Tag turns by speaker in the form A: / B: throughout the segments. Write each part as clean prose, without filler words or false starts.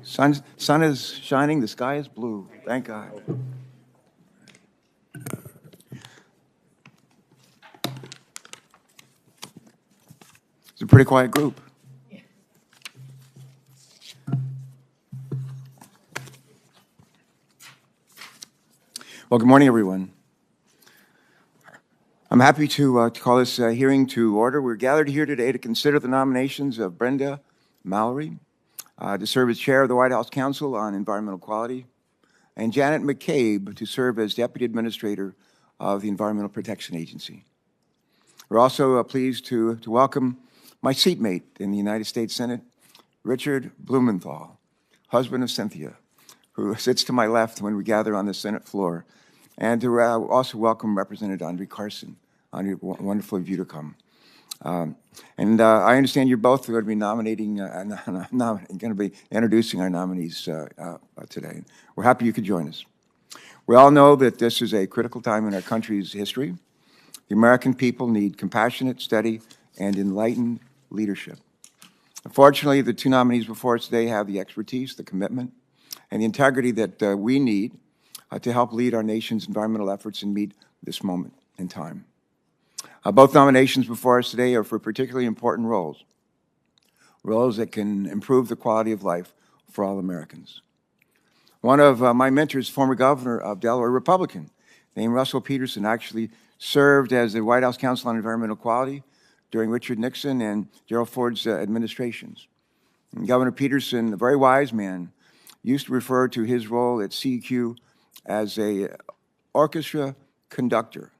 A: Sun is shining, the sky is blue. Thank God. It's a pretty quiet group. Well, good morning, everyone. I'm happy to call this hearing to order. We're gathered here today to consider the nominations of Brenda Mallory to serve as chair of the Whitehouse Council on Environmental Quality, and Janet McCabe to serve as deputy administrator of the Environmental Protection Agency. We're also pleased to welcome my seatmate in the United States Senate, Richard Blumenthal, husband of Cynthia, who sits to my left when we gather on the Senate floor, and to also welcome Representative Andre Carson. Andre, wonderful of you to come. I understand you're both going to be going to be introducing our nominees today. We're happy you could join us. We all know that this is a critical time in our country's history. The American people need compassionate, steady, and enlightened leadership. Unfortunately, the two nominees before us today have the expertise, the commitment, and the integrity that we need to help lead our nation's environmental efforts and meet this moment in time. Both nominations before us today are for particularly important roles that can improve the quality of life for all Americans. One of my mentors, former governor of Delaware, Republican, named Russell Peterson, actually served as the White House Council on Environmental Quality during Richard Nixon and Gerald Ford's administrations. And Governor Peterson, a very wise man, used to refer to his role at CEQ as a orchestra conductor.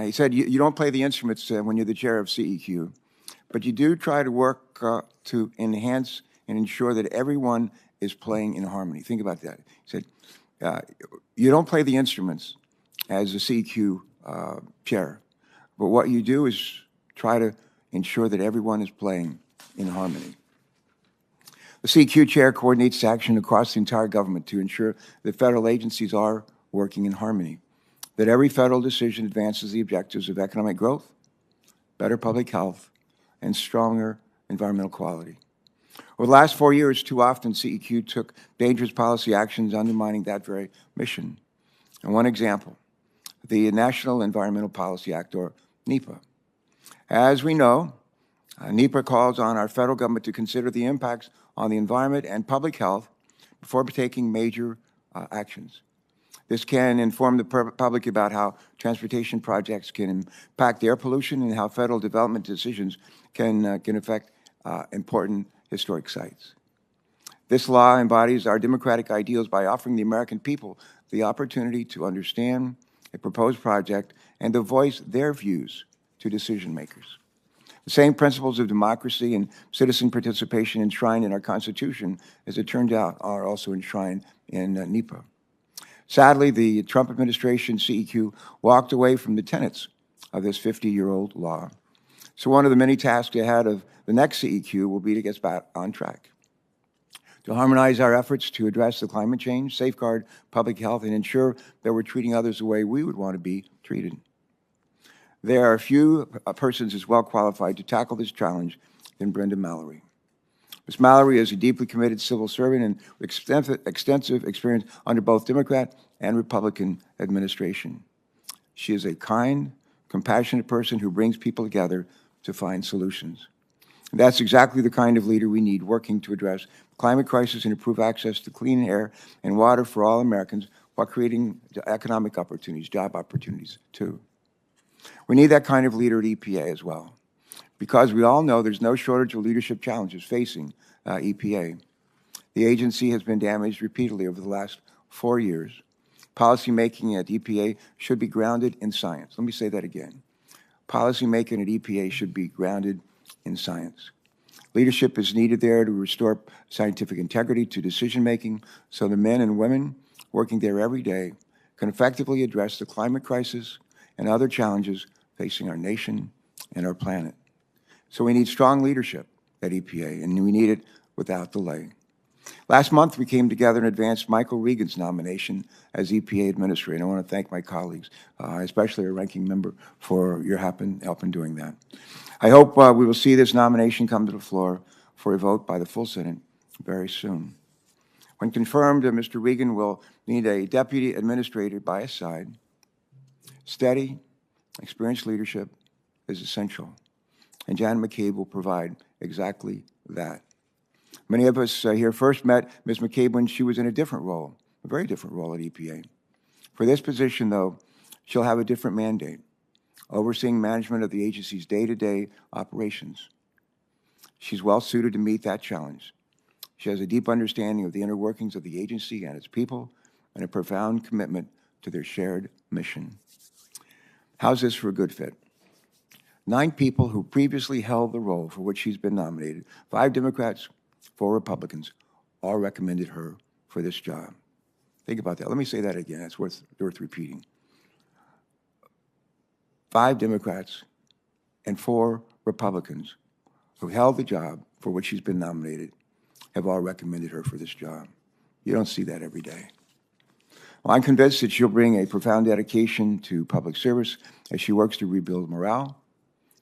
A: He said, you don't play the instruments when you're the chair of CEQ, but you do try to work to enhance and ensure that everyone is playing in harmony. Think about that. He said, you don't play the instruments as a CEQ chair, but what you do is try to ensure that everyone is playing in harmony. The CEQ chair coordinates action across the entire government to ensure that federal agencies are working in harmony, that every federal decision advances the objectives of economic growth, better public health, and stronger environmental quality. Over the last 4 years, too often CEQ took dangerous policy actions undermining that very mission. And one example, the National Environmental Policy Act, or NEPA. As we know, NEPA calls on our federal government to consider the impacts on the environment and public health before taking major actions. This can inform the public about how transportation projects can impact air pollution and how federal development decisions can affect important historic sites. This law embodies our democratic ideals by offering the American people the opportunity to understand a proposed project and to voice their views to decision makers. The same principles of democracy and citizen participation enshrined in our Constitution, as it turned out, are also enshrined in NEPA. Sadly, the Trump administration, CEQ, walked away from the tenets of this 50-year-old law. So one of the many tasks ahead of the next CEQ will be to get back on track, to harmonize our efforts to address the climate change, safeguard public health, and ensure that we're treating others the way we would want to be treated. There are few persons as well qualified to tackle this challenge than Brenda Mallory. Ms. Mallory is a deeply committed civil servant and extensive experience under both Democrat and Republican administration. She is a kind, compassionate person who brings people together to find solutions. And that's exactly the kind of leader we need, working to address the climate crisis and improve access to clean air and water for all Americans while creating economic opportunities, job opportunities, too. We need that kind of leader at EPA as well, because we all know there's no shortage of leadership challenges facing EPA. The agency has been damaged repeatedly over the last 4 years. Policymaking at EPA should be grounded in science. Let me say that again. Policymaking at EPA should be grounded in science. Leadership is needed there to restore scientific integrity to decision-making so the men and women working there every day can effectively address the climate crisis and other challenges facing our nation and our planet. So we need strong leadership at EPA, and we need it without delay. Last month, we came together and advanced Michael Regan's nomination as EPA Administrator. I want to thank my colleagues, especially our ranking member, for your help in doing that. I hope we will see this nomination come to the floor for a vote by the full Senate very soon. When confirmed, Mr. Regan will need a deputy administrator by his side. Steady, experienced leadership is essential, and Janet McCabe will provide exactly that. Many of us here first met Ms. McCabe when she was in a different role, a very different role at EPA. For this position, though, she'll have a different mandate, overseeing management of the agency's day-to-day operations. She's well suited to meet that challenge. She has a deep understanding of the inner workings of the agency and its people, and a profound commitment to their shared mission. How's this for a good fit? 9 people who previously held the role for which she's been nominated, 5 Democrats, 4 Republicans, all recommended her for this job. Think about that. Let me say that again. It's worth repeating. 5 Democrats and 4 Republicans who held the job for which she's been nominated have all recommended her for this job. You don't see that every day. Well, I'm convinced that she'll bring a profound dedication to public service as she works to rebuild morale,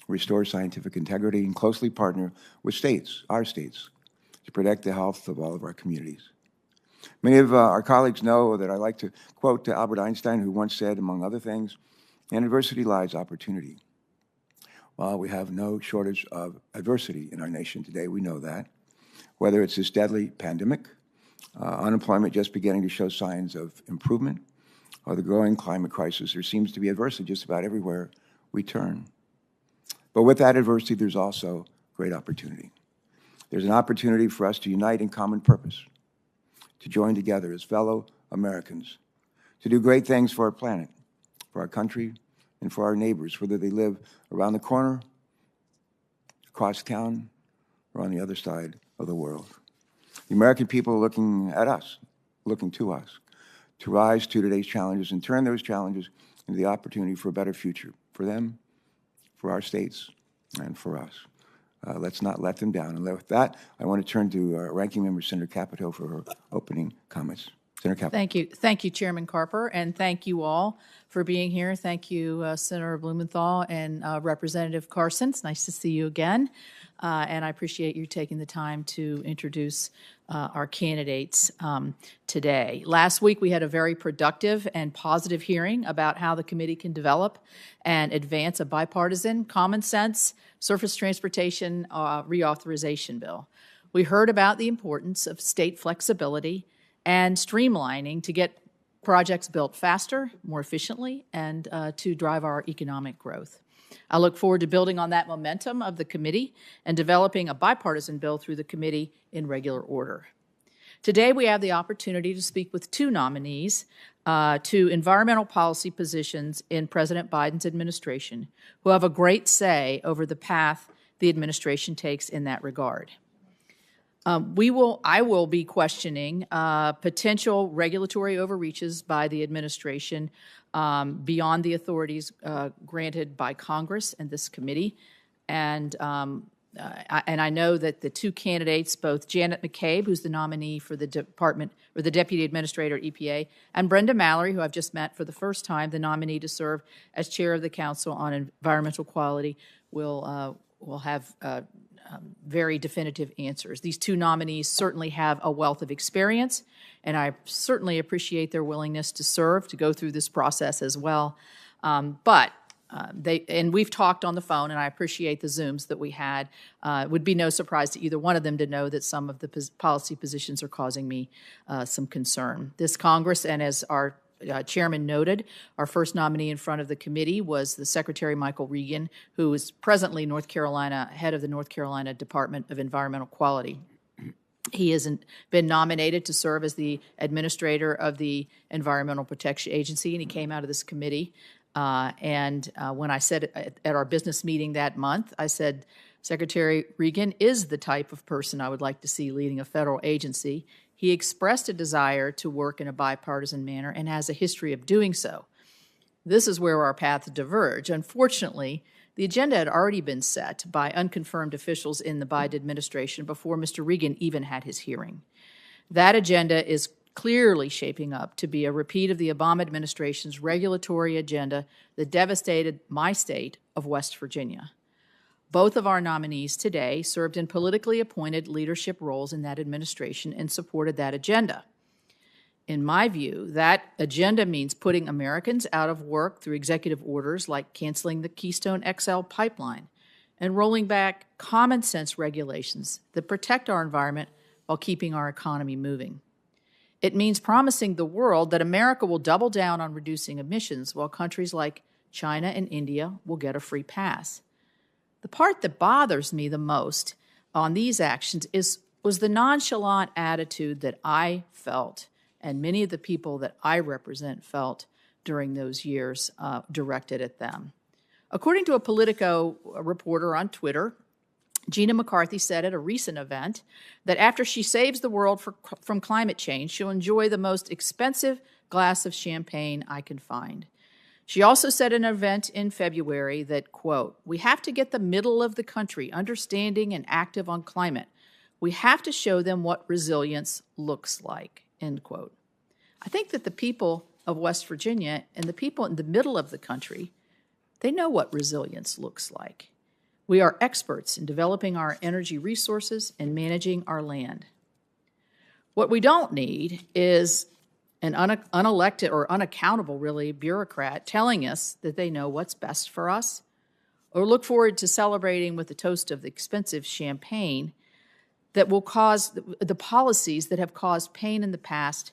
A: restore scientific integrity, and closely partner with states, our states, to protect the health of all of our communities. Many of our colleagues know that I like to quote Albert Einstein, who once said, among other things, "In adversity lies opportunity." Well, we have no shortage of adversity in our nation today. We know that. Whether it's this deadly pandemic, unemployment just beginning to show signs of improvement, or the growing climate crisis, there seems to be adversity just about everywhere we turn. But with that adversity, there's also great opportunity. There's an opportunity for us to unite in common purpose, to join together as fellow Americans, to do great things for our planet, for our country, and for our neighbors, whether they live around the corner, across town, or on the other side of the world. The American people are looking at us, looking to us, to rise to today's challenges and turn those challenges into the opportunity for a better future for them, for our states, and for us. Let's not let them down. And with that, I want to turn to Ranking Member Senator Capito for her opening comments. Senator Capito.
B: Thank you. Thank you, Chairman Carper, and thank you all for being here. Thank you, Senator Blumenthal and Representative Carson. It's nice to see you again, and I appreciate you taking the time to introduce our candidates today. Last week, we had a very productive and positive hearing about how the committee can develop and advance a bipartisan, common sense surface transportation reauthorization bill. We heard about the importance of state flexibility and streamlining to get projects built faster, more efficiently, and to drive our economic growth. I look forward to building on that momentum of the committee and developing a bipartisan bill through the committee in regular order. Today, we have the opportunity to speak with 2 nominees to environmental policy positions in President Biden's administration who have a great say over the path the administration takes in that regard. I will be questioning potential regulatory overreaches by the administration beyond the authorities granted by Congress and this committee. And I know that the 2 candidates, both Janet McCabe, who's the nominee for the department, or the deputy administrator at EPA, and Brenda Mallory, who I've just met for the first time, the nominee to serve as chair of the Council on Environmental Quality, will have very definitive answers. These 2 nominees certainly have a wealth of experience, and I certainly appreciate their willingness to serve, to go through this process as well. And we've talked on the phone, and I appreciate the Zooms that we had. It would be no surprise to either one of them to know that some of the policy positions are causing me some concern. This Congress, and as our chairman noted, our first nominee in front of the committee was the Secretary Michael Regan, who is presently head of the North Carolina Department of Environmental Quality. He has been nominated to serve as the administrator of the Environmental Protection Agency, and he came out of this committee. When I said at our business meeting that month, I said, Secretary Regan is the type of person I would like to see leading a federal agency. He expressed a desire to work in a bipartisan manner and has a history of doing so. This is where our paths diverge. Unfortunately, the agenda had already been set by unconfirmed officials in the Biden administration before Mr. Regan even had his hearing. That agenda is clearly shaping up to be a repeat of the Obama administration's regulatory agenda that devastated my state of West Virginia. Both of our nominees today served in politically appointed leadership roles in that administration and supported that agenda. In my view, that agenda means putting Americans out of work through executive orders like canceling the Keystone XL pipeline and rolling back common sense regulations that protect our environment while keeping our economy moving. It means promising the world that America will double down on reducing emissions while countries like China and India will get a free pass. The part that bothers me the most on these actions was the nonchalant attitude that I felt and many of the people that I represent felt during those years directed at them. According to a Politico reporter on Twitter, Gina McCarthy said at a recent event that after she saves the world from climate change, she'll enjoy the most expensive glass of champagne I can find. She also said in an event in February that, quote, "We have to get the middle of the country understanding and active on climate. We have to show them what resilience looks like," end quote. I think that the people of West Virginia and the people in the middle of the country, they know what resilience looks like. We are experts in developing our energy resources and managing our land. What we don't need is an unelected or unaccountable, really, bureaucrat telling us that they know what's best for us, or look forward to celebrating with a toast of expensive champagne that will cause the policies that have caused pain in the past,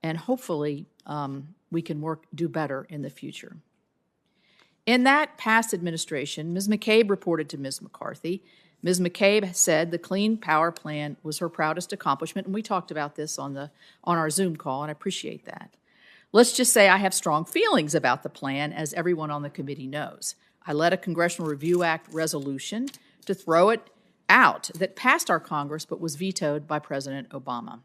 B: and hopefully we can do better in the future. In that past administration, Ms. McCabe reported to Ms. McCarthy. Ms. McCabe said the Clean Power Plan was her proudest accomplishment, and we talked about this on our Zoom call, and I appreciate that. Let's just say I have strong feelings about the plan, as everyone on the committee knows. I led a Congressional Review Act resolution to throw it out that passed our Congress but was vetoed by President Obama.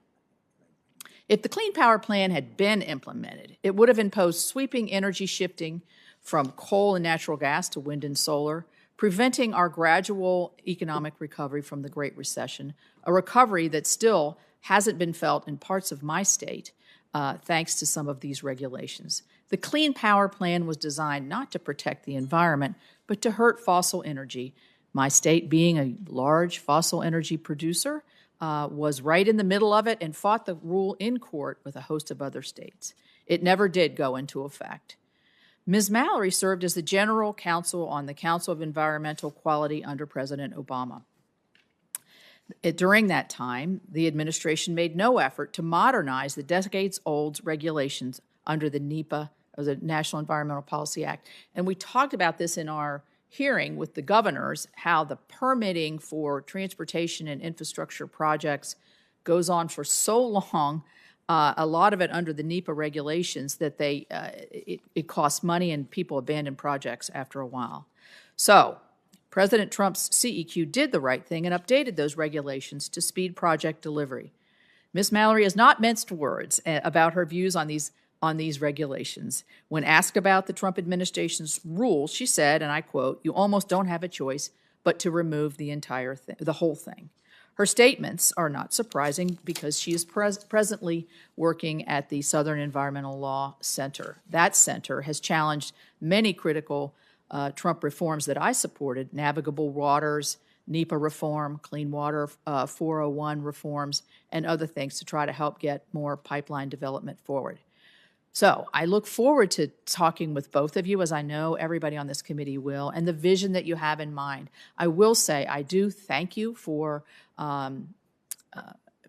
B: If the Clean Power Plan had been implemented, it would have imposed sweeping energy shifting from coal and natural gas to wind and solar, preventing our gradual economic recovery from the Great Recession, a recovery that still hasn't been felt in parts of my state, thanks to some of these regulations. The Clean Power Plan was designed not to protect the environment, but to hurt fossil energy. My state, being a large fossil energy producer, was right in the middle of it and fought the rule in court with a host of other states. It never did go into effect. Ms. Mallory served as the general counsel on the Council of Environmental Quality under President Obama. During that time, the administration made no effort to modernize the decades-old regulations under the NEPA, or the National Environmental Policy Act. And we talked about this in our hearing with the governors, how the permitting for transportation and infrastructure projects goes on for so long, a lot of it under the NEPA regulations, that it costs money and people abandon projects after a while. So President Trump's CEQ did the right thing and updated those regulations to speed project delivery. Ms. Mallory has not minced words about her views on these regulations. When asked about the Trump administration's rules, she said, and I quote, "You almost don't have a choice but to remove the whole thing." Her statements are not surprising because she is presently working at the Southern Environmental Law Center. That center has challenged many critical Trump reforms that I supported: navigable waters, NEPA reform, Clean Water 401 reforms, and other things to try to help get more pipeline development forward. So I look forward to talking with both of you, as I know everybody on this committee will, and the vision that you have in mind. I will say I do thank you for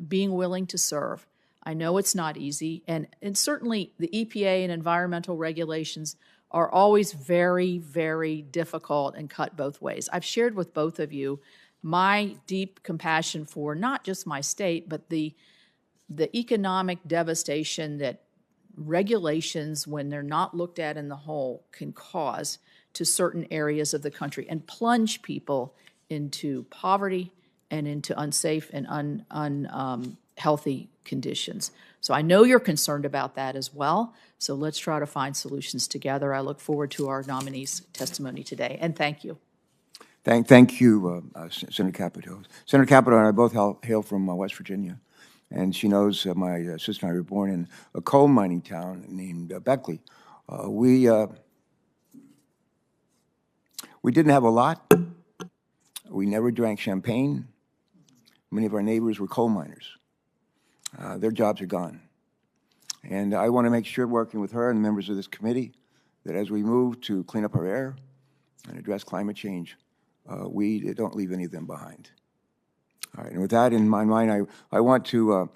B: being willing to serve. I know it's not easy, and certainly the EPA and environmental regulations are always very, very difficult and cut both ways. I've shared with both of you my deep compassion for not just my state, but the economic devastation that regulations, when they're not looked at in the whole, can cause to certain areas of the country and plunge people into poverty and into unsafe and unhealthy conditions. So I know you're concerned about that as well. So let's try to find solutions together. I look forward to our nominees' testimony today, and thank you.
A: Thank you, Senator Capito. Senator Capito and I both hail from West Virginia. And she knows my sister and I were born in a coal mining town named Beckley. We didn't have a lot, We never drank champagne. Many of our neighbors were coal miners. Their jobs are gone. And I want to make sure, working with her and the members of this committee, that as we move to clean up our air and address climate change, we don't leave any of them behind. All right, and with that in my mind, I want to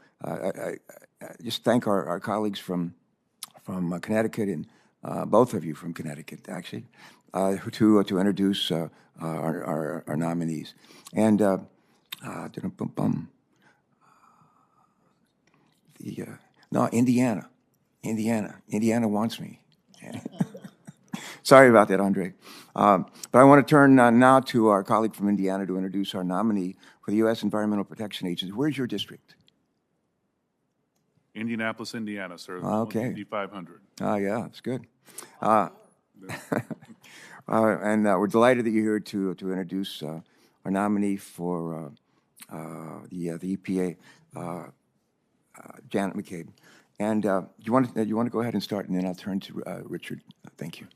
A: just thank our colleagues from Connecticut, and both of you from Connecticut, actually, to introduce our nominees. And Indiana wants me. Sorry about that, Andre. But I want to turn now to our colleague from Indiana to introduce our nominee for the U.S. Environmental Protection Agency. Where's your district?
C: Indianapolis, Indiana, sir.
A: Okay.
C: 500.
A: Yeah, that's good. And we're delighted that you're here to introduce our nominee for the EPA, Janet McCabe. And you want to go ahead and start, and then I'll turn to Richard. Thank you.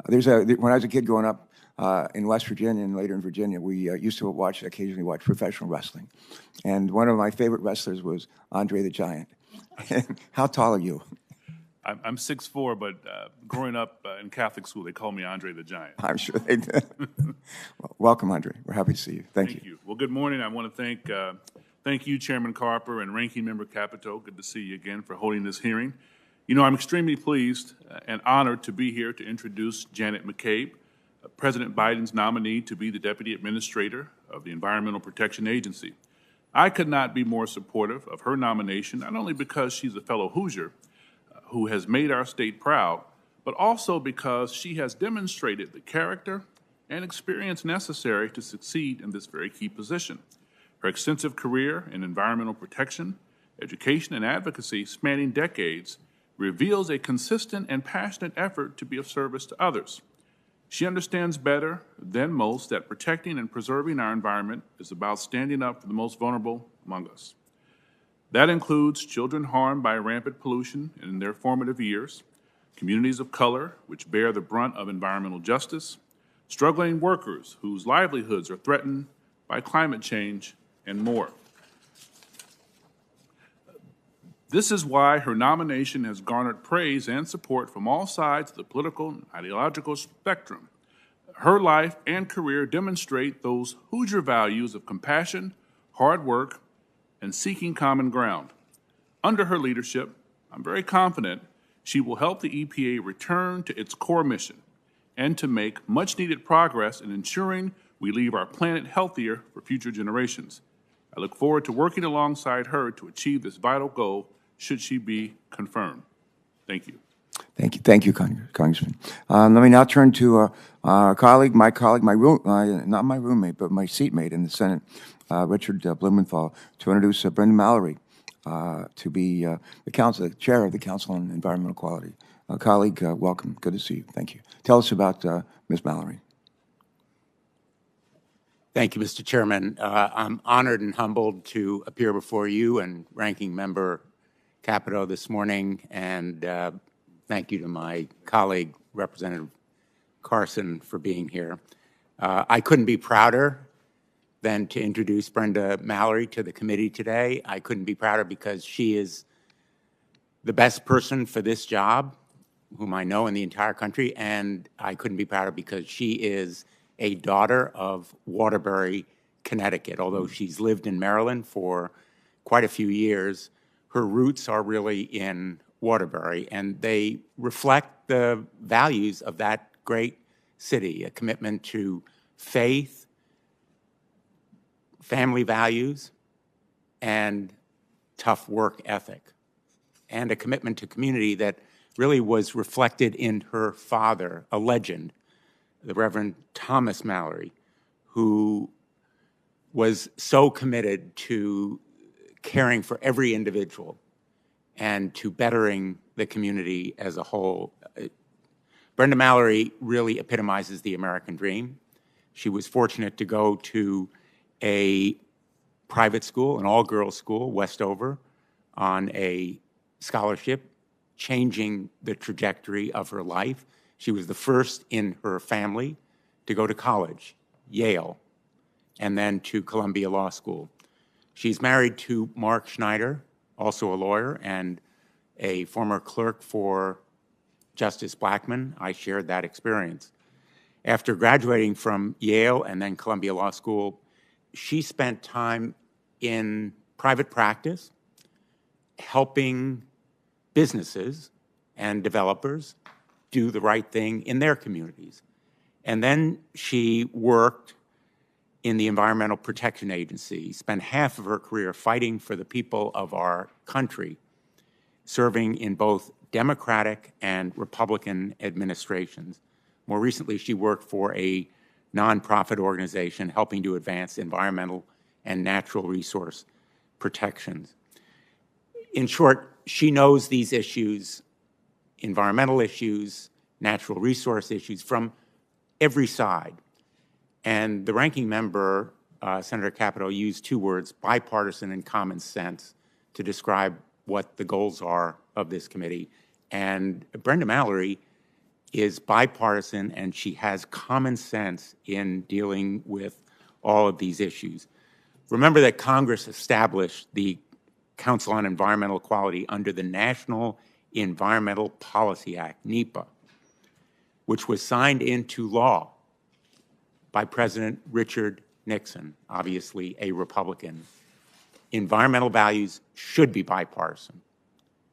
A: When I was a kid growing up in West Virginia and later in Virginia, we used to occasionally watch professional wrestling. And one of my favorite wrestlers was Andre the Giant. How tall are you?
C: I'm 6'4", but growing up in Catholic school, they called me Andre the Giant.
A: I'm sure they did. Well, welcome, Andre. We're happy to see you. Thank you.
C: Well, good morning. I want to thank you, Chairman Carper, and Ranking Member Capito. Good to see you again for holding this hearing. You know, I'm extremely pleased and honored to be here to introduce Janet McCabe, President Biden's nominee to be the Deputy Administrator of the Environmental Protection Agency. I could not be more supportive of her nomination, not only because she's a fellow Hoosier who has made our state proud, but also because she has demonstrated the character and experience necessary to succeed in this very key position. Her extensive career in environmental protection, education, and advocacy spanning decades reveals a consistent and passionate effort to be of service to others. She understands better than most that protecting and preserving our environment is about standing up for the most vulnerable among us. That includes children harmed by rampant pollution in their formative years, communities of color which bear the brunt of environmental justice, struggling workers whose livelihoods are threatened by climate change, and more. This is why her nomination has garnered praise and support from all sides of the political and ideological spectrum. Her life and career demonstrate those Hoosier values of compassion, hard work, and seeking common ground. Under her leadership, I'm very confident she will help the EPA return to its core mission and to make much-needed progress in ensuring we leave our planet healthier for future generations. I look forward to working alongside her to achieve this vital goal should she be confirmed. Thank you.
A: Thank you, Congressman. Let me now turn to our colleague, not my roommate, but my seatmate in the Senate, Richard Blumenthal, to introduce Brenda Mallory to be the chair of the Council on Environmental Quality. Colleague, welcome. Good to see you. Thank you. Tell us about Ms. Mallory.
D: Thank you, Mr. Chairman. I'm honored and humbled to appear before you and Ranking Member Capito this morning, and thank you to my colleague, Representative Carson, for being here. I couldn't be prouder than to introduce Brenda Mallory to the committee today. I couldn't be prouder because she is the best person for this job, whom I know in the entire country, and I couldn't be prouder because she is a daughter of Waterbury, Connecticut. Although she's lived in Maryland for quite a few years, her roots are really in Waterbury, and they reflect the values of that great city, a commitment to faith, family values, and tough work ethic, and a commitment to community that really was reflected in her father, a legend, the Reverend Thomas Mallory, who was so committed to caring for every individual and to bettering the community as a whole. Brenda Mallory really epitomizes the American dream. She was fortunate to go to a private school, an all-girls school, Westover, on a scholarship, changing the trajectory of her life. She was the first in her family to go to college, Yale, and then to Columbia Law School. She's married to Mark Schneider, also a lawyer and a former clerk for Justice Blackmun. I shared that experience. After graduating from Yale and then Columbia Law School, she spent time in private practice, helping businesses and developers do the right thing in their communities. And then she worked in the Environmental Protection Agency, spent half of her career fighting for the people of our country, serving in both Democratic and Republican administrations. More recently, she worked for a nonprofit organization helping to advance environmental and natural resource protections. In short, she knows these issues, environmental issues, natural resource issues, from every side. And the ranking member, Senator Capito, used two words, bipartisan and common sense, to describe what the goals are of this committee. And Brenda Mallory is bipartisan, and she has common sense in dealing with all of these issues. Remember that Congress established the Council on Environmental Quality under the National Environmental Policy Act, NEPA, which was signed into law by President Richard Nixon, obviously a Republican. Environmental values should be bipartisan,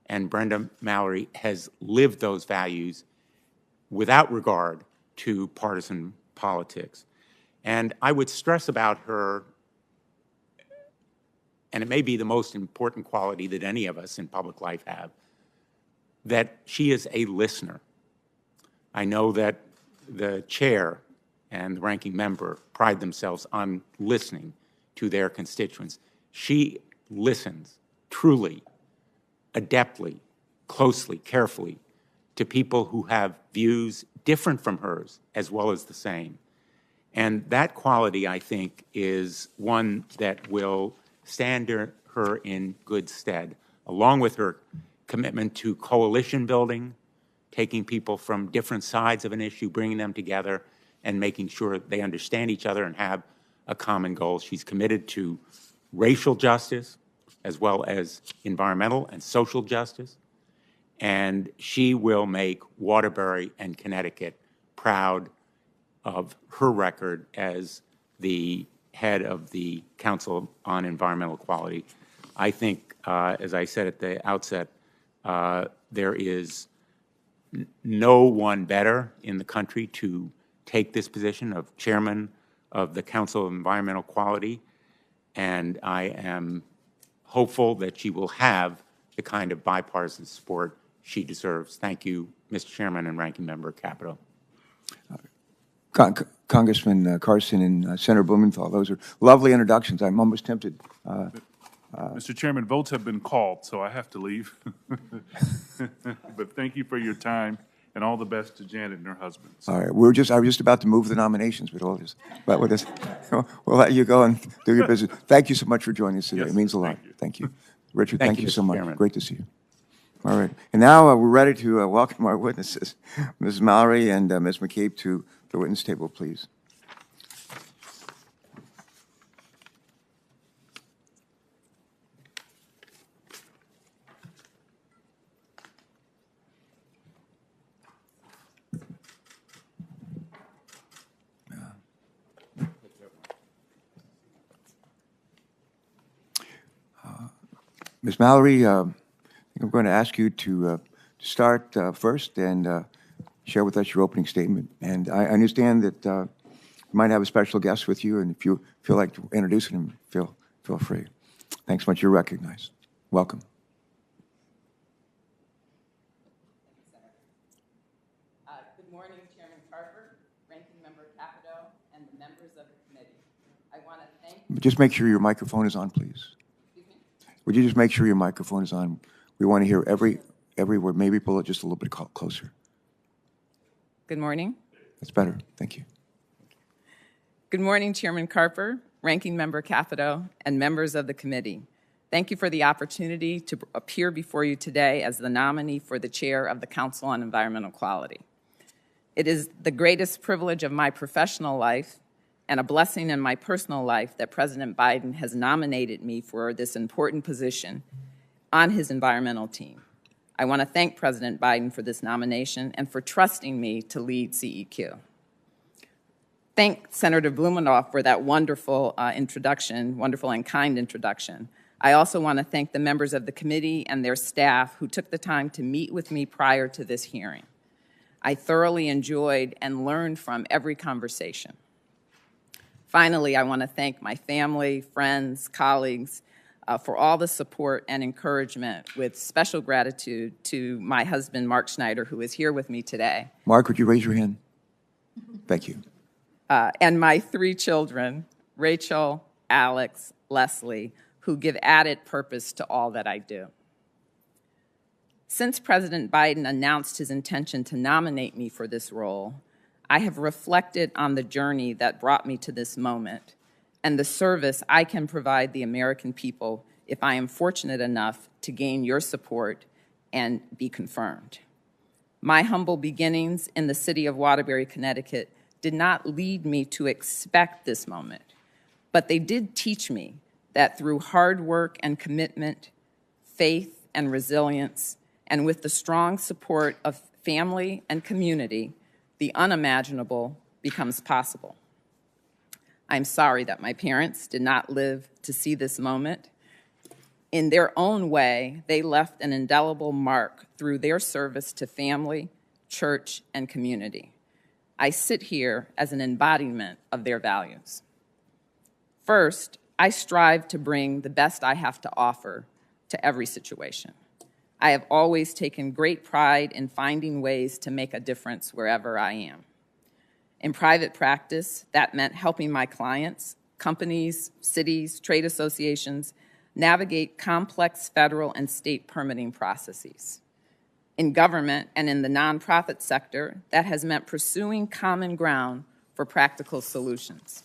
D: and Brenda Mallory has lived those values without regard to partisan politics. And I would stress about her, and it may be the most important quality that any of us in public life have, that she is a listener. I know that the chair and the ranking member pride themselves on listening to their constituents. She listens truly, adeptly, closely, carefully to people who have views different from hers as well as the same. And that quality, I think, is one that will stand her in good stead, along with her commitment to coalition building, taking people from different sides of an issue, bringing them together, and making sure they understand each other and have a common goal. She's committed to racial justice as well as environmental and social justice. And she will make Waterbury and Connecticut proud of her record as the head of the Council on Environmental Quality. I think, as I said at the outset, there is no one better in the country to take this position of chairman of the Council of Environmental Quality, and I am hopeful that she will have the kind of bipartisan support she deserves. Thank you, Mr. Chairman and Ranking Member Capito.
A: Congressman Carson and Senator Blumenthal, those are lovely introductions. I'm almost tempted.
C: Mr. Chairman, votes have been called, so I have to leave. But thank you for your time, and all the best to Janet and her husband.
A: All right, I was just about to move the nominations with all this, but with this, we'll let you go and do your business. Thank you so much for joining us today.
C: Yes,
A: it means a lot.
C: thank you.
A: Thank you. Richard,
D: Thank
A: thank
D: you,
A: you so
D: Mr.
A: much.
D: Chairman.
A: Great to see you. All right, and now we're ready to welcome our witnesses. Ms. Mallory and Ms. McCabe to the witness table, please. Ms. Mallory, I think I'm going to ask you to start first and share with us your opening statement. And I understand that you might have a special guest with you, and if you feel like introducing him, feel free. Thanks so much. You're recognized. Welcome.
E: Good morning, Chairman Carper, Ranking Member Capito, and the members of the committee. I want to thank you.
A: Just make sure your microphone is on, please. Would you just make sure your microphone is on? We want to hear every word. Maybe pull it just a little bit closer.
E: Good morning.
A: That's better. Thank you.
E: Good morning, Chairman Carper, Ranking Member Capito, and members of the committee. Thank you for the opportunity to appear before you today as the nominee for the chair of the Council on Environmental Quality. It is the greatest privilege of my professional life and a blessing in my personal life that President Biden has nominated me for this important position on his environmental team. I want to thank President Biden for this nomination and for trusting me to lead CEQ. Thank Senator Blumenauer for that wonderful introduction, wonderful and kind introduction. I also want to thank the members of the committee and their staff who took the time to meet with me prior to this hearing. I thoroughly enjoyed and learned from every conversation. Finally, I want to thank my family, friends, colleagues for all the support and encouragement, with special gratitude to my husband, Mark Schneider, who is here with me today.
A: Mark, would you raise your hand? Thank you.
E: And my 3 children, Rachel, Alex, Leslie, who give added purpose to all that I do. Since President Biden announced his intention to nominate me for this role, I have reflected on the journey that brought me to this moment and the service I can provide the American people if I am fortunate enough to gain your support and be confirmed. My humble beginnings in the city of Waterbury, Connecticut, did not lead me to expect this moment, but they did teach me that through hard work and commitment, faith and resilience, and with the strong support of family and community, the unimaginable becomes possible. I'm sorry that my parents did not live to see this moment. In their own way, they left an indelible mark through their service to family, church, and community. I sit here as an embodiment of their values. First, I strive to bring the best I have to offer to every situation. I have always taken great pride in finding ways to make a difference wherever I am. In private practice, that meant helping my clients, companies, cities, trade associations navigate complex federal and state permitting processes. In government and in the nonprofit sector, that has meant pursuing common ground for practical solutions.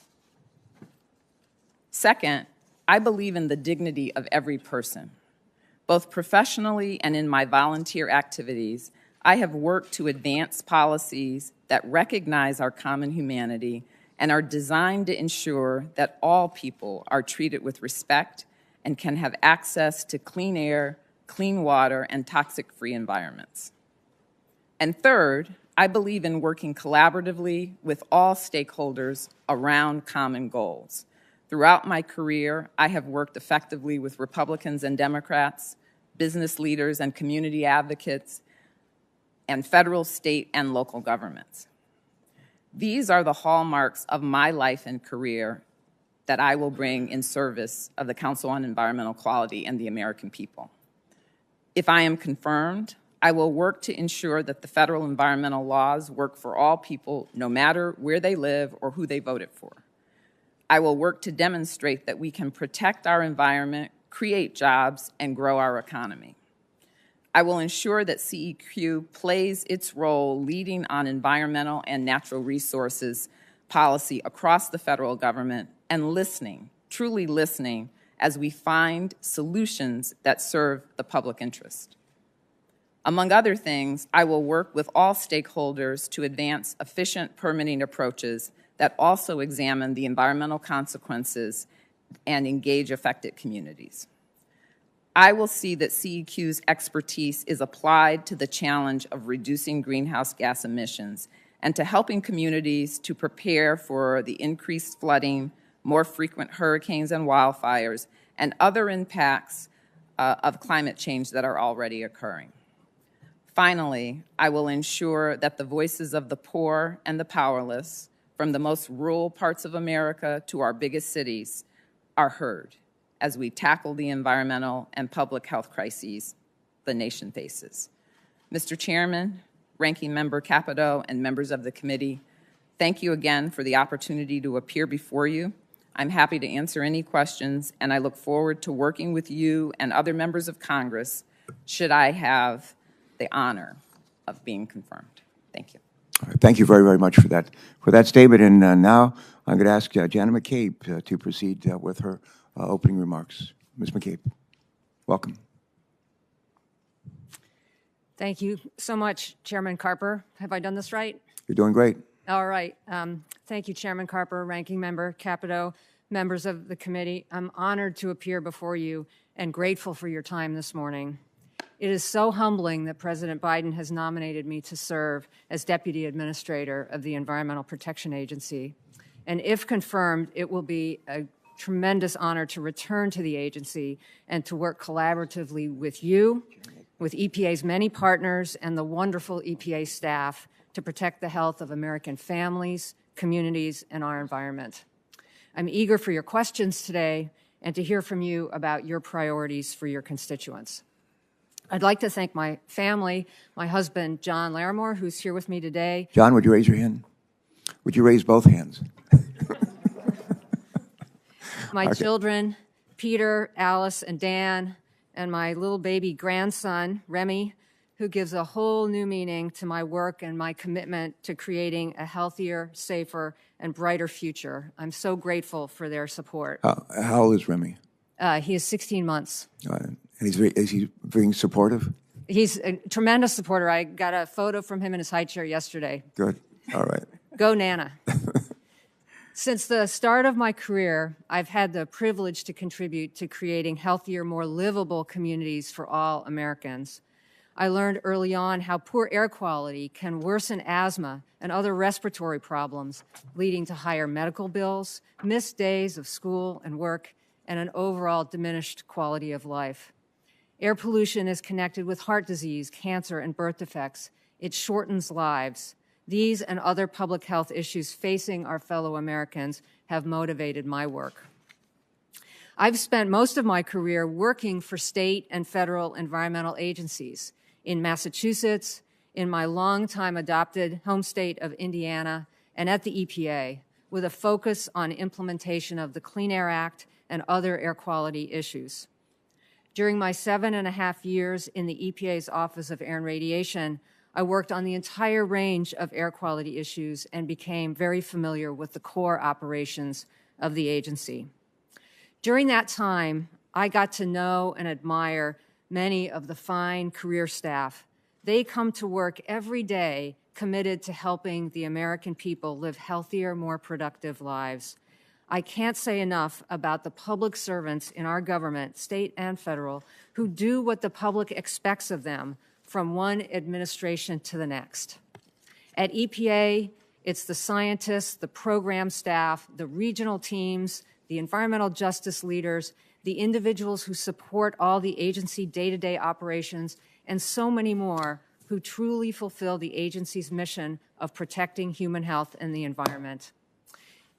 E: Second, I believe in the dignity of every person. Both professionally and in my volunteer activities, I have worked to advance policies that recognize our common humanity and are designed to ensure that all people are treated with respect and can have access to clean air, clean water, and toxic-free environments. And third, I believe in working collaboratively with all stakeholders around common goals. Throughout my career, I have worked effectively with Republicans and Democrats, business leaders and community advocates, and federal, state, and local governments. These are the hallmarks of my life and career that I will bring in service of the Council on Environmental Quality and the American people. If I am confirmed, I will work to ensure that the federal environmental laws work for all people, no matter where they live or who they voted for. I will work to demonstrate that we can protect our environment, create jobs, and grow our economy. I will ensure that CEQ plays its role leading on environmental and natural resources policy across the federal government and listening, truly listening, as we find solutions that serve the public interest. Among other things, I will work with all stakeholders to advance efficient permitting approaches that also examine the environmental consequences and engage affected communities. I will see that CEQ's expertise is applied to the challenge of reducing greenhouse gas emissions and to helping communities to prepare for the increased flooding, more frequent hurricanes and wildfires, and other impacts of climate change that are already occurring. Finally, I will ensure that the voices of the poor and the powerless, from the most rural parts of America to our biggest cities, are heard as we tackle the environmental and public health crises the nation faces. Mr. Chairman, Ranking Member Capito, and members of the committee, thank you again for the opportunity to appear before you. I'm happy to answer any questions, and I look forward to working with you and other members of Congress should I have the honor of being confirmed. Thank you.
A: All right, thank you very, very much for that statement. And now I'm going to ask Janet McCabe to proceed with her opening remarks. Ms. McCabe, welcome.
F: Thank you so much, Chairman Carper. Have I done this right?
A: You're doing great.
F: All right. Thank you, Chairman Carper, Ranking Member Capito, members of the committee. I'm honored to appear before you and grateful for your time this morning. It is so humbling that President Biden has nominated me to serve as Deputy Administrator of the Environmental Protection Agency. And if confirmed, it will be a tremendous honor to return to the agency and to work collaboratively with you, with EPA's many partners, and the wonderful EPA staff to protect the health of American families, communities, and our environment. I'm eager for your questions today and to hear from you about your priorities for your constituents. I'd like to thank my family, my husband, John Larimore, who's here with me today.
A: John, would you raise your hand? Would you raise both hands?
F: My children, Peter, Alice, and Dan, and my little baby grandson, Remy, who gives a whole new meaning to my work and my commitment to creating a healthier, safer, and brighter future. I'm so grateful for their support.
A: How old is Remy?
F: He is 16 months.
A: And is he being supportive?
F: He's a tremendous supporter. I got a photo from him in his high chair yesterday.
A: Good. All right.
F: Go, Nana. Since the start of my career, I've had the privilege to contribute to creating healthier, more livable communities for all Americans. I learned early on how poor air quality can worsen asthma and other respiratory problems, leading to higher medical bills, missed days of school and work, and an overall diminished quality of life. Air pollution is connected with heart disease, cancer, and birth defects. It shortens lives. These and other public health issues facing our fellow Americans have motivated my work. I've spent most of my career working for state and federal environmental agencies in Massachusetts, in my longtime adopted home state of Indiana, and at the EPA, with a focus on implementation of the Clean Air Act and other air quality issues. During my 7.5 years in the EPA's Office of Air and Radiation, I worked on the entire range of air quality issues and became very familiar with the core operations of the agency. During that time, I got to know and admire many of the fine career staff. They come to work every day committed to helping the American people live healthier, more productive lives. I can't say enough about the public servants in our government, state and federal, who do what the public expects of them from one administration to the next. At EPA, it's the scientists, the program staff, the regional teams, the environmental justice leaders, the individuals who support all the agency day-to-day operations, and so many more who truly fulfill the agency's mission of protecting human health and the environment.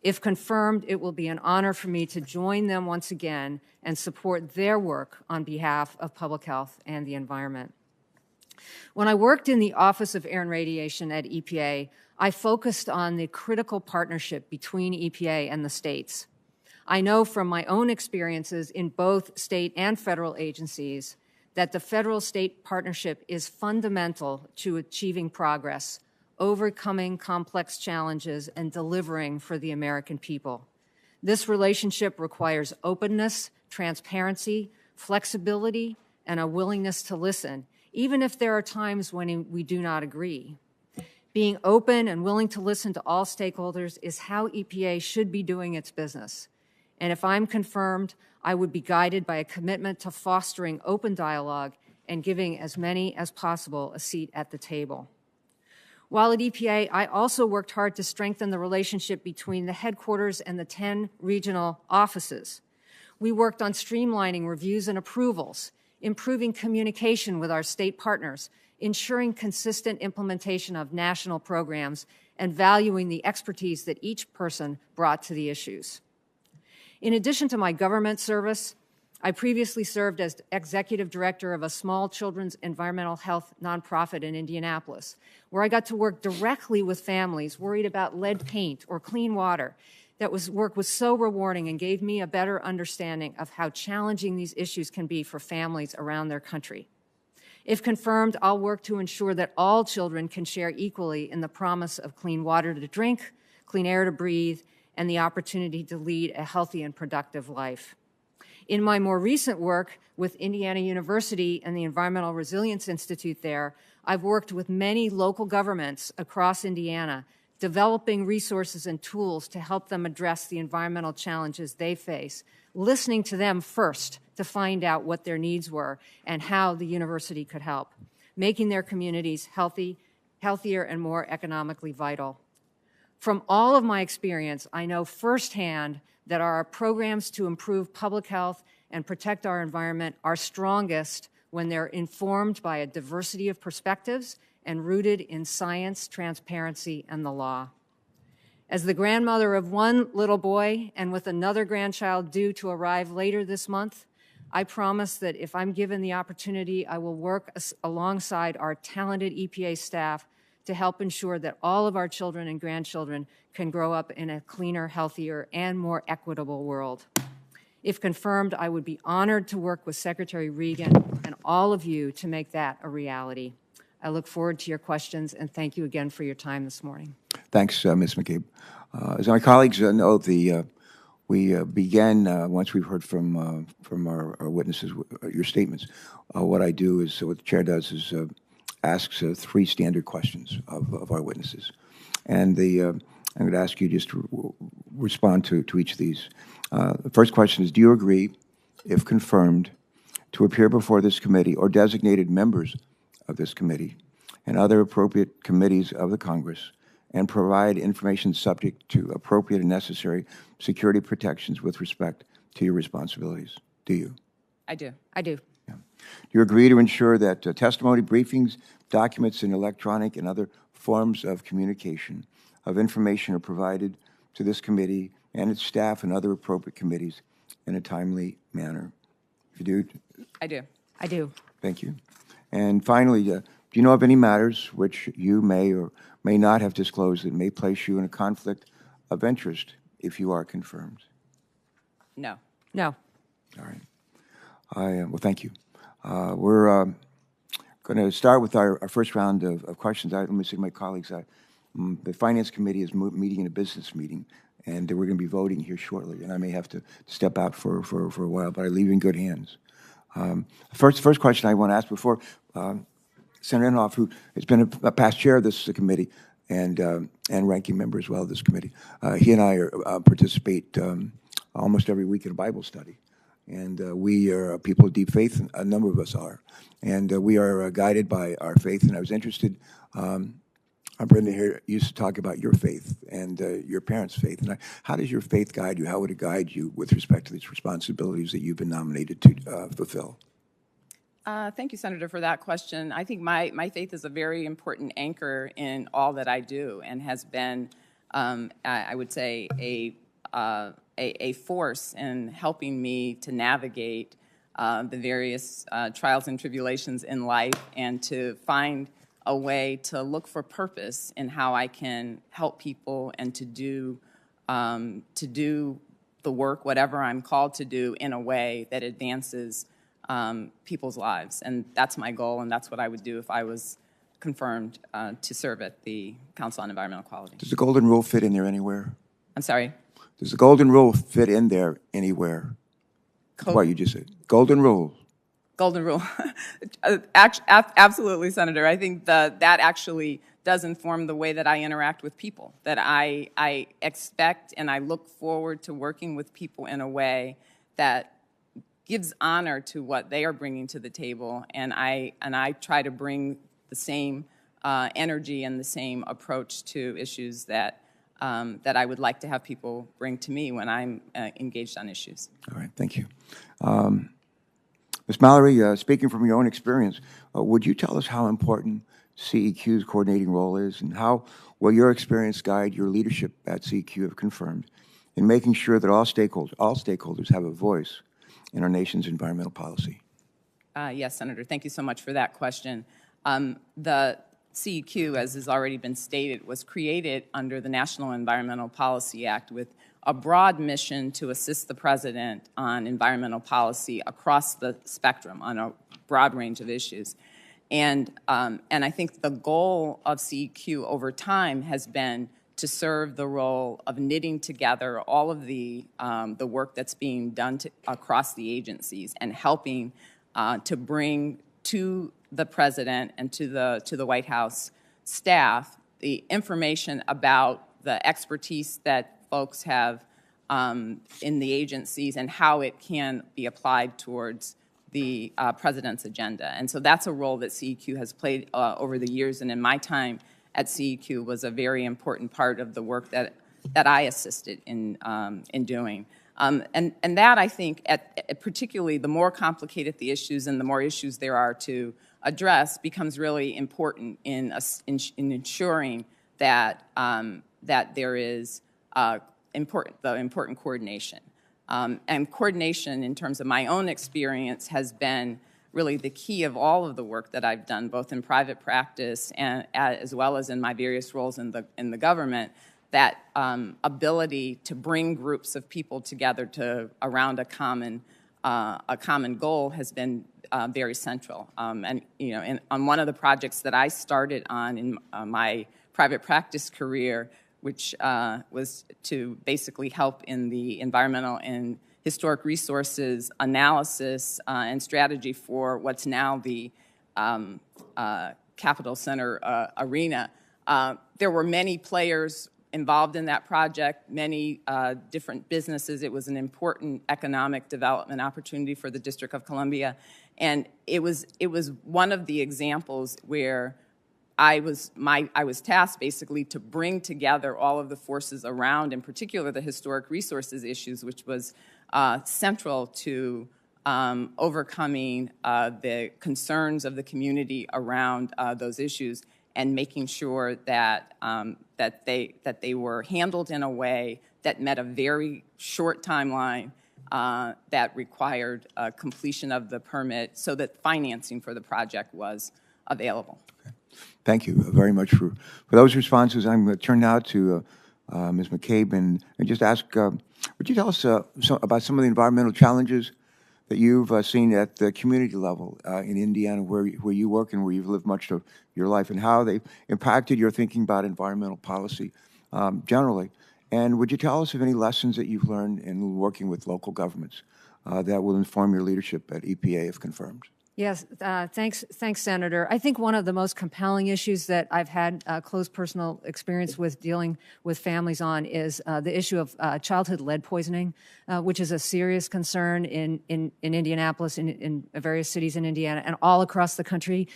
F: If confirmed, it will be an honor for me to join them once again and support their work on behalf of public health and the environment. When I worked in the Office of Air and Radiation at EPA, I focused on the critical partnership between EPA and the states. I know from my own experiences in both state and federal agencies that the federal-state partnership is fundamental to achieving progress, overcoming complex challenges, and delivering for the American people. This relationship requires openness, transparency, flexibility, and a willingness to listen, even if there are times when we do not agree. Being open and willing to listen to all stakeholders is how EPA should be doing its business. And if I'm confirmed, I would be guided by a commitment to fostering open dialogue and giving as many as possible a seat at the table. While at EPA, I also worked hard to strengthen the relationship between the headquarters and the 10 regional offices. We worked on streamlining reviews and approvals, improving communication with our state partners, ensuring consistent implementation of national programs, and valuing the expertise that each person brought to the issues. In addition to my government service, I previously served as executive director of a small children's environmental health nonprofit in Indianapolis, where I got to work directly with families worried about lead paint or clean water. Work was so rewarding and gave me a better understanding of how challenging these issues can be for families around their country. If confirmed, I'll work to ensure that all children can share equally in the promise of clean water to drink, clean air to breathe, and the opportunity to lead a healthy and productive life. In my more recent work with Indiana University and the Environmental Resilience Institute there, I've worked with many local governments across Indiana developing resources and tools to help them address the environmental challenges they face, listening to them first to find out what their needs were and how the university could help, making their communities healthier and more economically vital. From all of my experience, I know firsthand that our programs to improve public health and protect our environment are strongest when they're informed by a diversity of perspectives and rooted in science, transparency, and the law. As the grandmother of one little boy and with another grandchild due to arrive later this month, I promise that if I'm given the opportunity, I will work alongside our talented EPA staff to help ensure that all of our children and grandchildren can grow up in a cleaner, healthier, and more equitable world. If confirmed, I would be honored to work with Secretary Regan and all of you to make that a reality. I look forward to your questions, and thank you again for your time this morning.
A: Thanks, Ms. McCabe. As my colleagues know, we began, once we've heard from our witnesses, your statements, what I do is, what the chair does is asks 3 standard questions of our witnesses. And I'm going to ask you just to respond to each of these. The first question is, do you agree, if confirmed, to appear before this committee or designated members of this committee and other appropriate committees of the Congress and provide information subject to appropriate and necessary security protections with respect to your responsibilities? Do you?
E: I do.
F: I do.
A: Yeah. Do you agree to ensure that testimony, briefings, documents, and electronic and other forms of communication of information are provided to this committee and its staff and other appropriate committees in a timely manner? If you do?
E: I do.
F: I do.
A: Thank you. And finally, do you know of any matters which you may or may not have disclosed that may place you in a conflict of interest if you are confirmed?
E: No.
F: No.
A: All right. Well, thank you. We're going to start with our first round of questions. Let me say to my colleagues, the Finance Committee is meeting in a business meeting, and we're going to be voting here shortly, and I may have to step out for a while, but I leave you in good hands. First question I want to ask before Senator Inhofe, who has been a past chair of this committee and ranking member as well of this committee, he and I participate almost every week in a Bible study. And we are people of deep faith, a number of us are. And we are guided by our faith. And I was interested, Brenda here used to talk about your faith and your parents' faith. And how does your faith guide you? How would it guide you with respect to these responsibilities that you've been nominated to fulfill?
E: Thank you, Senator, for that question. I think my faith is a very important anchor in all that I do and has been, I would say, a force in helping me to navigate the various trials and tribulations in life and to find a way to look for purpose in how I can help people and to do the work, whatever I'm called to do, in a way that advances people's lives. And that's my goal, and that's what I would do if I was confirmed to serve at the Council on Environmental Quality.
A: Does the Golden Rule fit in there anywhere?
E: I'm sorry?
A: Does the Golden Rule fit in there anywhere? What you just said. Golden Rule.
E: Golden Rule. Absolutely, Senator. I think that actually does inform the way that I interact with people, that I expect and I look forward to working with people in a way that gives honor to what they are bringing to the table, and I try to bring the same energy and the same approach to issues that I would like to have people bring to me when I'm engaged on issues.
A: All right, thank you. Ms. Mallory, speaking from your own experience, would you tell us how important CEQ's coordinating role is, and how will your experience guide your leadership at CEQ, if confirmed, in making sure that all stakeholders have a voice in our nation's environmental policy?
E: Yes, Senator. Thank you so much for that question. The CEQ, as has already been stated, was created under the National Environmental Policy Act with a broad mission to assist the President on environmental policy across the spectrum on a broad range of issues. And I think the goal of CEQ over time has been to serve the role of knitting together all of the work that's being done across the agencies and helping to bring to the President and to the White House staff the information about the expertise that folks have in the agencies and how it can be applied towards the president's agenda. And so that's a role that CEQ has played over the years, and in my time at CEQ was a very important part of the work that I assisted in doing. And that, I think, particularly the more complicated the issues and the more issues there are to address, becomes really important in ensuring that that there is important coordination. And coordination, in terms of my own experience, has been really the key of all of the work that I've done, both in private practice and as well as in my various roles in the government. That ability to bring groups of people together around a common goal has been very central. And on one of the projects that I started on in my private practice career, which was to basically help in the environmental and historic resources analysis and strategy for what's now the Capitol Center arena. There were many players involved in that project, many different businesses. It was an important economic development opportunity for the District of Columbia. And it was one of the examples where I was tasked basically to bring together all of the forces around, in particular the historic resources issues, which was central to overcoming the concerns of the community around those issues and making sure that that they were handled in a way that met a very short timeline that required completion of the permit so that financing for the project was available.
A: Okay. Thank you very much for those responses. I'm going to turn now to Ms. McCabe and just ask, would you tell us about some of the environmental challenges that you've seen at the community level in Indiana, where you work and where you've lived much of your life, and how they've impacted your thinking about environmental policy generally? And would you tell us of any lessons that you've learned in working with local governments that will inform your leadership at EPA if confirmed?
F: Yes, thanks, Senator. I think one of the most compelling issues that I've had close personal experience with dealing with families on is the issue of childhood lead poisoning, which is a serious concern in Indianapolis, in various cities in Indiana, and all across the country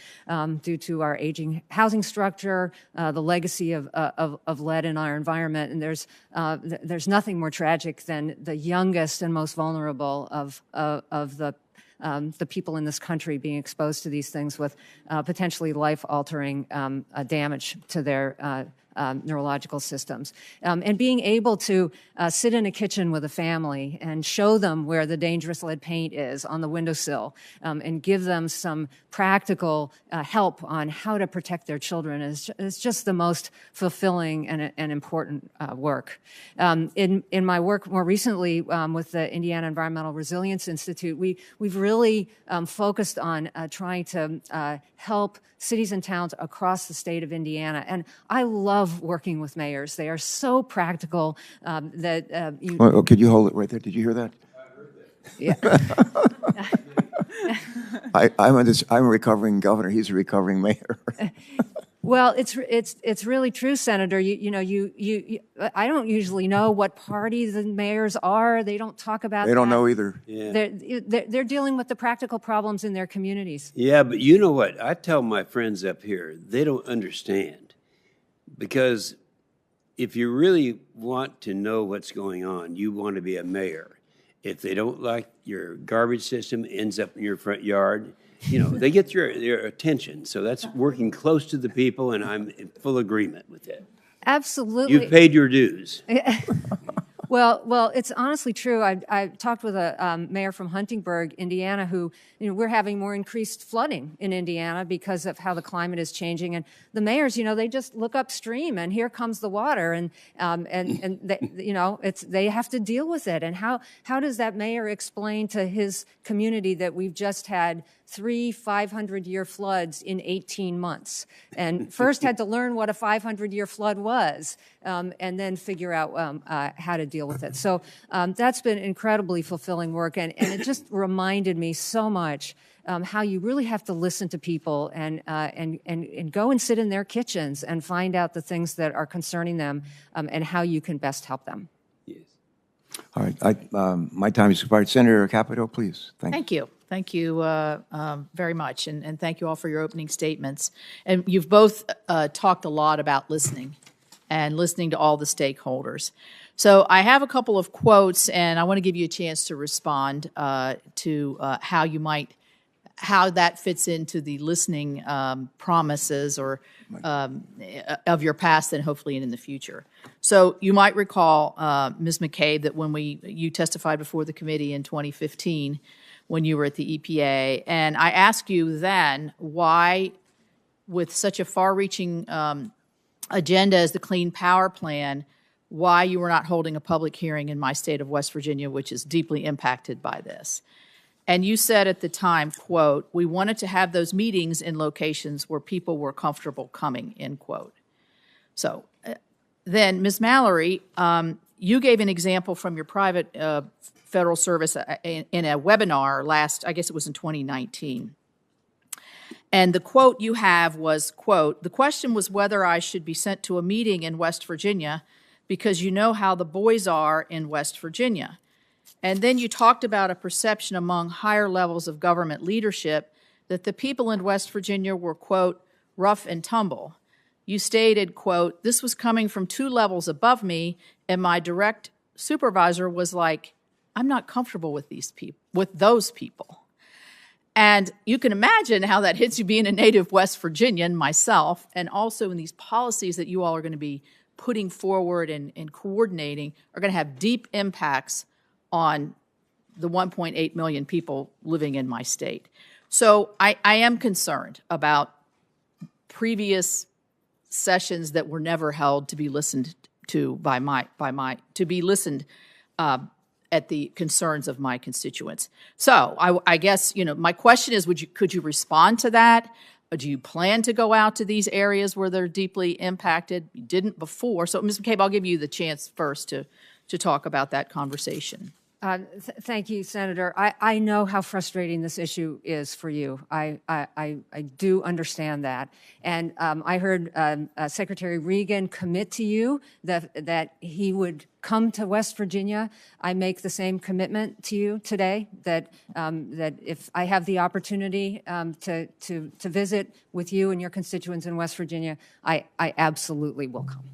F: due to our aging housing structure, the legacy of lead in our environment. And there's nothing more tragic than the youngest and most vulnerable of the people in this country being exposed to these things with potentially life-altering damage to their neurological systems. And being able to sit in a kitchen with a family and show them where the dangerous lead paint is on the windowsill and give them some practical help on how to protect their children is just the most fulfilling and important work. In my work more recently with the Indiana Environmental Resilience Institute, we've really focused on trying to help cities and towns across the state of Indiana. And I love working with mayors. They are so practical that you...
A: Oh, could you hold it right there? Did you hear that?
F: Yeah.
A: I'm a recovering governor. He's a recovering mayor.
F: Well, it's really true, Senator. I don't usually know what party the mayors are. They don't talk about.
A: They don't know either.
G: Yeah.
F: They're dealing with the practical problems in their communities.
G: Yeah, but you know what? I tell my friends up here, they don't understand. Because if you really want to know what's going on, you want to be a mayor. If they don't like your garbage system ends up in your front yard, they get their attention. So that's working close to the people, and I'm in full agreement with that.
F: Absolutely.
G: You've paid your dues.
F: Well, it's honestly true. I talked with a mayor from Huntingburg, Indiana, who, we're having more increased flooding in Indiana because of how the climate is changing. And the mayors, they just look upstream and here comes the water, and they, they have to deal with it. And how does that mayor explain to his community that we've just had 3 500-year floods in 18 months, and first had to learn what a 500-year flood was, and then figure out how to deal deal with it. So that's been incredibly fulfilling work, and it just reminded me so much how you really have to listen to people and go and sit in their kitchens and find out the things that are concerning them and how you can best help them.
G: Yes.
A: All right, my time is expired. Senator Capito, please.
B: Thank you. Thank you very much, and thank you all for your opening statements. And you've both talked a lot about listening and listening to all the stakeholders. So I have a couple of quotes, and I want to give you a chance to respond to how that fits into the listening promises or of your past and hopefully in the future. So you might recall, Ms. McCabe, that when you testified before the committee in 2015 when you were at the EPA, and I asked you then why, with such a far-reaching agenda as the Clean Power Plan, why you were not holding a public hearing in my state of West Virginia, which is deeply impacted by this. And you said at the time, quote, "We wanted to have those meetings in locations where people were comfortable coming," end quote. So then, Ms. Mallory, you gave an example from your private federal service in a webinar I guess it was in 2019. And the quote you have was, quote, "The question was whether I should be sent to a meeting in West Virginia because you know how the boys are in West Virginia." And then you talked about a perception among higher levels of government leadership that the people in West Virginia were, quote, "rough and tumble." You stated, quote, "This was coming from 2 levels above me, and my direct supervisor was like, I'm not comfortable with those people." And you can imagine how that hits you being a native West Virginian myself, and also in these policies that you all are going to be putting forward and coordinating are going to have deep impacts on the 1.8 million people living in my state. So I am concerned about previous sessions that were never held to be listened to to be listened at the concerns of my constituents. So I guess, my question is, could you respond to that? Or do you plan to go out to these areas where they're deeply impacted? You didn't before. So, Ms. McCabe, I'll give you the chance first to talk about that conversation.
F: Thank you, Senator. I know how frustrating this issue is for you. I do understand that. And I heard Secretary Regan commit to you that he would come to West Virginia. I make the same commitment to you today, that if I have the opportunity to visit with you and your constituents in West Virginia, I absolutely will come.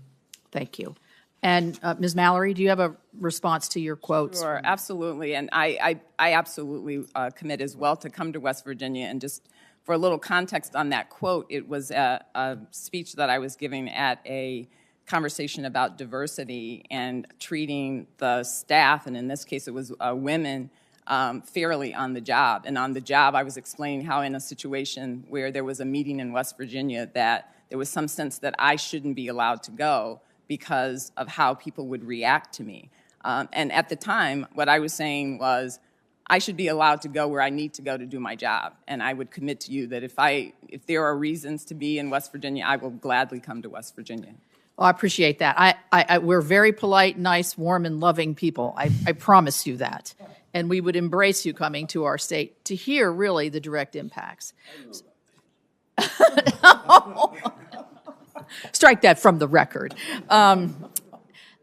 B: Thank you. And Ms. Mallory, do you have a response to your quotes?
E: Sure, absolutely. And I absolutely commit as well to come to West Virginia. And just for a little context on that quote, it was a speech that I was giving at a conversation about diversity and treating the staff, and in this case it was women, fairly on the job. And on the job, I was explaining how in a situation where there was a meeting in West Virginia that there was some sense that I shouldn't be allowed to go because of how people would react to me. And at the time, what I was saying was, I should be allowed to go where I need to go to do my job. And I would commit to you that if there are reasons to be in West Virginia, I will gladly come to West Virginia.
B: Well, I appreciate that. We're very polite, nice, warm, and loving people. I promise you that. And we would embrace you coming to our state to hear, really, the direct impacts. Strike that from the record.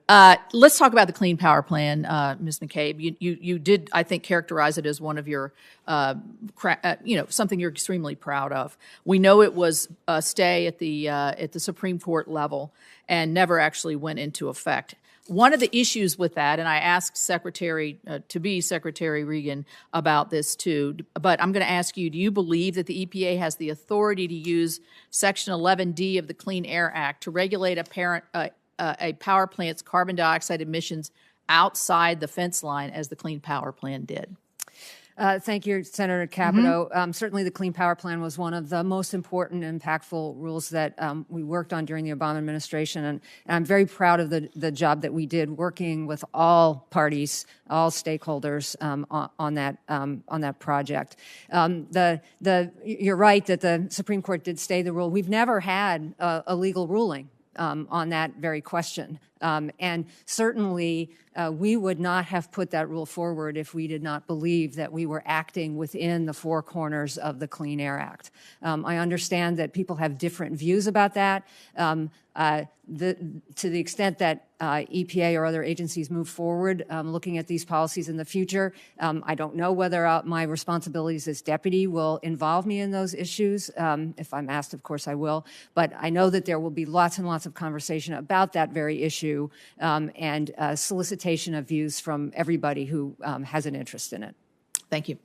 B: Let's talk about the Clean Power Plan, Ms. McCabe. You did, I think, characterize it as one of your, something you're extremely proud of. We know it was a stay at the Supreme Court level and never actually went into effect. One of the issues with that, and I asked Secretary Regan about this too, but I'm going to ask you, do you believe that the EPA has the authority to use Section 11D of the Clean Air Act to regulate a power plant's carbon dioxide emissions outside the fence line as the Clean Power Plan did?
F: Thank you, Senator Capito. Certainly the Clean Power Plan was one of the most important and impactful rules that we worked on during the Obama administration, and I'm very proud of the job that we did working with all parties, all stakeholders on that project. You're right that the Supreme Court did stay the rule. We've never had a legal ruling on that very question. And certainly, we would not have put that rule forward if we did not believe that we were acting within the four corners of the Clean Air Act. I understand that people have different views about that. To the extent that EPA or other agencies move forward looking at these policies in the future, I don't know whether my responsibilities as deputy will involve me in those issues. If I'm asked, of course I will. But I know that there will be lots and lots of conversation about that very issue and solicitation of views from everybody who has an interest in it.
B: Thank you.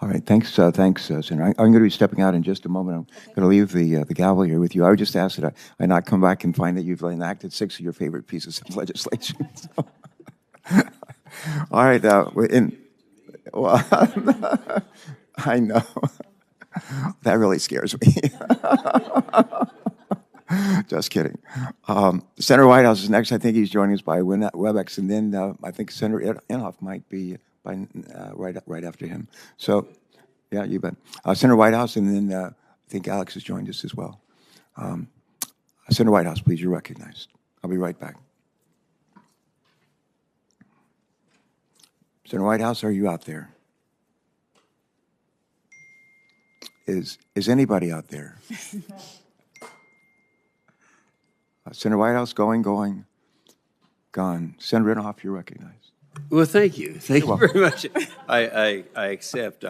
A: All right, thanks, Senator. I'm going to be stepping out in just a moment. I'm going to leave the gavel here with you. I would just ask that I not come back and find that you've enacted 6 of your favorite pieces of legislation. So. All right, well, I know. That really scares me. Just kidding. Senator Whitehouse is next. I think he's joining us by WebEx, and then I think Senator Inhofe might be right after him. So, yeah, you bet. Senator Whitehouse, and then I think Alex has joined us as well. Senator Whitehouse, please, you're recognized. I'll be right back. Senator Whitehouse, are you out there? Is anybody out there? Senator Whitehouse, going, gone. Senator Inhofe, you're recognized.
G: Well, thank you. Thank you very much. I accept.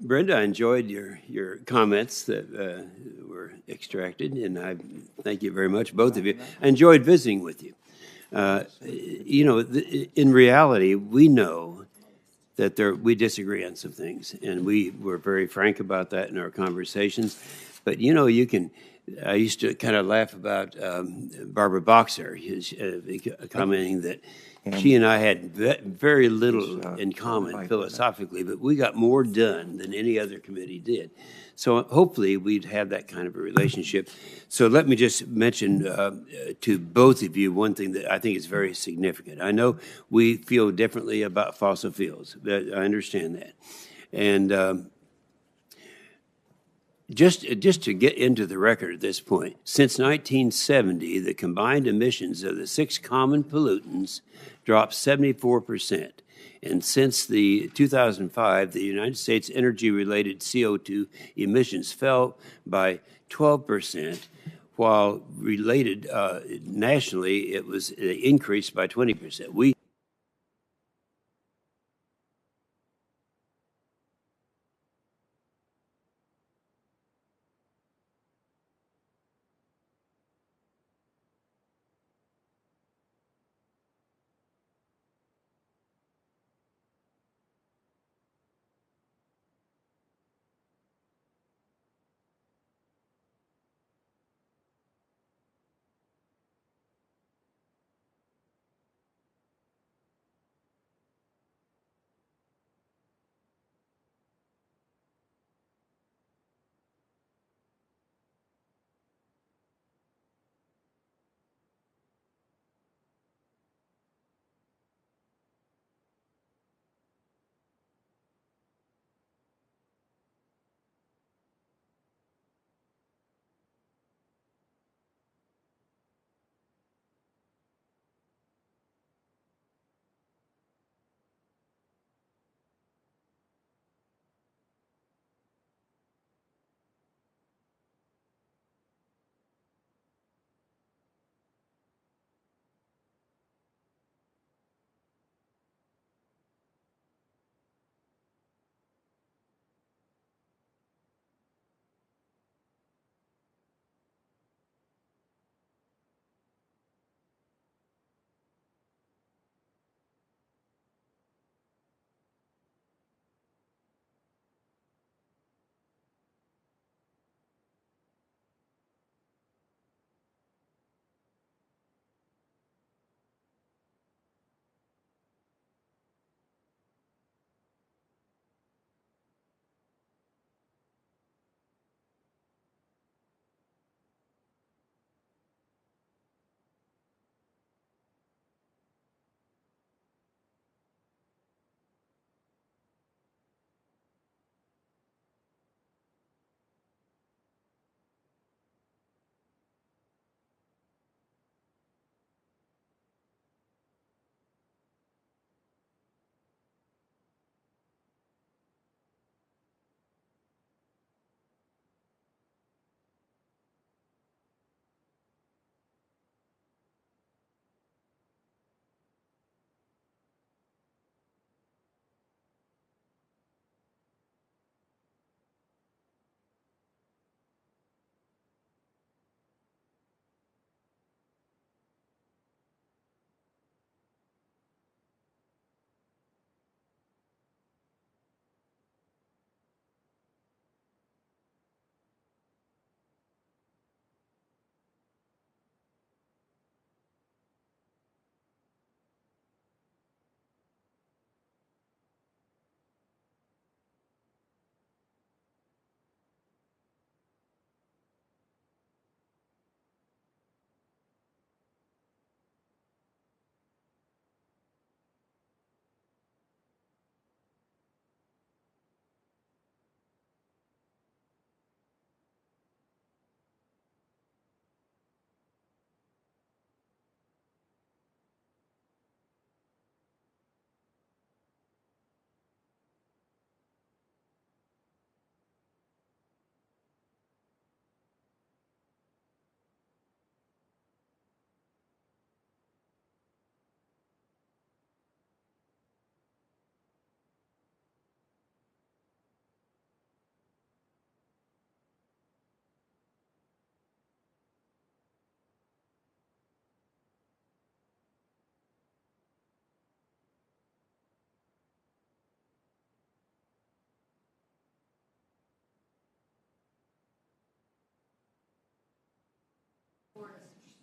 G: Brenda, I enjoyed your comments that were extracted, and I thank you very much, both of you. I enjoyed visiting with you. In reality, we know that we disagree on some things, and we were very frank about that in our conversations. But I used to kind of laugh about Barbara Boxer, commenting that she and I had very little in common philosophically, but we got more done than any other committee did. So hopefully we'd have that kind of a relationship. So let me just mention to both of you one thing that I think is very significant. I know we feel differently about fossil fuels. I understand that. And just to get into the record at this point, since 1970, the combined emissions of the 6 common pollutants dropped 74%. And since the 2005, the United States energy-related CO2 emissions fell by 12%, while related nationally, it was increased by 20%.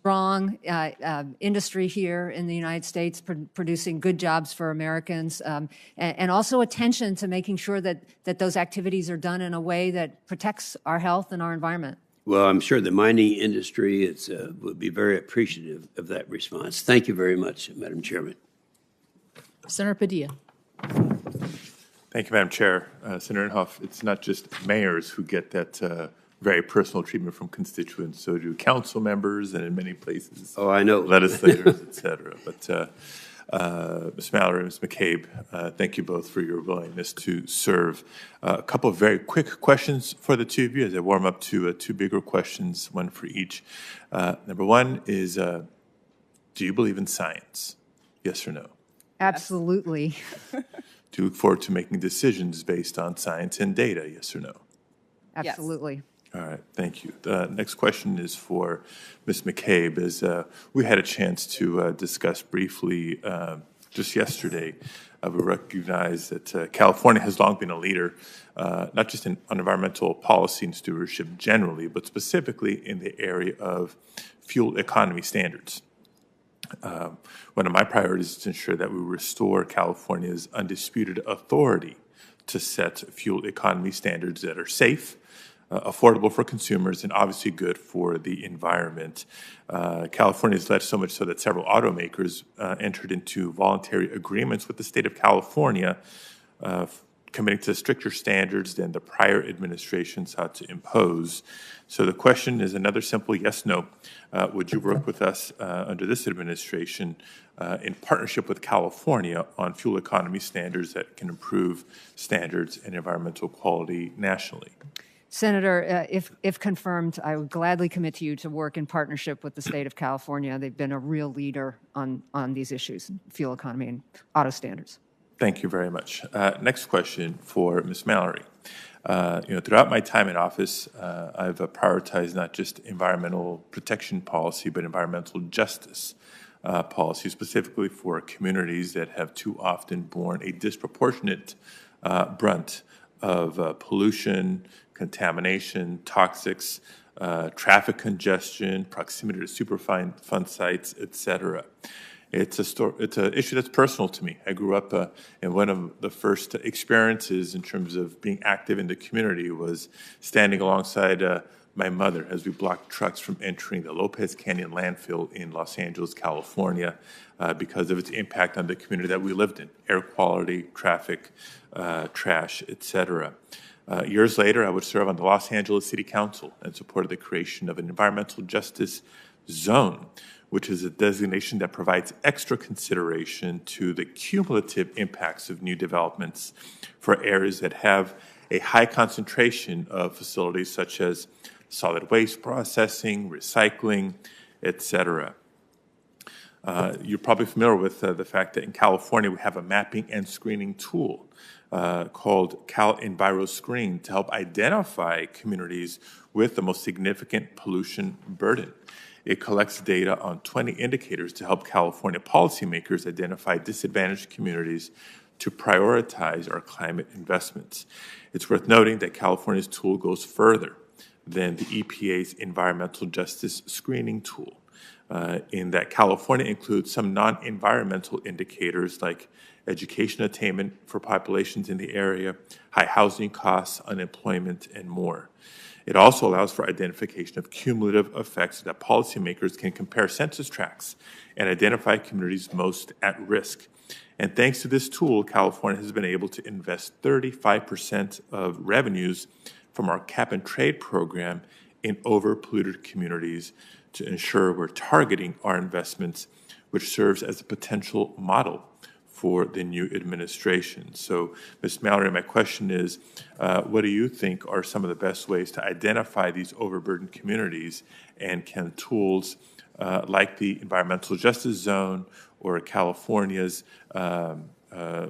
F: strong industry here in the United States, producing good jobs for Americans, and also attention to making sure that those activities are done in a way that protects our health and our environment.
G: Well, I'm sure the mining industry would be very appreciative of that response. Thank you very much, Madam Chairman.
B: Senator Padilla.
H: Thank you, Madam Chair. Senator Inhofe, it's not just mayors who get that very personal treatment from constituents. So do council members, and in many places,
G: Oh, I know.
H: legislators, et cetera. But Ms. Mallory, Ms. McCabe, thank you both for your willingness to serve. A couple of very quick questions for the two of you as I warm up to two bigger questions, one for each. Number one is, do you believe in science? Yes or no?
F: Absolutely.
H: Do you look forward to making decisions based on science and data? Yes or no?
F: Absolutely.
H: All right, thank you. The next question is for Ms. McCabe. As we had a chance to discuss briefly just yesterday, we recognize that California has long been a leader, not just on environmental policy and stewardship generally, but specifically in the area of fuel economy standards. One of my priorities is to ensure that we restore California's undisputed authority to set fuel economy standards that are safe, affordable for consumers, and obviously good for the environment. California has led so much so that several automakers entered into voluntary agreements with the state of California, committing to stricter standards than the prior administration sought to impose. So the question is another simple yes, no. Would you work with us under this administration in partnership with California on fuel economy standards that can improve standards and environmental quality nationally?
F: Senator, if confirmed, I would gladly commit to you to work in partnership with the state of California. They've been a real leader on these issues, fuel economy and auto standards.
H: Thank you very much. Next question for Ms. Mallory. Throughout my time in office, I've prioritized not just environmental protection policy, but environmental justice policy, specifically for communities that have too often borne a disproportionate brunt of pollution, contamination, toxics, traffic congestion, proximity to Superfund sites, et cetera. It's an issue that's personal to me. I grew up, and one of the first experiences in terms of being active in the community was standing alongside my mother as we blocked trucks from entering the Lopez Canyon landfill in Los Angeles, California, because of its impact on the community that we lived in, air quality, traffic, trash, et cetera. Years later, I would serve on the Los Angeles City Council and supported the creation of an environmental justice zone, which is a designation that provides extra consideration to the cumulative impacts of new developments for areas that have a high concentration of facilities such as solid waste processing, recycling, et cetera. You're probably familiar with the fact that in California we have a mapping and screening tool called Cal Enviro Screen to help identify communities with the most significant pollution burden. It collects data on 20 indicators to help California policymakers identify disadvantaged communities to prioritize our climate investments. It's worth noting that California's tool goes further than the EPA's environmental justice screening tool, in that California includes some non-environmental indicators like education attainment for populations in the area, high housing costs, unemployment, and more. It also allows for identification of cumulative effects so that policymakers can compare census tracts and identify communities most at risk. And thanks to this tool, California has been able to invest 35% of revenues from our cap and trade program in overpolluted communities to ensure we're targeting our investments, which serves as a potential model for the new administration. So, Ms. Mallory, my question is, what do you think are some of the best ways to identify these overburdened communities, and can tools like the Environmental Justice Zone or California's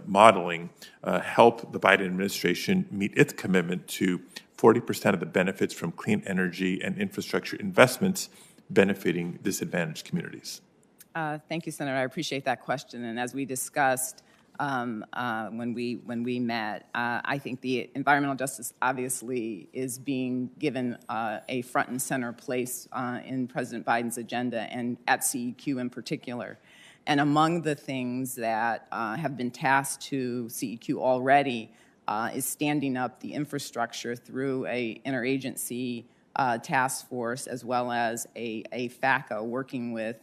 H: modeling help the Biden administration meet its commitment to 40% of the benefits from clean energy and infrastructure investments benefiting disadvantaged communities?
E: Thank you, Senator. I appreciate that question. And as we discussed, when we met. I think the environmental justice obviously is being given a front and center place in President Biden's agenda and at CEQ in particular. And among the things that have been tasked to CEQ already is standing up the infrastructure through a interagency task force, as well as a FACA working with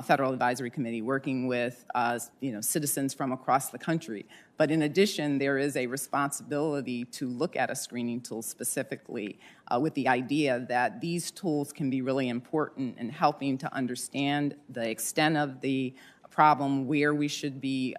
E: Federal Advisory Committee, working with citizens from across the country. But in addition, there is a responsibility to look at a screening tool specifically with the idea that these tools can be really important in helping to understand the extent of the problem, where we should be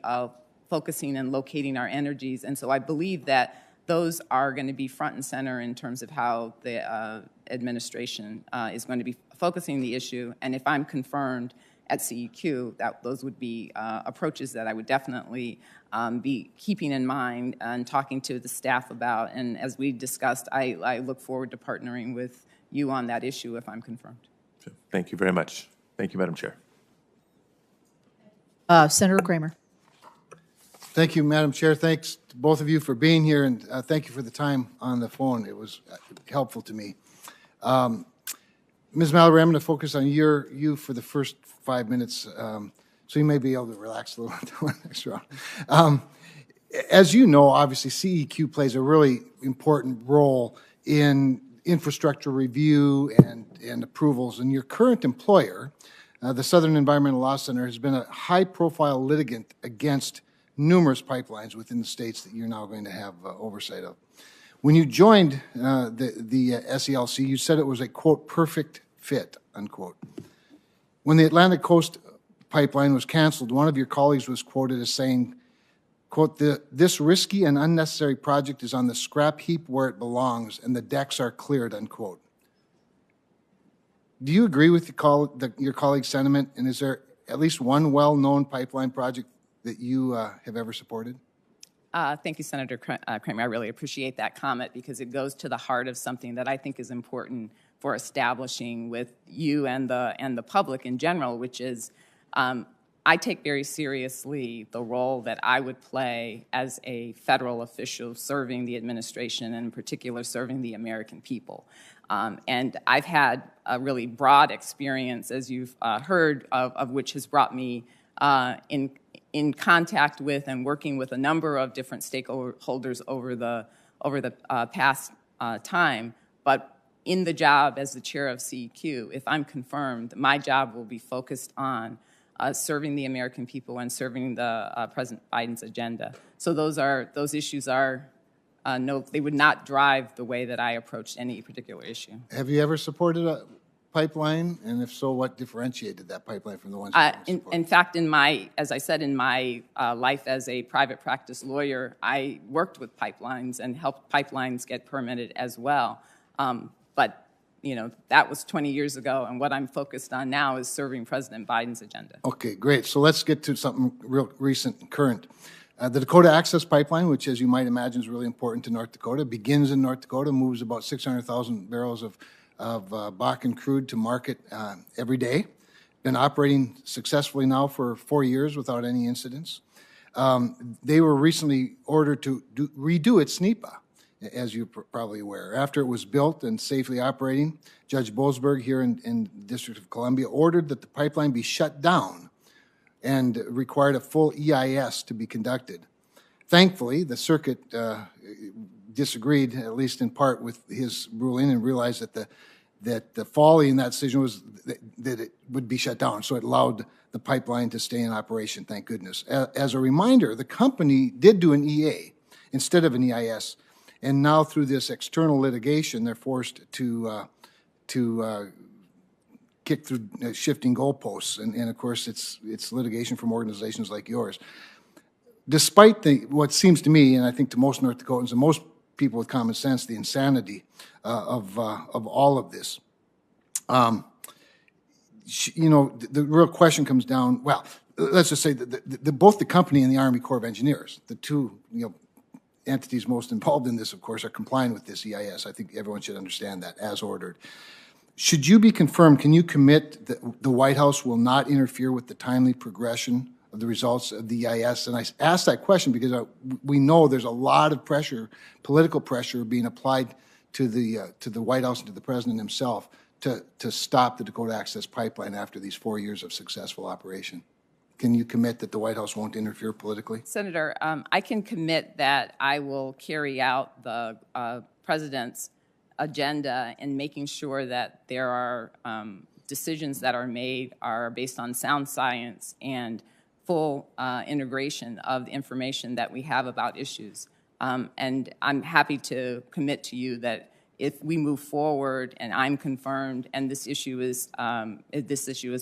E: focusing and locating our energies. And so I believe that those are going to be front and center in terms of how the administration is going to be focusing the issue. And if I'm confirmed at CEQ, that those would be approaches that I would definitely be keeping in mind and talking to the staff about. And as we discussed, I look forward to partnering with you on that issue if I'm confirmed.
H: Thank you very much. Thank you, Madam Chair.
B: Senator Kramer.
I: Thank you, Madam Chair. Thanks to both of you for being here, and thank you for the time on the phone. It was helpful to me. Ms. Mallory, I'm going to focus on you for the first 5 minutes, so you may be able to relax a little bit next round. As you know, obviously, CEQ plays a really important role in infrastructure review and approvals, and your current employer, the Southern Environmental Law Center, has been a high-profile litigant against numerous pipelines within the states that you're now going to have oversight of. When you joined the SELC, you said it was a, quote, perfect fit, unquote. When the Atlantic Coast pipeline was canceled, one of your colleagues was quoted as saying, quote, this risky and unnecessary project is on the scrap heap where it belongs and the decks are cleared, unquote. Do you agree with your colleague's sentiment, and is there at least one well-known pipeline project that you have ever supported?
E: Thank you, Senator Kramer. I really appreciate that comment because it goes to the heart of something that I think is important for establishing with you and the public in general, which is I take very seriously the role that I would play as a federal official serving the administration, and in particular serving the American people. And I've had a really broad experience, as you've heard, of which has brought me in contact with and working with a number of different stakeholders over the past time. But in the job as the chair of CEQ, if I'm confirmed, my job will be focused on serving the American people and serving the President Biden's agenda. So those issues are no, they would not drive the way that I approached any particular issue.
I: Have you ever supported a pipeline? And if so, what differentiated that pipeline from the ones you didn't support?
E: In fact, as I said, in my life as a private practice lawyer, I worked with pipelines and helped pipelines get permitted as well. But that was 20 years ago, and what I'm focused on now is serving President Biden's agenda.
I: Okay, great. So let's get to something real recent and current. The Dakota Access Pipeline, which, as you might imagine, is really important to North Dakota, begins in North Dakota, moves about 600,000 barrels of Bakken crude to market every day. Been operating successfully now for 4 years without any incidents. They were recently ordered to redo its NEPA, as you're probably aware. After it was built and safely operating, Judge Boasberg here in the District of Columbia ordered that the pipeline be shut down and required a full EIS to be conducted. Thankfully, the circuit disagreed, at least in part, with his ruling and realized that the folly in that decision was that it would be shut down, so it allowed the pipeline to stay in operation, thank goodness. As a reminder, the company did do an EA instead of an EIS, and now through this external litigation, they're forced to kick through shifting goalposts, and of course, it's litigation from organizations like yours. Despite what seems to me, and I think to most North Dakotans and most people with common sense, the insanity of all of this, the real question comes down. Well, let's just say that both the company and the Army Corps of Engineers, the two entities most involved in this, of course, are complying with this EIS. I think everyone should understand that as ordered. Should you be confirmed, can you commit that the White House will not interfere with the timely progression of the results of the EIS. And I asked that question because we know there's a lot of pressure, political pressure, being applied to the White House and to the president himself to stop the Dakota Access Pipeline after these 4 years of successful operation. Can you commit that the White House won't interfere politically?
E: Senator, I can commit that I will carry out the president's agenda in making sure that there are decisions that are made are based on sound science and full integration of the information that we have about issues. And I'm happy to commit to you that if we move forward and I'm confirmed and this issue is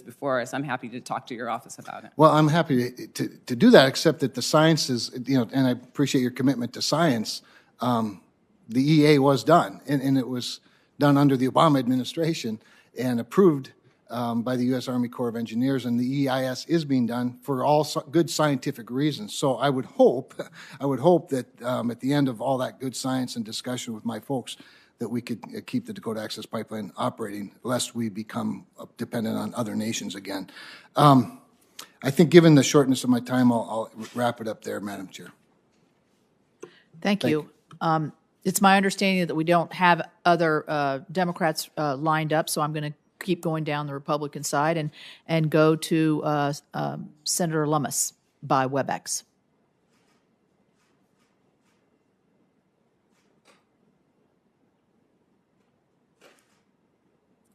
E: before us, I'm happy to talk to your office about it.
I: Well, I'm happy to do that, except that the science is, and I appreciate your commitment to science. The EA was done, and it was done under the Obama administration and approved by the U.S. Army Corps of Engineers, and the EIS is being done for all good scientific reasons. So I would hope that at the end of all that good science and discussion with my folks, that we could keep the Dakota Access Pipeline operating, lest we become dependent on other nations again. I think given the shortness of my time, I'll wrap it up there, Madam Chair.
B: Thank you. It's my understanding that we don't have other Democrats lined up, so I'm going to keep going down the Republican side and go to Senator Lummis by WebEx.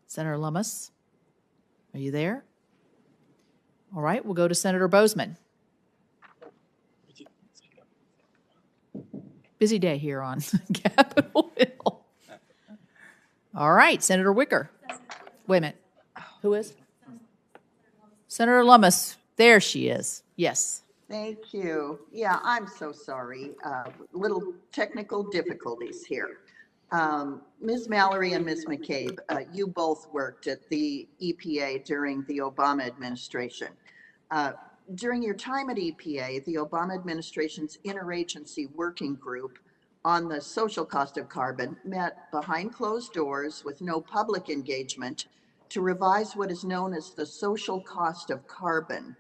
B: Senator Lummis, are you there? All right, we'll go to Senator Bozeman. Busy day here on Capitol Hill. All right, Senator Wicker. Wait a minute. Who is? Senator Lummis. There she is. Yes.
J: Thank you. Yeah, I'm so sorry. Little technical difficulties here. Ms. Mallory and Ms. McCabe, you both worked at the EPA during the Obama administration. During your time at EPA, the Obama administration's interagency working group on the social cost of carbon met behind closed doors with no public engagement to revise what is known as the social cost of carbon.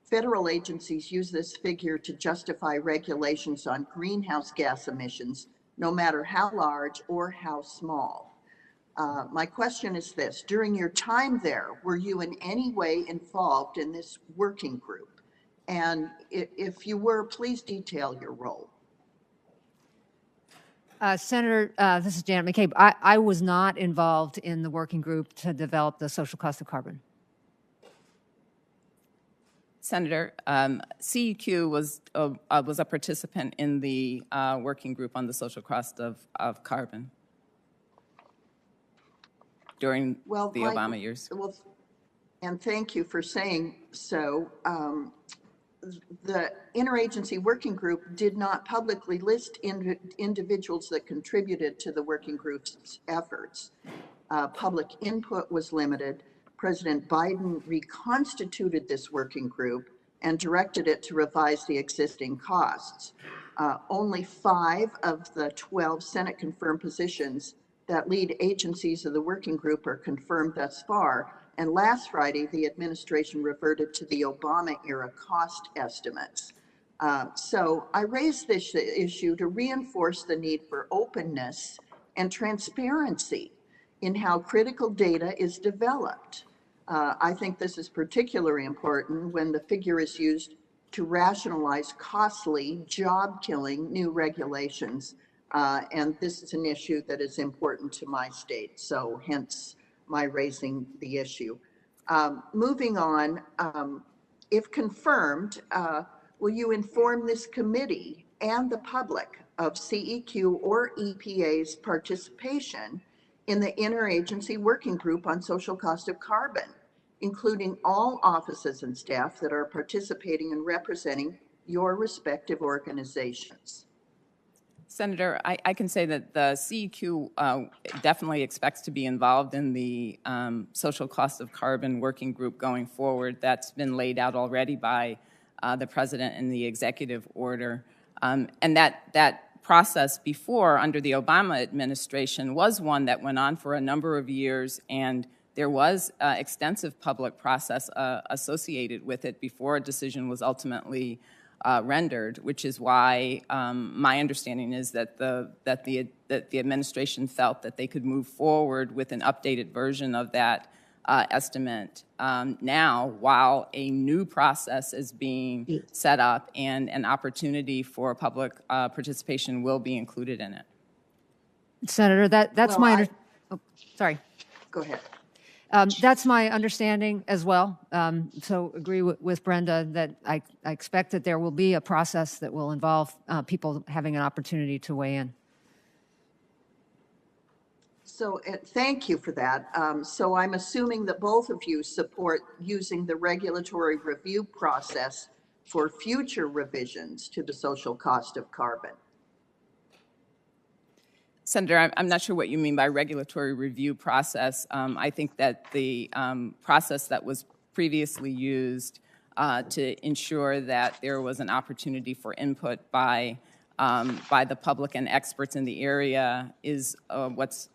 J: Federal agencies use this figure to justify regulations on greenhouse gas emissions, no matter how large or how small. My question is this: during your time there, were you in any way involved in this working group? And if you were, please detail your role.
F: Senator, this is Janet McCabe. I was not involved in the working group to develop the social cost of carbon.
E: Senator, CEQ was a participant in the working group on the social cost of carbon during the Obama years. Well,
J: and thank you for saying so. The interagency working group did not publicly list individuals that contributed to the working group's efforts. Public input was limited. President Biden reconstituted this working group and directed it to revise the existing costs. Only 5 of the 12 Senate confirmed positions that lead agencies of the working group are confirmed thus far. And last Friday, the administration reverted to the Obama-era cost estimates. So I raised this issue to reinforce the need for openness and transparency in how critical data is developed. I think this is particularly important when the figure is used to rationalize costly, job-killing new regulations. And this is an issue that is important to my state, so hence my raising the issue. Moving on, if confirmed, will you inform this committee and the public of CEQ or EPA's participation in the interagency working group on social cost of carbon, including all offices and staff that are participating and representing your respective organizations?
E: Senator, I can say that the CEQ definitely expects to be involved in the social cost of carbon working group going forward. That's been laid out already by the president in the executive order. And that process before, under the Obama administration, was one that went on for a number of years, and there was extensive public process associated with it before a decision was ultimately rendered, which is why my understanding is that the administration felt that they could move forward with an updated version of that estimate now, while a new process is being set up and an opportunity for public participation will be included in it.
F: Senator, that's
J: Well,
F: sorry.
J: Go ahead.
F: That's my understanding as well. So agree with Brenda that I expect that there will be a process that will involve people having an opportunity to weigh in.
J: So thank you for that. So I'm assuming that both of you support using the regulatory review process for future revisions to the social cost of carbon.
E: Senator, I'm not sure what you mean by regulatory review process. I think that the process that was previously used to ensure that there was an opportunity for input by the public and experts in the area is what's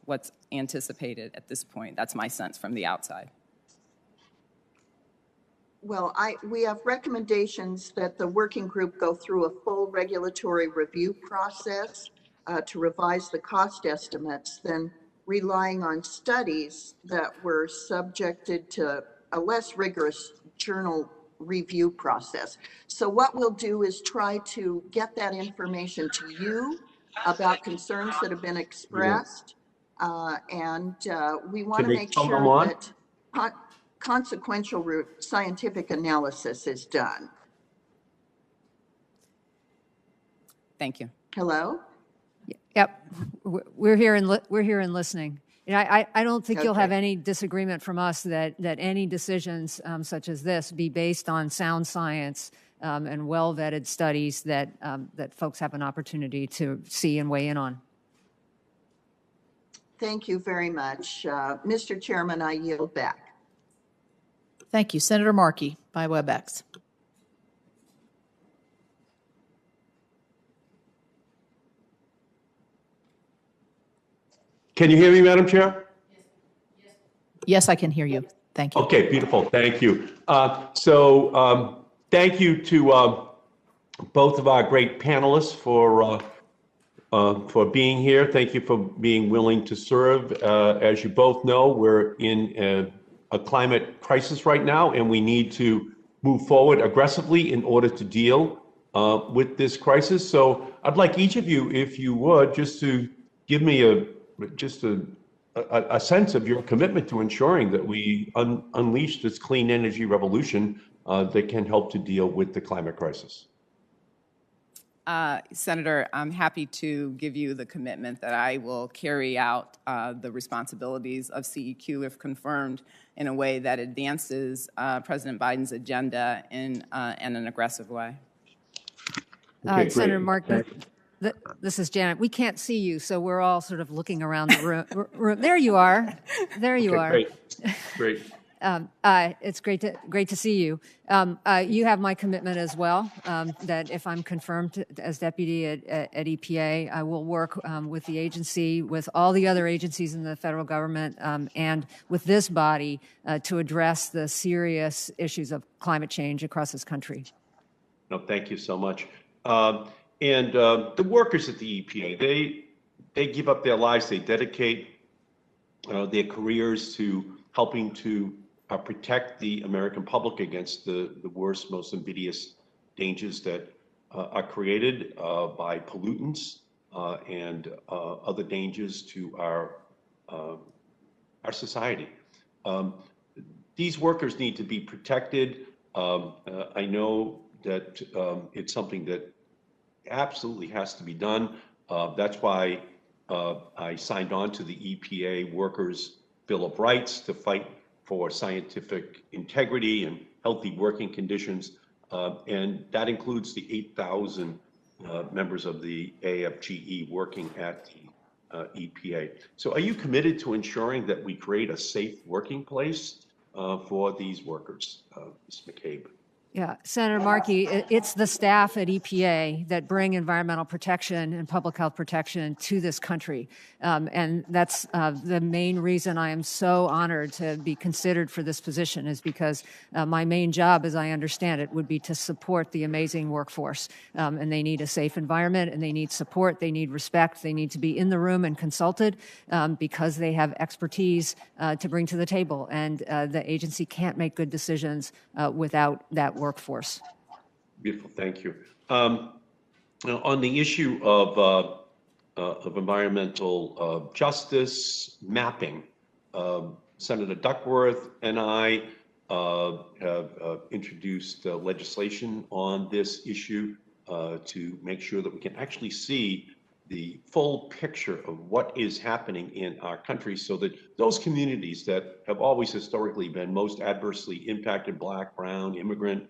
E: anticipated at this point. That's my sense from the outside.
J: Well, we have recommendations that the working group go through a full regulatory review process to revise the cost estimates, then relying on studies that were subjected to a less rigorous journal review process. So what we'll do is try to get that information to you about concerns that have been expressed. And we want to make sure that consequential scientific analysis is done.
E: Thank you.
J: Hello?
F: Yep, we're here and listening. You know, I don't think you'll have any disagreement from us that any decisions such as this be based on sound science and well-vetted studies that folks have an opportunity to see and weigh in on.
J: Thank you very much. Mr. Chairman, I yield back.
B: Thank you. Senator Markey by WebEx.
K: Can you hear me, Madam Chair?
B: Yes, I can hear you. Thank you.
K: Okay, beautiful. Thank you. Thank you to both of our great panelists for being here. Thank you for being willing to serve. As you both know, we're in a climate crisis right now, and we need to move forward aggressively in order to deal with this crisis. So I'd like each of you, if you would, just to give me a sense of your commitment to ensuring that we unleash this clean energy revolution that can help to deal with the climate crisis.
E: Senator, I'm happy to give you the commitment that I will carry out the responsibilities of CEQ if confirmed in a way that advances President Biden's agenda in an aggressive way.
K: Okay,
F: Senator
K: great.
F: Markey, this is Janet. We can't see you, so we're all sort of looking around the room. There you are. There you are.
K: Great.
F: It's great to see you. You have my commitment as well that if I'm confirmed as deputy at EPA, I will work with the agency, with all the other agencies in the federal government, and with this body to address the serious issues of climate change across this country.
K: No, thank you so much. And the workers at the EPA, they give up their lives, they dedicate their careers to helping to protect the American public against the worst, most invidious dangers that are created by pollutants and other dangers to our society. These workers need to be protected. I know that it's something that absolutely has to be done. That's why I signed on to the EPA Workers' Bill of Rights to fight for scientific integrity and healthy working conditions. And that includes the 8,000 members of the AFGE working at the EPA. So are you committed to ensuring that we create a safe working place for these workers, Ms. McCabe?
F: Yeah, Senator Markey, it's the staff at EPA that bring environmental protection and public health protection to this country. And that's the main reason I am so honored to be considered for this position, is because my main job, as I understand it, would be to support the amazing workforce. And they need a safe environment, and they need support, they need respect, they need to be in the room and consulted because they have expertise to bring to the table. And the agency can't make good decisions without that workforce.
K: Beautiful, thank you. On the issue of environmental justice mapping, Senator Duckworth and I have introduced legislation on this issue to make sure that we can actually see the full picture of what is happening in our country, so that those communities that have always historically been most adversely impacted, Black, brown, immigrant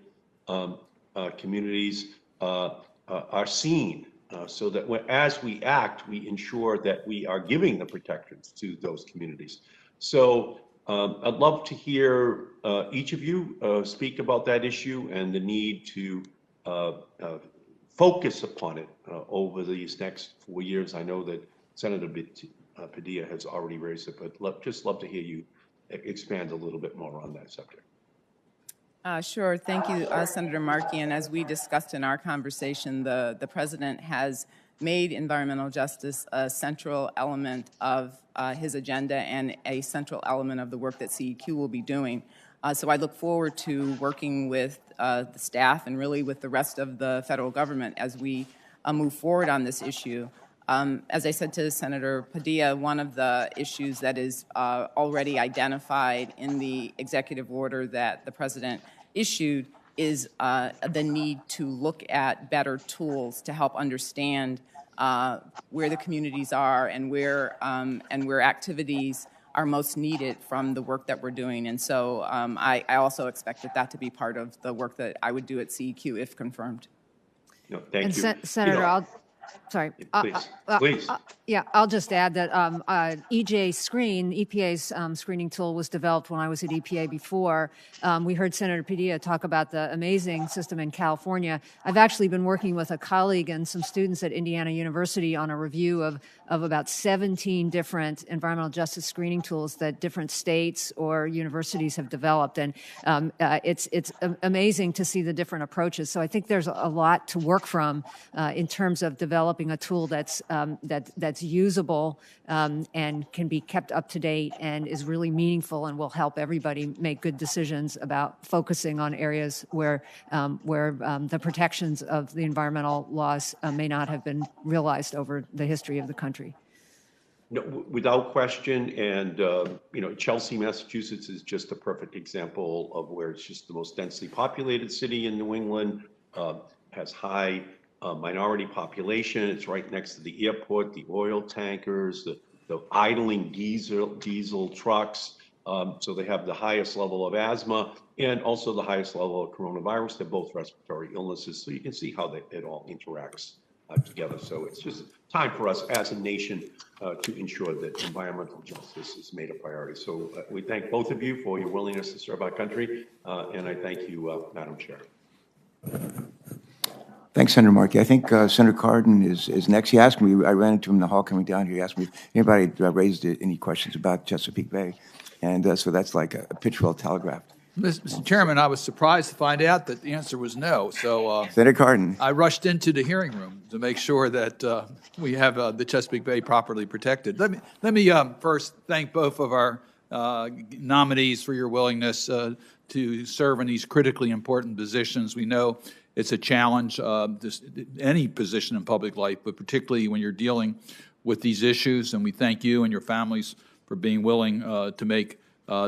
K: communities, are seen, so that as we act, we ensure that we are giving the protections to those communities. So I'd love to hear each of you speak about that issue and the need to focus upon it over these next 4 years. I know that Senator Padilla has already raised it, but just love to hear you expand a little bit more on that subject.
E: Sure. Thank you, Senator Markey. And as we discussed in our conversation, the President has made environmental justice a central element of his agenda and a central element of the work that CEQ will be doing. So I look forward to working with the staff and really with the rest of the federal government as we move forward on this issue. As I said to Senator Padilla, one of the issues that is already identified in the executive order that the President issued is the need to look at better tools to help understand where the communities are and where activities are most needed from the work that we're doing. And so I also expected that to be part of the work that I would do at CEQ if confirmed.
K: No, thank you.
F: Senator, Sorry.
K: Please.
F: Yeah, I'll just add that EJ Screen, EPA's screening tool, was developed when I was at EPA before. We heard Senator Padilla talk about the amazing system in California. I've actually been working with a colleague and some students at Indiana University on a review of about 17 different environmental justice screening tools that different states or universities have developed. And it's amazing to see the different approaches. So I think there's a lot to work from in terms of developing a tool that's usable and can be kept up to date and is really meaningful and will help everybody make good decisions about focusing on areas where the protections of the environmental laws may not have been realized over the history of the country.
K: No, without question, and Chelsea, Massachusetts is just a perfect example of where it's just the most densely populated city in New England, has high minority population. It's right next to the airport, the oil tankers, the idling diesel trucks. So they have the highest level of asthma and also the highest level of coronavirus. They're both respiratory illnesses. So you can see how it all interacts together. So it's just time for us as a nation to ensure that environmental justice is made a priority. So we thank both of you for your willingness to serve our country. And I thank you, Madam Chair.
A: Thanks, Senator Markey. I think Senator Cardin is next. He asked me, I ran into him in the hall coming down here. He asked me if anybody raised any questions about Chesapeake Bay. And so that's like a pitch well telegraphed.
L: Mr. Chairman, I was surprised to find out that the answer was no. So
A: Senator Cardin.
L: I rushed into the hearing room to make sure that we have the Chesapeake Bay properly protected. Let me first thank both of our nominees for your willingness to serve in these critically important positions. We know it's a challenge, any position in public life, but particularly when you're dealing with these issues. And we thank you and your families for being willing to make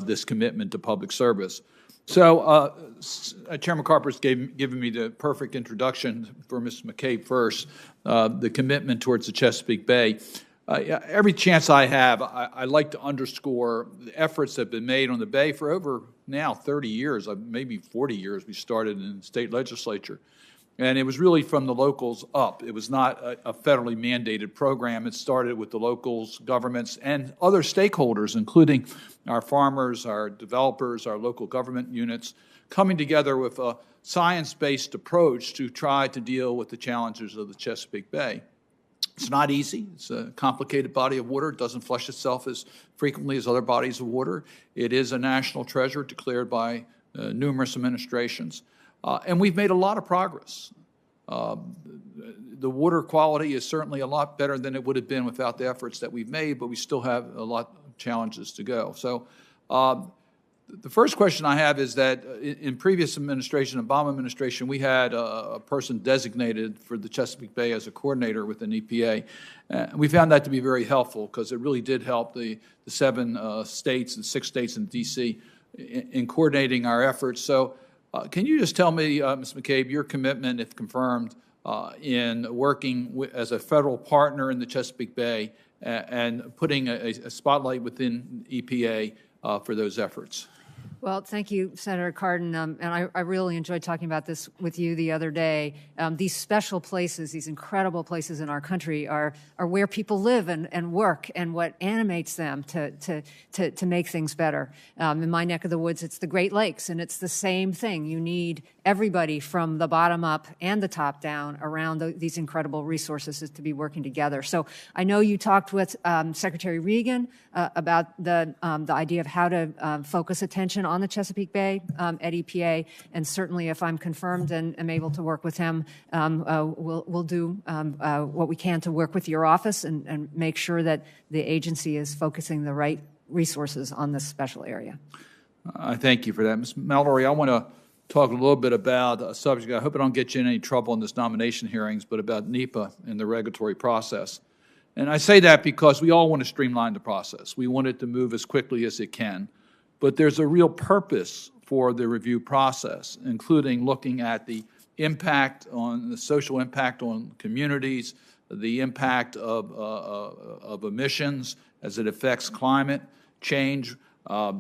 L: this commitment to public service. So Chairman Carper's given me the perfect introduction for Ms. McCabe first, the commitment towards the Chesapeake Bay. Every chance I have, I like to underscore the efforts that have been made on the Bay for over now 30 years, maybe 40 years. We started in the state legislature. And it was really from the locals up. It was not a federally mandated program. It started with the locals, governments, and other stakeholders, including our farmers, our developers, our local government units, coming together with a science-based approach to try to deal with the challenges of the Chesapeake Bay. It's not easy. It's a complicated body of water. It doesn't flush itself as frequently as other bodies of water. It is a national treasure declared by numerous administrations. And we've made a lot of progress. The water quality is certainly a lot better than it would have been without the efforts that we've made, but we still have a lot of challenges to go. So the first question I have is that in previous administration, Obama administration, we had a person designated for the Chesapeake Bay as a coordinator within EPA. We found that to be very helpful because it really did help the 7 states and 6 states in D.C. in coordinating our efforts. So can you just tell me, Ms. McCabe, your commitment, if confirmed, in working as a federal partner in the Chesapeake Bay and putting a spotlight within EPA for those efforts?
F: Well, thank you, Senator Cardin, and I really enjoyed talking about this with you the other day. These special places, these incredible places in our country are where people live and work and what animates them to make things better. In my neck of the woods, it's the Great Lakes, and it's the same thing. You need everybody from the bottom up and the top down around these incredible resources to be working together. So I know you talked with Secretary Regan about the idea of how to focus attention on the Chesapeake Bay at EPA, and certainly if I'm confirmed and am able to work with him, we'll do what we can to work with your office and make sure that the agency is focusing the right resources on this special area.
L: I thank you for that. Ms. Mallory, I want to talk a little bit about a subject. I hope I don't get you in any trouble in this nomination hearings, but about NEPA and the regulatory process. And I say that because we all want to streamline the process. We want it to move as quickly as it can. But there's a real purpose for the review process, including looking at the impact on the social impact on communities, the impact of emissions as it affects climate change,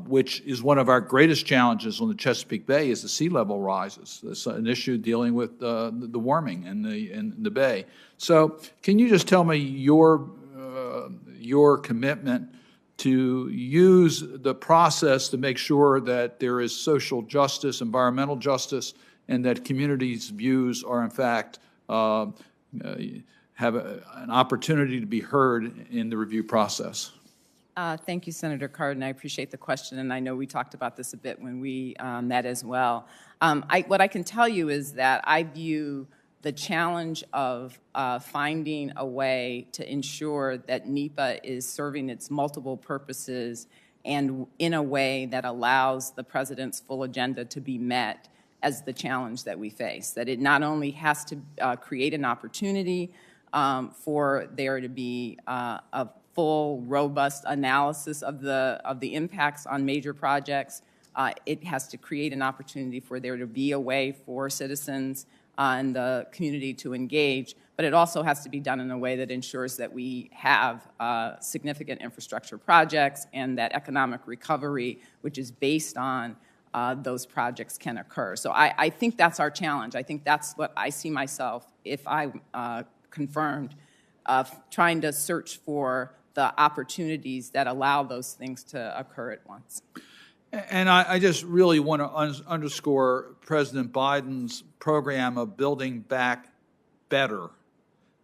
L: which is one of our greatest challenges on the Chesapeake Bay is the sea level rises. It's an issue dealing with the warming in the bay. So can you just tell me your commitment to use the process to make sure that there is social justice, environmental justice, and that communities' views are in fact have an opportunity to be heard in the review process?
E: Thank you, Senator Cardin. I appreciate the question, and I know we talked about this a bit when we met as well. What I can tell you is that I view the challenge of finding a way to ensure that NEPA is serving its multiple purposes and in a way that allows the president's full agenda to be met as the challenge that we face. That it not only has to create an opportunity for there to be a full, robust analysis of the impacts on major projects. It has to create an opportunity for there to be a way for citizens and the community to engage, but it also has to be done in a way that ensures that we have significant infrastructure projects and that economic recovery, which is based on those projects, can occur. So I think that's our challenge. I think that's what I see myself, if I'm confirmed, trying to search for the opportunities that allow those things to occur at once.
L: And I just really want to underscore President Biden's program of building back better.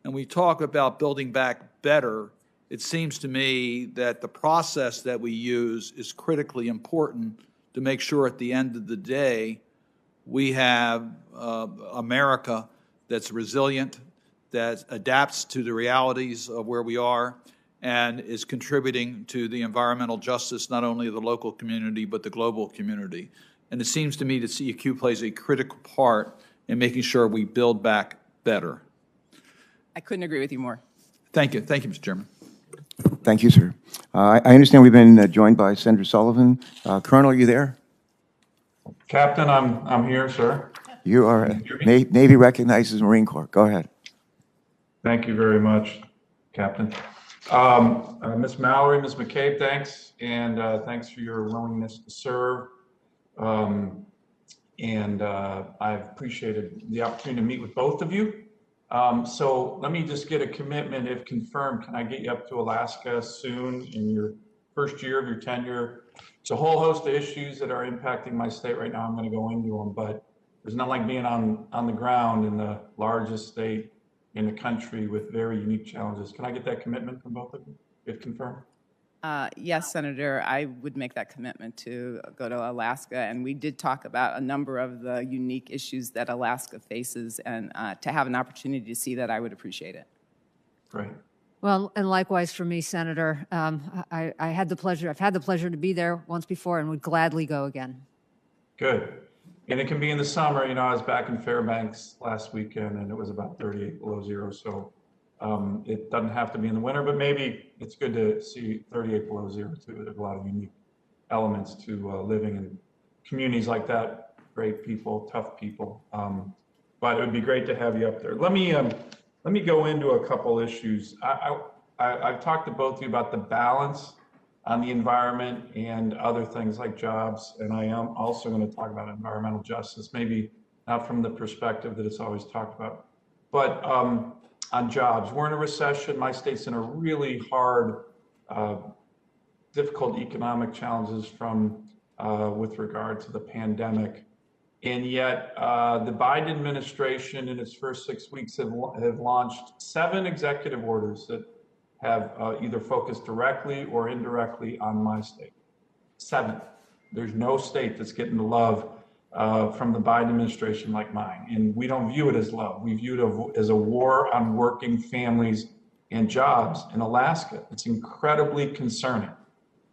L: And we talk about building back better. It seems to me that the process that we use is critically important to make sure at the end of the day we have America that's resilient, that adapts to the realities of where we are, and is contributing to the environmental justice, not only of the local community, but the global community. And it seems to me that CEQ plays a critical part in making sure we build back better.
E: I couldn't agree with you more.
L: Thank you. Thank you, Mr. Chairman.
A: Thank you, sir. I understand we've been joined by Sandra Sullivan. Colonel, are you there?
M: Captain, I'm here, sir.
A: You are Navy recognized as Marine Corps. Go ahead.
M: Thank you very much, Captain. Ms. Mallory, Ms. McCabe, thanks, and thanks for your willingness to serve. I've appreciated the opportunity to meet with both of you. So let me just get a commitment. If confirmed, can I get you up to Alaska soon in your first year of your tenure? It's a whole host of issues that are impacting my state right now. I'm going to go into them, but there's nothing like being on the ground in the largest state in the country with very unique challenges. Can I get that commitment from both of you, if confirmed?
E: Yes, Senator, I would make that commitment to go to Alaska, and we did talk about a number of the unique issues that Alaska faces, and to have an opportunity to see that, I would appreciate it.
M: Great.
F: Well, and likewise for me, Senator. I've had the pleasure to be there once before and would gladly go again.
M: Good. And it can be in the summer. You know, I was back in Fairbanks last weekend and it was about 38 below zero. So it doesn't have to be in the winter, but maybe it's good to see 38 below zero too. There's a lot of unique elements to living in communities like that. Great people, tough people. But it would be great to have you up there. Let me go into a couple issues. I've talked to both of you about the balance on the environment and other things like jobs. And I am also going to talk about environmental justice, maybe not from the perspective that it's always talked about, but on jobs. We're in a recession. My state's in a really hard, difficult economic challenges from with regard to the pandemic. And yet the Biden administration in its first 6 weeks have launched 7 executive orders that have either focused directly or indirectly on my state. 7. There's no state that's getting the love from the Biden administration like mine. And we don't view it as love. We view it as a war on working families and jobs in Alaska. It's incredibly concerning.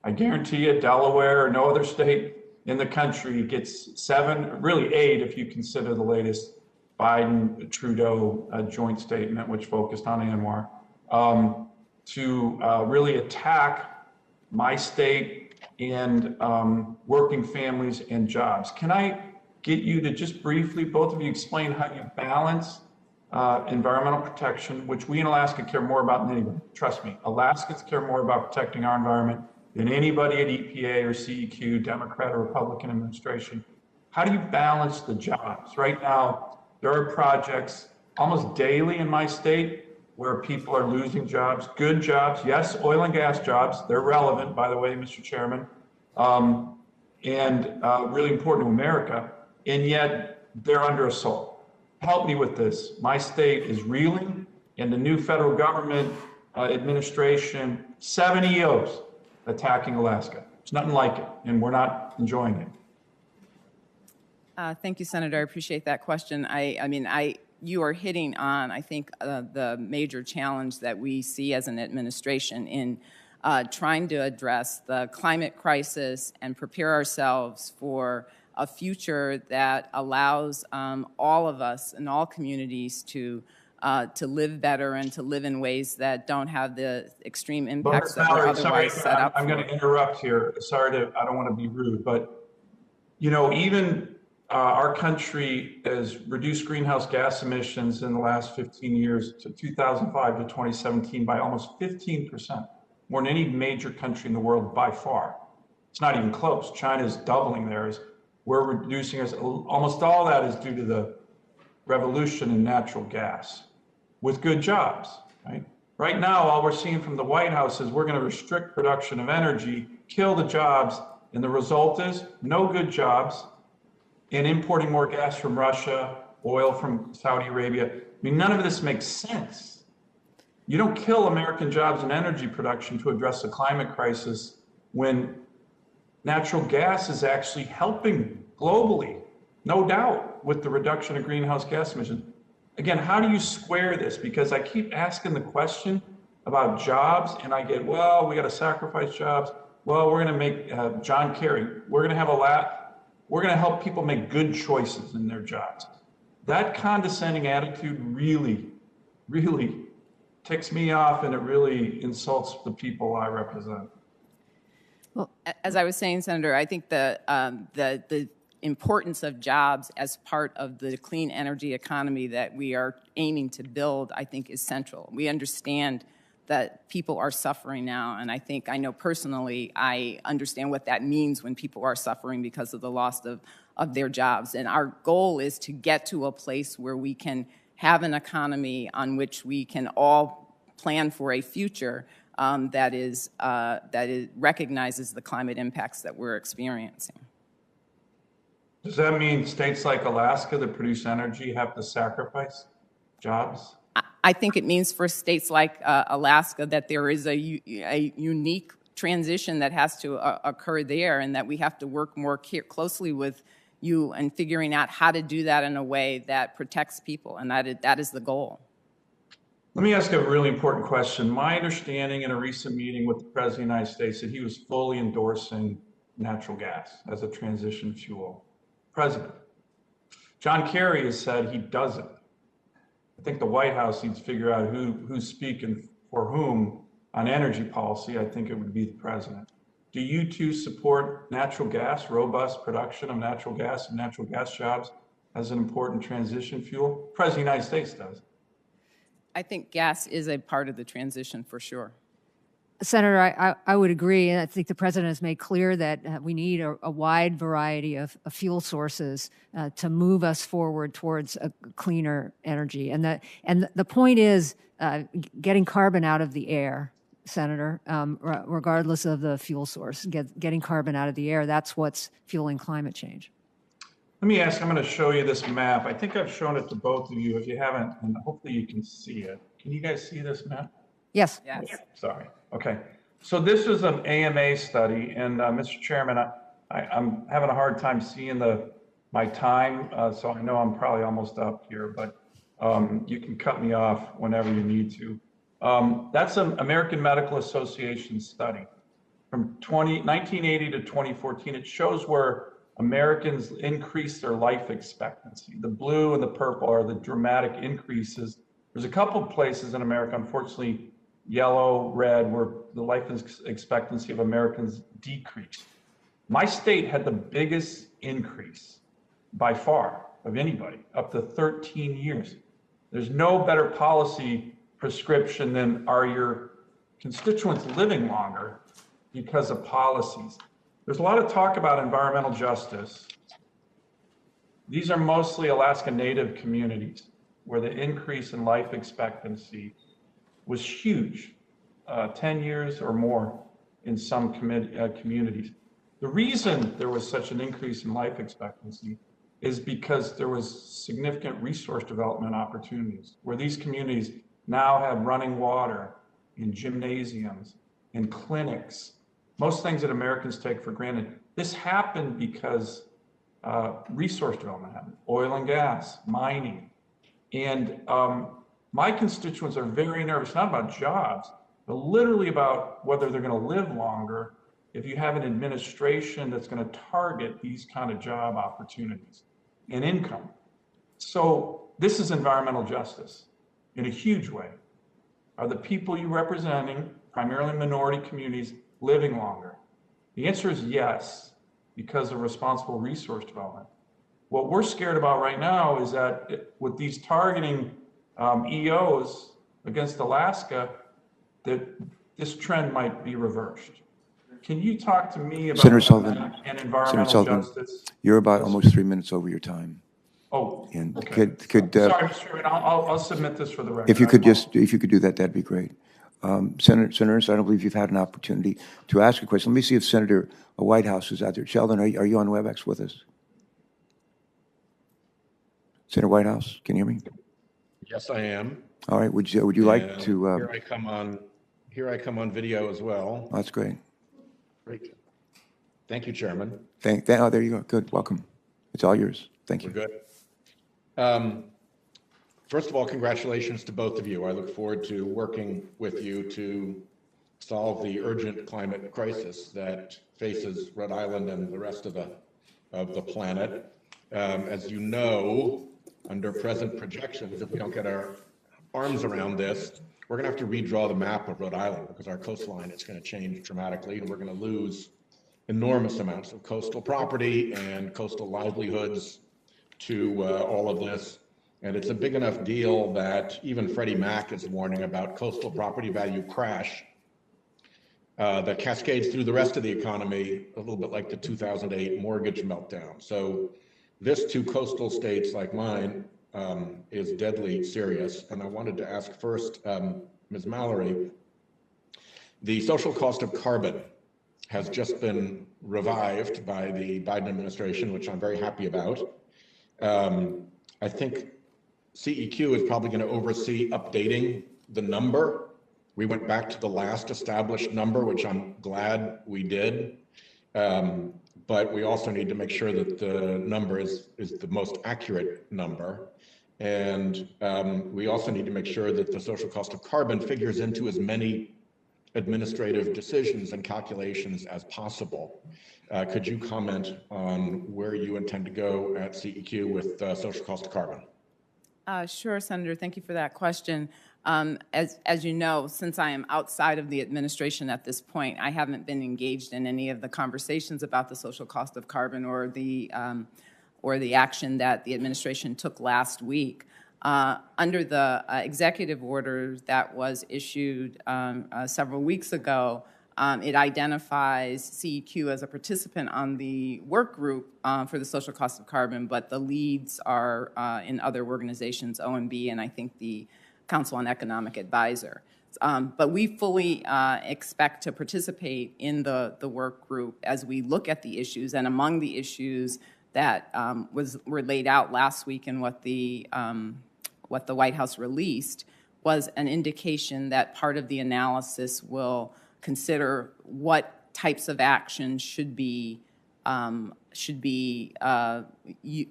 M: I guarantee you Delaware or no other state in the country gets 7, really 8 if you consider the latest Biden-Trudeau joint statement, which focused on ANWR, to really attack my state and working families and jobs. Can I get you to just briefly, both of you, explain how you balance environmental protection, which we in Alaska care more about than anybody. Trust me, Alaskans care more about protecting our environment than anybody at EPA or CEQ, Democrat or Republican administration. How do you balance the jobs? Right now, there are projects almost daily in my state where people are losing jobs, good jobs, yes, oil and gas jobs, they're relevant, by the way, Mr. Chairman, and really important to America, and yet they're under assault. Help me with this. My state is reeling, and the new federal government administration, 7 EOs attacking Alaska. It's nothing like it, and we're not enjoying it.
E: Thank you, Senator. I appreciate that question. You are hitting on, I think, the major challenge that we see as an administration in trying to address the climate crisis and prepare ourselves for a future that allows all of us and all communities to live better and to live in ways that don't have the extreme impacts that we're otherwise set up for.
M: I'm going to interrupt here. I don't want to be rude, but you know, even our country has reduced greenhouse gas emissions in the last 15 years to 2005 to 2017 by almost 15%, more than any major country in the world by far. It's not even close. China's doubling theirs. We're reducing ours. Almost all that is due to the revolution in natural gas with good jobs, right? Right now, all we're seeing from the Whitehouse is we're going to restrict production of energy, kill the jobs, and the result is no good jobs, and importing more gas from Russia, oil from Saudi Arabia. I mean, none of this makes sense. You don't kill American jobs and energy production to address the climate crisis when natural gas is actually helping globally, no doubt, with the reduction of greenhouse gas emissions. Again, how do you square this? Because I keep asking the question about jobs, and I get, well, we got to sacrifice jobs. Well, we're going to make John Kerry. We're going to have we're going to help people make good choices in their jobs. That condescending attitude really, really ticks me off, and it really insults the people I represent.
E: Well, as I was saying, Senator, I think the importance of jobs as part of the clean energy economy that we are aiming to build, I think, is central. We understand that people are suffering now, and I know personally, I understand what that means when people are suffering because of the loss of their jobs. And our goal is to get to a place where we can have an economy on which we can all plan for a future that recognizes the climate impacts that we're experiencing.
M: Does that mean states like Alaska that produce energy have to sacrifice jobs?
E: I think it means for states like Alaska that there is a unique transition that has to occur there, and that we have to work more closely with you and figuring out how to do that in a way that protects people, and that is the goal.
M: Let me ask a really important question. My understanding in a recent meeting with the President of the United States that he was fully endorsing natural gas as a transition fuel. President. John Kerry has said he doesn't. I think the White House needs to figure out who's speaking for whom on energy policy. I think it would be the president. Do you two support natural gas, robust production of natural gas and natural gas jobs as an important transition fuel? The President of the United States does.
E: I think gas is a part of the transition for sure.
F: Senator, I would agree, and I think the president has made clear that we need a wide variety of fuel sources to move us forward towards a cleaner energy. And the point is getting carbon out of the air, Senator, regardless of the fuel source. Getting carbon out of the air, that's what's fueling climate change.
M: Let me ask, I'm going to show you this map. I think I've shown it to both of you. If you haven't, and hopefully you can see it. Can you guys see this map?
F: Yes.
E: Yes.
M: Sorry. Okay. So this is an AMA study, and Mr. Chairman, I'm having a hard time seeing my time, so I know I'm probably almost up here, but you can cut me off whenever you need to. That's an American Medical Association study from 1980 to 2014. It shows where Americans increase their life expectancy. The blue and the purple are the dramatic increases. There's a couple of places in America, unfortunately, yellow, red, where the life expectancy of Americans decreased. My state had the biggest increase by far of anybody, up to 13 years. There's no better policy prescription than are your constituents living longer because of policies. There's a lot of talk about environmental justice. These are mostly Alaska Native communities where the increase in life expectancy was huge, 10 years or more in some communities. The reason there was such an increase in life expectancy is because there was significant resource development opportunities where these communities now have running water in gymnasiums, in clinics, most things that Americans take for granted. This happened because resource development happened, oil and gas, mining. And my constituents are very nervous, not about jobs, but literally about whether they're going to live longer if you have an administration that's going to target these kind of job opportunities and income. So this is environmental justice in a huge way. Are the people you're representing, primarily minority communities, living longer? The answer is yes, because of responsible resource development. What we're scared about right now is that with these targeting EOs against Alaska, that this trend might be reversed. Can you talk to me about
A: Senator Sullivan,
M: and environmental
A: Senator Sullivan,
M: justice?
A: you're about almost 3 minutes over your time.
M: Oh,
A: And
M: okay.
A: could
M: Sorry, Mr. Chairman, I'll submit this for the record.
A: if you could do that, that'd be great. Senator Ernst, I don't believe you've had an opportunity to ask a question. Let me see if Senator Whitehouse is out there. Sheldon, are you on WebEx with us? Senator Whitehouse, can you hear me?
N: Yes, I am.
A: All right. Would you like to?
N: Here I come on video as well.
A: Oh, that's great.
N: Great. Thank you, Chairman.
A: Oh, there you go. Good. Welcome. It's all yours. Thank you.
N: We're good. First of all, congratulations to both of you. I look forward to working with you to solve the urgent climate crisis that faces Rhode Island and the rest of the planet. As you know, under present projections, if we don't get our arms around this, we're going to have to redraw the map of Rhode Island because our coastline is going to change dramatically, and we're going to lose enormous amounts of coastal property and coastal livelihoods to all of this. And it's a big enough deal that even Freddie Mac is warning about coastal property value crash that cascades through the rest of the economy, a little bit like the 2008 mortgage meltdown. So this to coastal states like mine is deadly serious. And I wanted to ask first, Ms. Mallory, the social cost of carbon has just been revived by the Biden administration, which I'm very happy about. I think CEQ is probably going to oversee updating the number. We went back to the last established number, which I'm glad we did. But we also need to make sure that the number is the most accurate number. And we also need to make sure that the social cost of carbon figures into as many administrative decisions and calculations as possible. Could you comment on where you intend to go at CEQ with social cost of carbon?
E: Sure, Senator. Thank you for that question. As you know, since I am outside of the administration at this point, I haven't been engaged in any of the conversations about the social cost of carbon or the action that the administration took last week. Under the executive order that was issued several weeks ago, it identifies CEQ as a participant on the work group for the social cost of carbon, but the leads are in other organizations, OMB, and I think the Council on Economic Advisor. But we fully expect to participate in the work group as we look at the issues, and among the issues that were laid out last week and what the White House released was an indication that part of the analysis will consider what types of action should be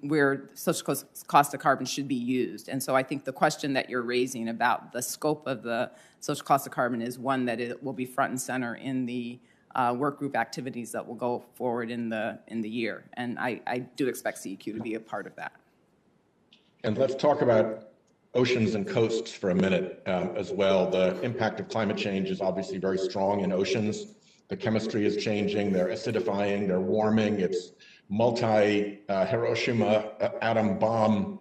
E: where social cost of carbon should be used. And so I think the question that you're raising about the scope of the social cost of carbon is one that it will be front and center in the work group activities that will go forward in the year. And I do expect CEQ to be a part of that.
N: And let's talk about oceans and coasts for a minute as well. The impact of climate change is obviously very strong in oceans. The chemistry is changing, they're acidifying, they're warming. It's multi-Hiroshima atom bomb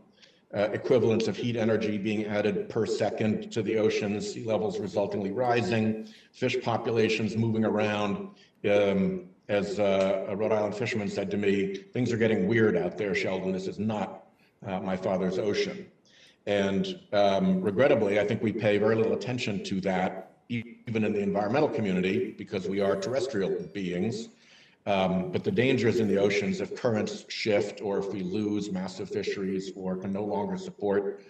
N: equivalents of heat energy being added per second to the oceans, sea levels resultingly rising, fish populations moving around. As a Rhode Island fisherman said to me, things are getting weird out there, Sheldon. This is not my father's ocean. And regrettably, I think we pay very little attention to that, even in the environmental community, because we are terrestrial beings. But the dangers in the oceans, if currents shift or if we lose massive fisheries or can no longer support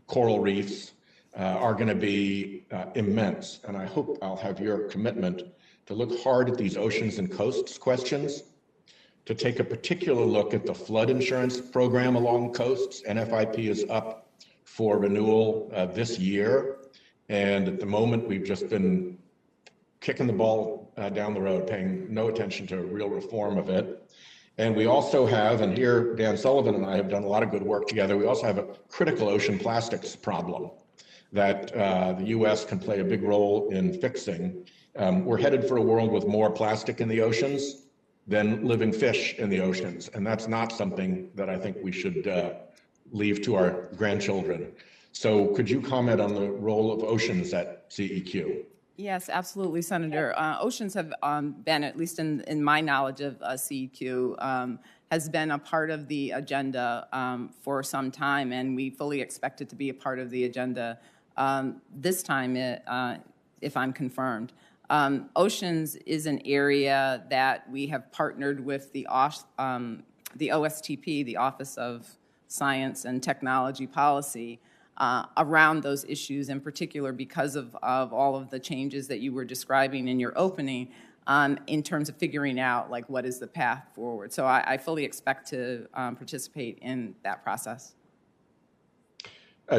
N: coral reefs, are going to be immense. And I hope I'll have your commitment to look hard at these oceans and coasts questions, to take a particular look at the flood insurance program along coasts. NFIP is up for renewal this year. And at the moment, we've just been kicking the ball down the road, paying no attention to real reform of it. And we also have, and here Dan Sullivan and I have done a lot of good work together, we also have a critical ocean plastics problem that the US can play a big role in fixing. We're headed for a world with more plastic in the oceans than living fish in the oceans. And that's not something that I think we should leave to our grandchildren. So could you comment on the role of oceans at CEQ?
E: Yes, absolutely, Senator. Oceans have been, at least in my knowledge of CEQ, has been a part of the agenda for some time, and we fully expect it to be a part of the agenda this time, if I'm confirmed. Oceans is an area that we have partnered with the OSTP, the Office of Science and Technology Policy, around those issues, in particular because of all of the changes that you were describing in your opening, in terms of figuring out like what is the path forward. So I fully expect to participate in that process.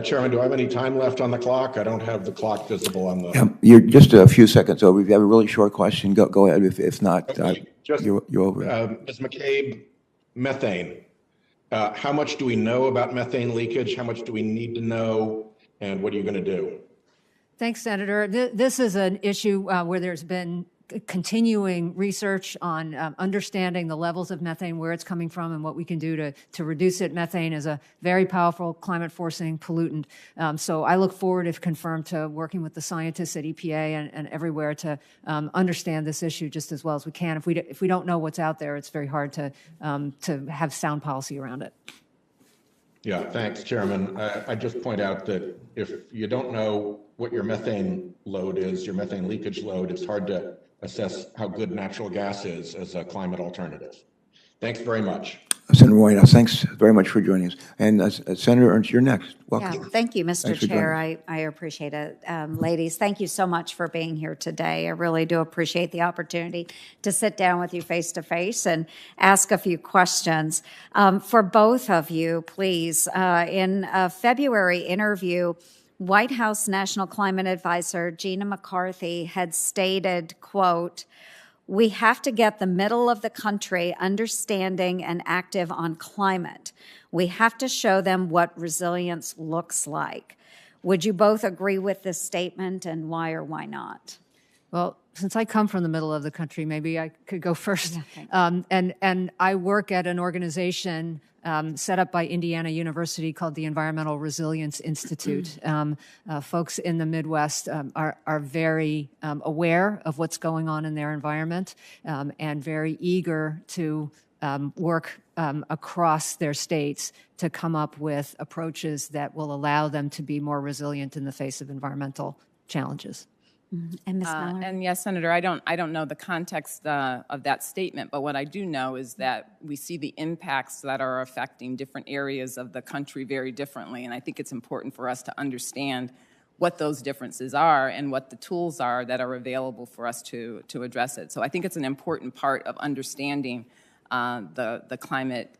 N: Chairman, do I have any time left on the clock? I don't have the clock visible on the...
A: Yeah, you're just a few seconds over. If you have a really short question, go ahead. If not,
N: okay.
A: You're over.
N: Ms. McCabe, methane. How much do we know about methane leakage? How much do we need to know? And what are you going to do? Thanks,
F: Senator. This is an issue where there's been continuing research on understanding the levels of methane, where it's coming from, and what we can do to reduce it. Methane is a very powerful climate-forcing pollutant. So I look forward, if confirmed, to working with the scientists at EPA and everywhere to understand this issue just as well as we can. If we don't know what's out there, it's very hard to have sound policy around it.
N: Yeah, thanks, Chairman. I just point out that if you don't know what your methane load is, your methane leakage load, it's hard to assess how good natural gas is as a climate alternative. Thanks very much.
A: Senator Whitehouse, thanks very much for joining us. And Senator Ernst, you're next. Welcome.
O: Yeah, thank you, Mr.
A: Thanks for
O: Chair.
A: joining
O: I appreciate it. Ladies, thank you so much for being here today. I really do appreciate the opportunity to sit down with you face to face and ask a few questions. For both of you, please, in a February interview, White House National Climate Advisor Gina McCarthy had stated, quote, "We have to get the middle of the country understanding and active on climate. We have to show them what resilience looks like." Would you both agree with this statement, and why or why not?
F: Well, since I come from the middle of the country, maybe I could go first.
O: Yeah,
F: and I work at an organization set up by Indiana University called the Environmental Resilience Institute. Folks in the Midwest are very aware of what's going on in their environment and very eager to work across their states to come up with approaches that will allow them to be more resilient in the face of environmental challenges.
O: And Ms. Mallory?
E: And yes, Senator, I don't know the context of that statement, but what I do know is that we see the impacts that are affecting different areas of the country very differently, and I think it's important for us to understand what those differences are and what the tools are that are available for us to address it. So I think it's an important part of understanding the climate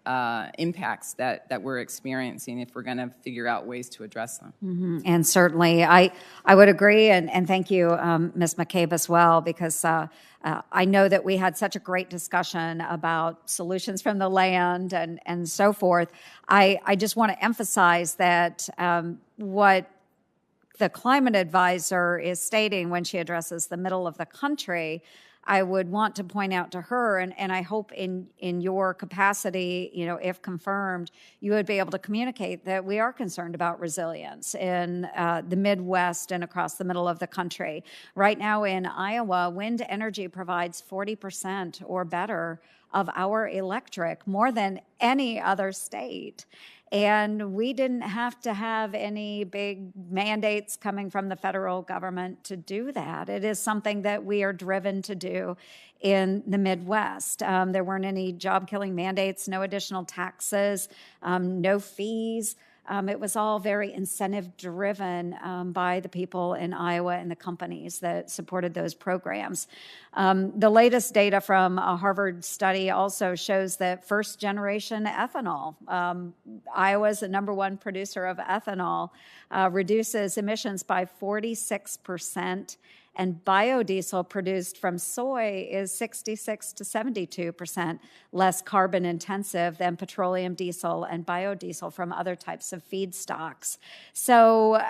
E: impacts that we're experiencing if we're going to figure out ways to address them.
O: Mm-hmm. And certainly, I would agree, and thank you, Ms. McCabe, as well, because I know that we had such a great discussion about solutions from the land and so forth. I just want to emphasize that what the climate advisor is stating when she addresses the middle of the country, I would want to point out to her, and I hope in your capacity, if confirmed, you would be able to communicate that we are concerned about resilience in the Midwest and across the middle of the country. Right now in Iowa, wind energy provides 40% or better of our electric, more than any other state. And we didn't have to have any big mandates coming from the federal government to do that. It is something that we are driven to do in the Midwest. There weren't any job-killing mandates, no additional taxes, no fees. It was all very incentive-driven by the people in Iowa and the companies that supported those programs. The latest data from a Harvard study also shows that first-generation ethanol, Iowa's the #1 producer of ethanol, reduces emissions by 46%. And biodiesel produced from soy is 66 to 72% less carbon intensive than petroleum diesel and biodiesel from other types of feedstocks. So,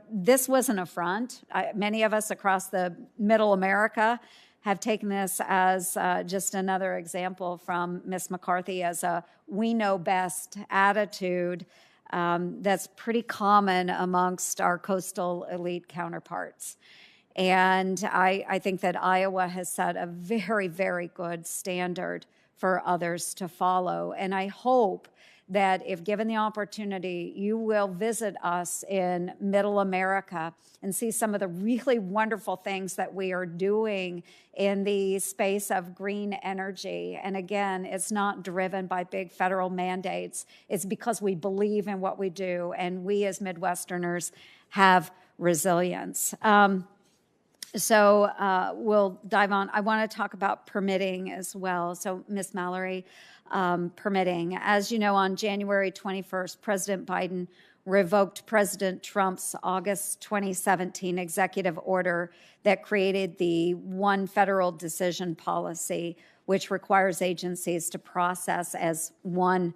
O: this was an affront. Many of us across the middle America have taken this as just another example from Ms. McCarthy as a we know best attitude that's pretty common amongst our coastal elite counterparts. And I think that Iowa has set a very, very good standard for others to follow. And I hope that if given the opportunity, you will visit us in Middle America and see some of the really wonderful things that we are doing in the space of green energy. And again, it's not driven by big federal mandates. It's because we believe in what we do, and we as Midwesterners have resilience. So we'll dive on. I want to talk about permitting as well. So, Ms. Mallory, permitting. As you know, on January 21st, President Biden revoked President Trump's August 2017 executive order that created the one federal decision policy, which requires agencies to process as one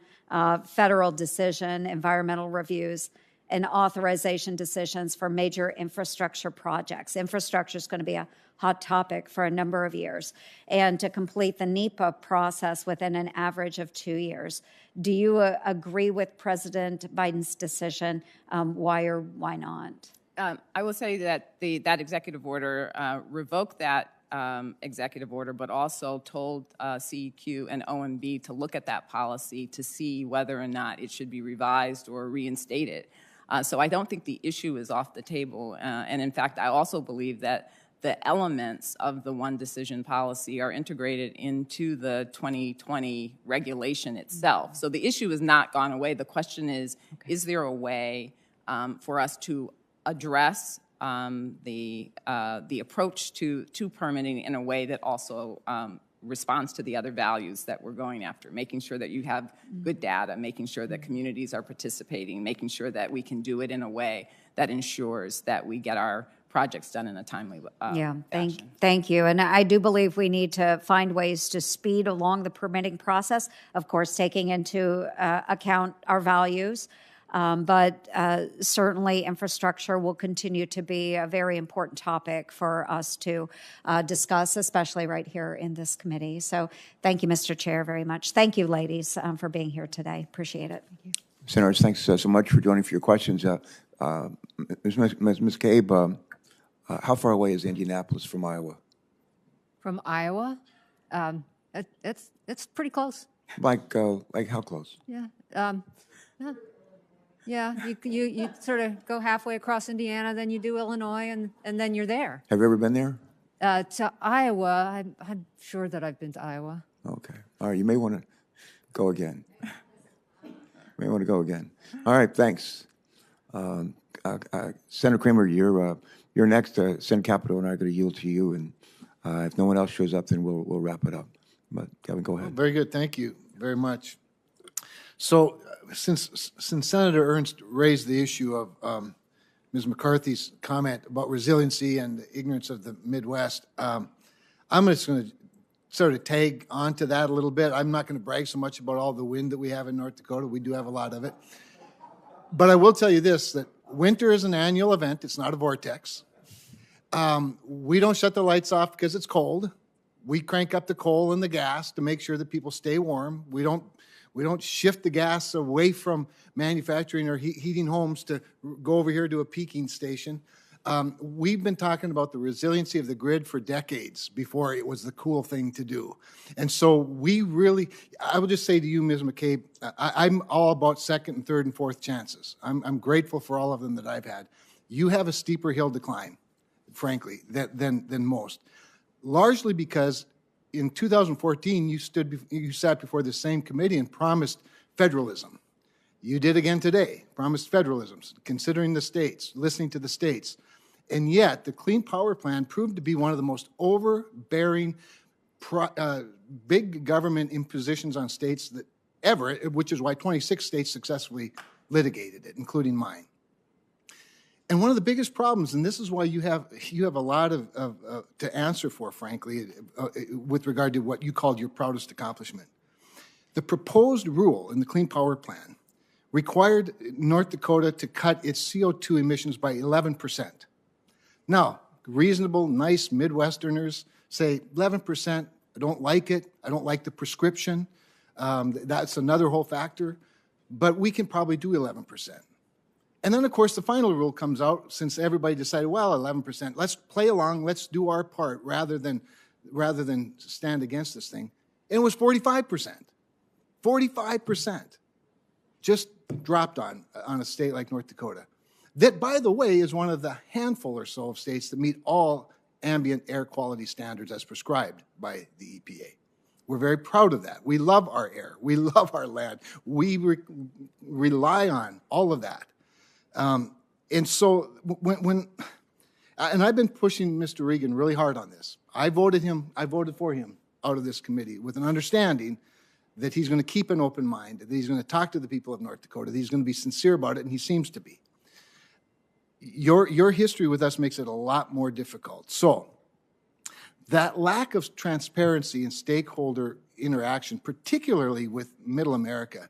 O: federal decision environmental reviews and authorization decisions for major infrastructure projects. Infrastructure is going to be a hot topic for a number of years, and to complete the NEPA process within an average of 2 years. Do you agree with President Biden's decision? Why or why not?
E: I will say that that executive order revoked that executive order, but also told CEQ and OMB to look at that policy to see whether or not it should be revised or reinstated. So I don't think the issue is off the table. And in fact, I also believe that the elements of the one decision policy are integrated into the 2020 regulation itself. So the issue has not gone away. The question is there a way for us to address the approach to permitting in a way that also responds to the other values that we're going after, making sure that you have good data, making sure that communities are participating, making sure that we can do it in a way that ensures that we get our projects done in a timely fashion.
O: Thank you. And I do believe we need to find ways to speed along the permitting process, of course, taking into account our values. But certainly infrastructure will continue to be a very important topic for us to discuss, especially right here in this committee. So thank you, Mr. Chair, very much. Thank you, ladies, for being here today. Appreciate it. Thank you.
A: Senators, thanks so much for joining for your questions. Ms. McCabe, how far away is Indianapolis from Iowa?
F: From Iowa? It's pretty close.
A: Like how close?
F: Yeah. Yeah, you sort of go halfway across Indiana, then you do Illinois, and then you're there.
A: Have you ever been there?
F: To Iowa, I'm sure that I've been to Iowa.
A: Okay. All right, you may want to go again. All right, thanks. Senator Kramer, you're next. Senator Capito and I are going to yield to you, and if no one else shows up, then we'll wrap it up. But Kevin, go ahead.
I: Very good. Thank you very much. So since Senator Ernst raised the issue of Ms. McCarthy's comment about resiliency and the ignorance of the Midwest, I'm just going to sort of tag onto that a little bit. I'm not going to brag so much about all the wind that we have in North Dakota. We do have a lot of it. But I will tell you this, that winter is an annual event. It's not a vortex. We don't shut the lights off because it's cold. We crank up the coal and the gas to make sure that people stay warm. We don't shift the gas away from manufacturing or heating homes to go over here to a peaking station. We've been talking about the resiliency of the grid for decades before it was the cool thing to do. And so we really, I will just say to you, Ms. McCabe, I'm all about second and third and fourth chances. I'm grateful for all of them that I've had. You have a steeper hill to climb, frankly, than most, largely because in 2014, you sat before the same committee and promised federalism. You did again today, promised federalism, considering the states, listening to the states. And yet, the Clean Power Plan proved to be one of the most overbearing, big government impositions on states that ever, which is why 26 states successfully litigated it, including mine. And one of the biggest problems, and this is why you have a lot to answer for, frankly, with regard to what you called your proudest accomplishment. The proposed rule in the Clean Power Plan required North Dakota to cut its CO2 emissions by 11%. Now, reasonable, nice Midwesterners say 11%, I don't like it, I don't like the prescription, that's another whole factor, but we can probably do 11%. And then, of course, the final rule comes out since everybody decided, well, 11%, let's play along, let's do our part rather than stand against this thing. And it was 45%. 45% just dropped on a state like North Dakota. That, by the way, is one of the handful or so of states that meet all ambient air quality standards as prescribed by the EPA. We're very proud of that. We love our air. We love our land. We rely on all of that. And so and I've been pushing Mr. Regan really hard on this. I voted for him out of this committee with an understanding that he's going to keep an open mind, that he's going to talk to the people of North Dakota, that he's going to be sincere about it, and he seems to be. Your history with us makes it a lot more difficult. So that lack of transparency and stakeholder interaction, particularly with Middle America,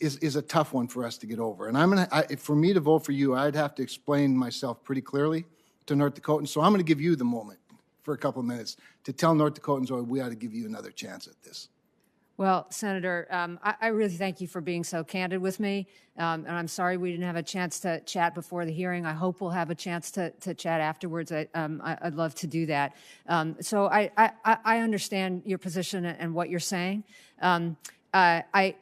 I: is a tough one for us to get over. And for me to vote for you, I'd have to explain myself pretty clearly to North Dakotans. So I'm going to give you the moment for a couple of minutes to tell North Dakotans why we ought to give you another chance at this.
F: Well, Senator, I really thank you for being so candid with me, and I'm sorry we didn't have a chance to chat before the hearing. I hope we'll have a chance to chat afterwards. I'd love to do that. So I understand your position and what you're saying. I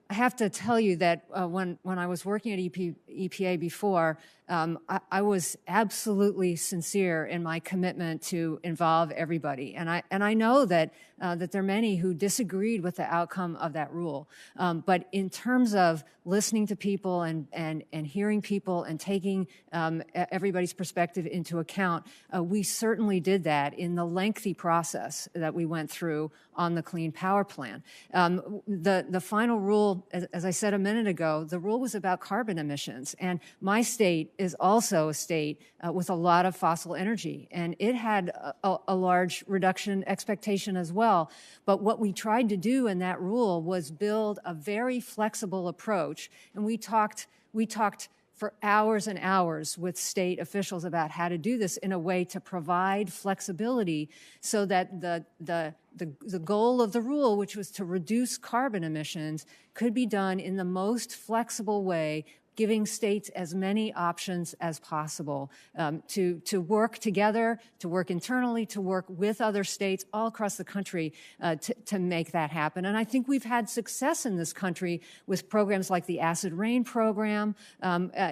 F: have to tell you that when I was working at EPA before, I was absolutely sincere in my commitment to involve everybody, and I know that there are many who disagreed with the outcome of that rule. But in terms of listening to people and hearing people and taking everybody's perspective into account, we certainly did that in the lengthy process that we went through on the Clean Power Plan. The final rule, as I said a minute ago, the rule was about carbon emissions, and my state is also a state with a lot of fossil energy, and it had a large reduction expectation as well. But what we tried to do in that rule was build a very flexible approach, and we talked for hours and hours with state officials about how to do this in a way to provide flexibility so that the goal of the rule, which was to reduce carbon emissions, could be done in the most flexible way, giving states as many options as possible to work together, to work internally, to work with other states all across the country to make that happen. And I think we've had success in this country with programs like the Acid Rain program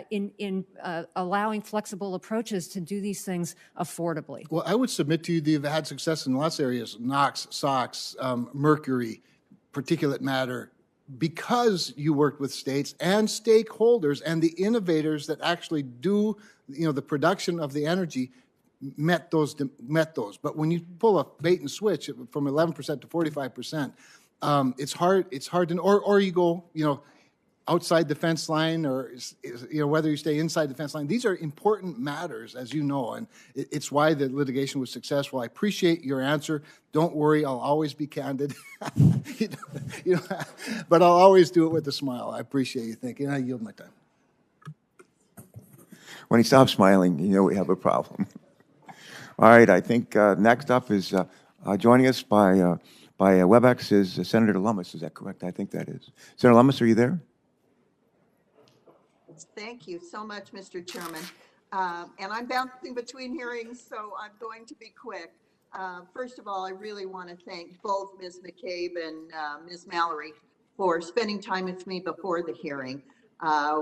F: in allowing flexible approaches to do these things affordably.
I: Well, I would submit to you that you've had success in lots of areas: NOx, SOx, mercury, particulate matter, because you worked with states and stakeholders and the innovators that actually do, the production of the energy met those. But when you pull a bait and switch from 11% to 45%, it's hard to, or you go, outside the fence line, or whether you stay inside the fence line. These are important matters, as you know, and it's why the litigation was successful. I appreciate your answer. Don't worry, I'll always be candid. But I'll always do it with a smile. I appreciate you thinking. I yield my time.
A: When he stops smiling, we have a problem. All right, I think next up is joining us by WebEx is Senator Lummis. Is that correct? I think that is. Senator Lummis, are you there?
J: Thank you so much, Mr. Chairman. And I'm bouncing between hearings, so I'm going to be quick. First of all, I really want to thank both Ms. McCabe and Ms. Mallory for spending time with me before the hearing.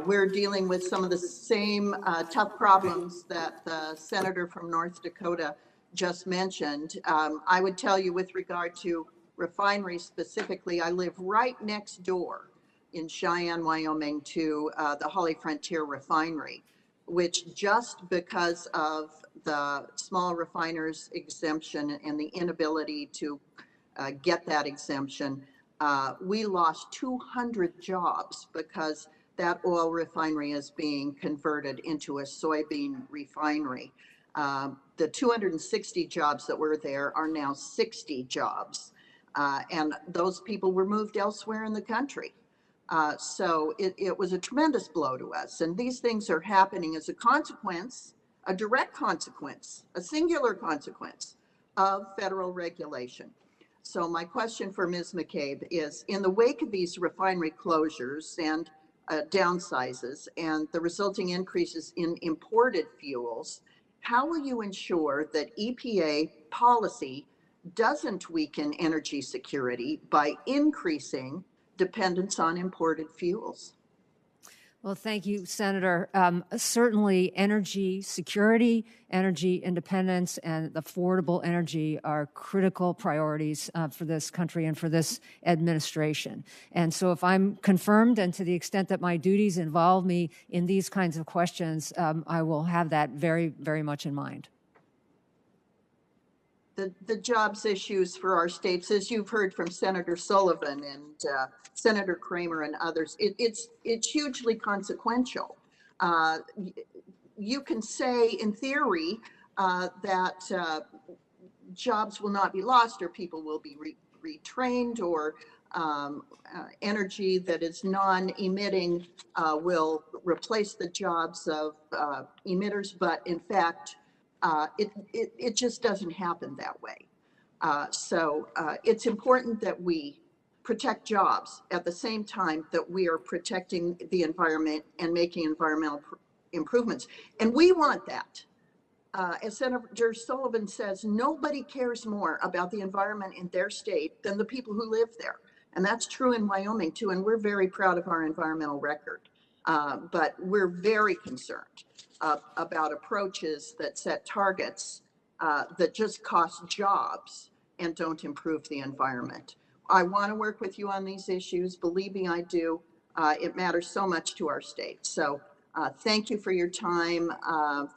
J: We're dealing with some of the same tough problems that the senator from North Dakota just mentioned. I would tell you, with regard to refineries specifically, I live right next door in Cheyenne, Wyoming, to the Holly Frontier refinery, which, just because of the small refiners exemption and the inability to get that exemption, we lost 200 jobs because that oil refinery is being converted into a soybean refinery. The 260 jobs that were there are now 60 jobs, and those people were moved elsewhere in the country. So it was a tremendous blow to us. And these things are happening as a consequence, a direct consequence, a singular consequence of federal regulation. So my question for Ms. McCabe is, in the wake of these refinery closures and downsizes and the resulting increases in imported fuels, how will you ensure that EPA policy doesn't weaken energy security by increasing dependence on imported fuels?
F: Well, thank you, Senator. Certainly, energy security, energy independence, and affordable energy are critical priorities for this country and for this administration. And so if I'm confirmed, and to the extent that my duties involve me in these kinds of questions, I will have that very, very much in mind.
J: The jobs issues for our states, as you've heard from Senator Sullivan and Senator Kramer and others, it's hugely consequential. You can say, in theory, that jobs will not be lost, or people will be retrained, or energy that is non-emitting will replace the jobs of emitters, but in fact, it just doesn't happen that way. It's important that we protect jobs at the same time that we are protecting the environment and making environmental improvements. And we want that. As Senator Sullivan says, nobody cares more about the environment in their state than the people who live there. And that's true in Wyoming too, and we're very proud of our environmental record. But we're very concerned about approaches that set targets that just cost jobs and don't improve the environment. I want to work with you on these issues. Believe me, I do. It matters so much to our state. So thank you for your time.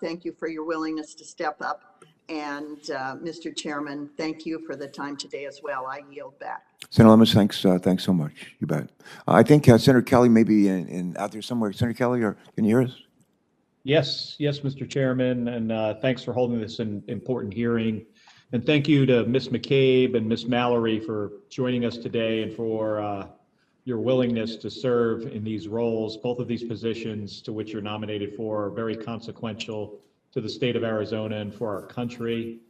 J: Thank you for your willingness to step up. And Mr. Chairman, thank you for the time today as well. I yield back.
A: Senator Lemus, thanks so much. You bet. I think Senator Kelly may be out there somewhere. Senator Kelly, can you hear us?
P: Yes, Mr. Chairman, and thanks for holding this important hearing. And thank you to Ms. McCabe and Ms. Mallory for joining us today and for your willingness to serve in these roles. Both of these positions to which you're nominated for are very consequential to the state of Arizona and for our country.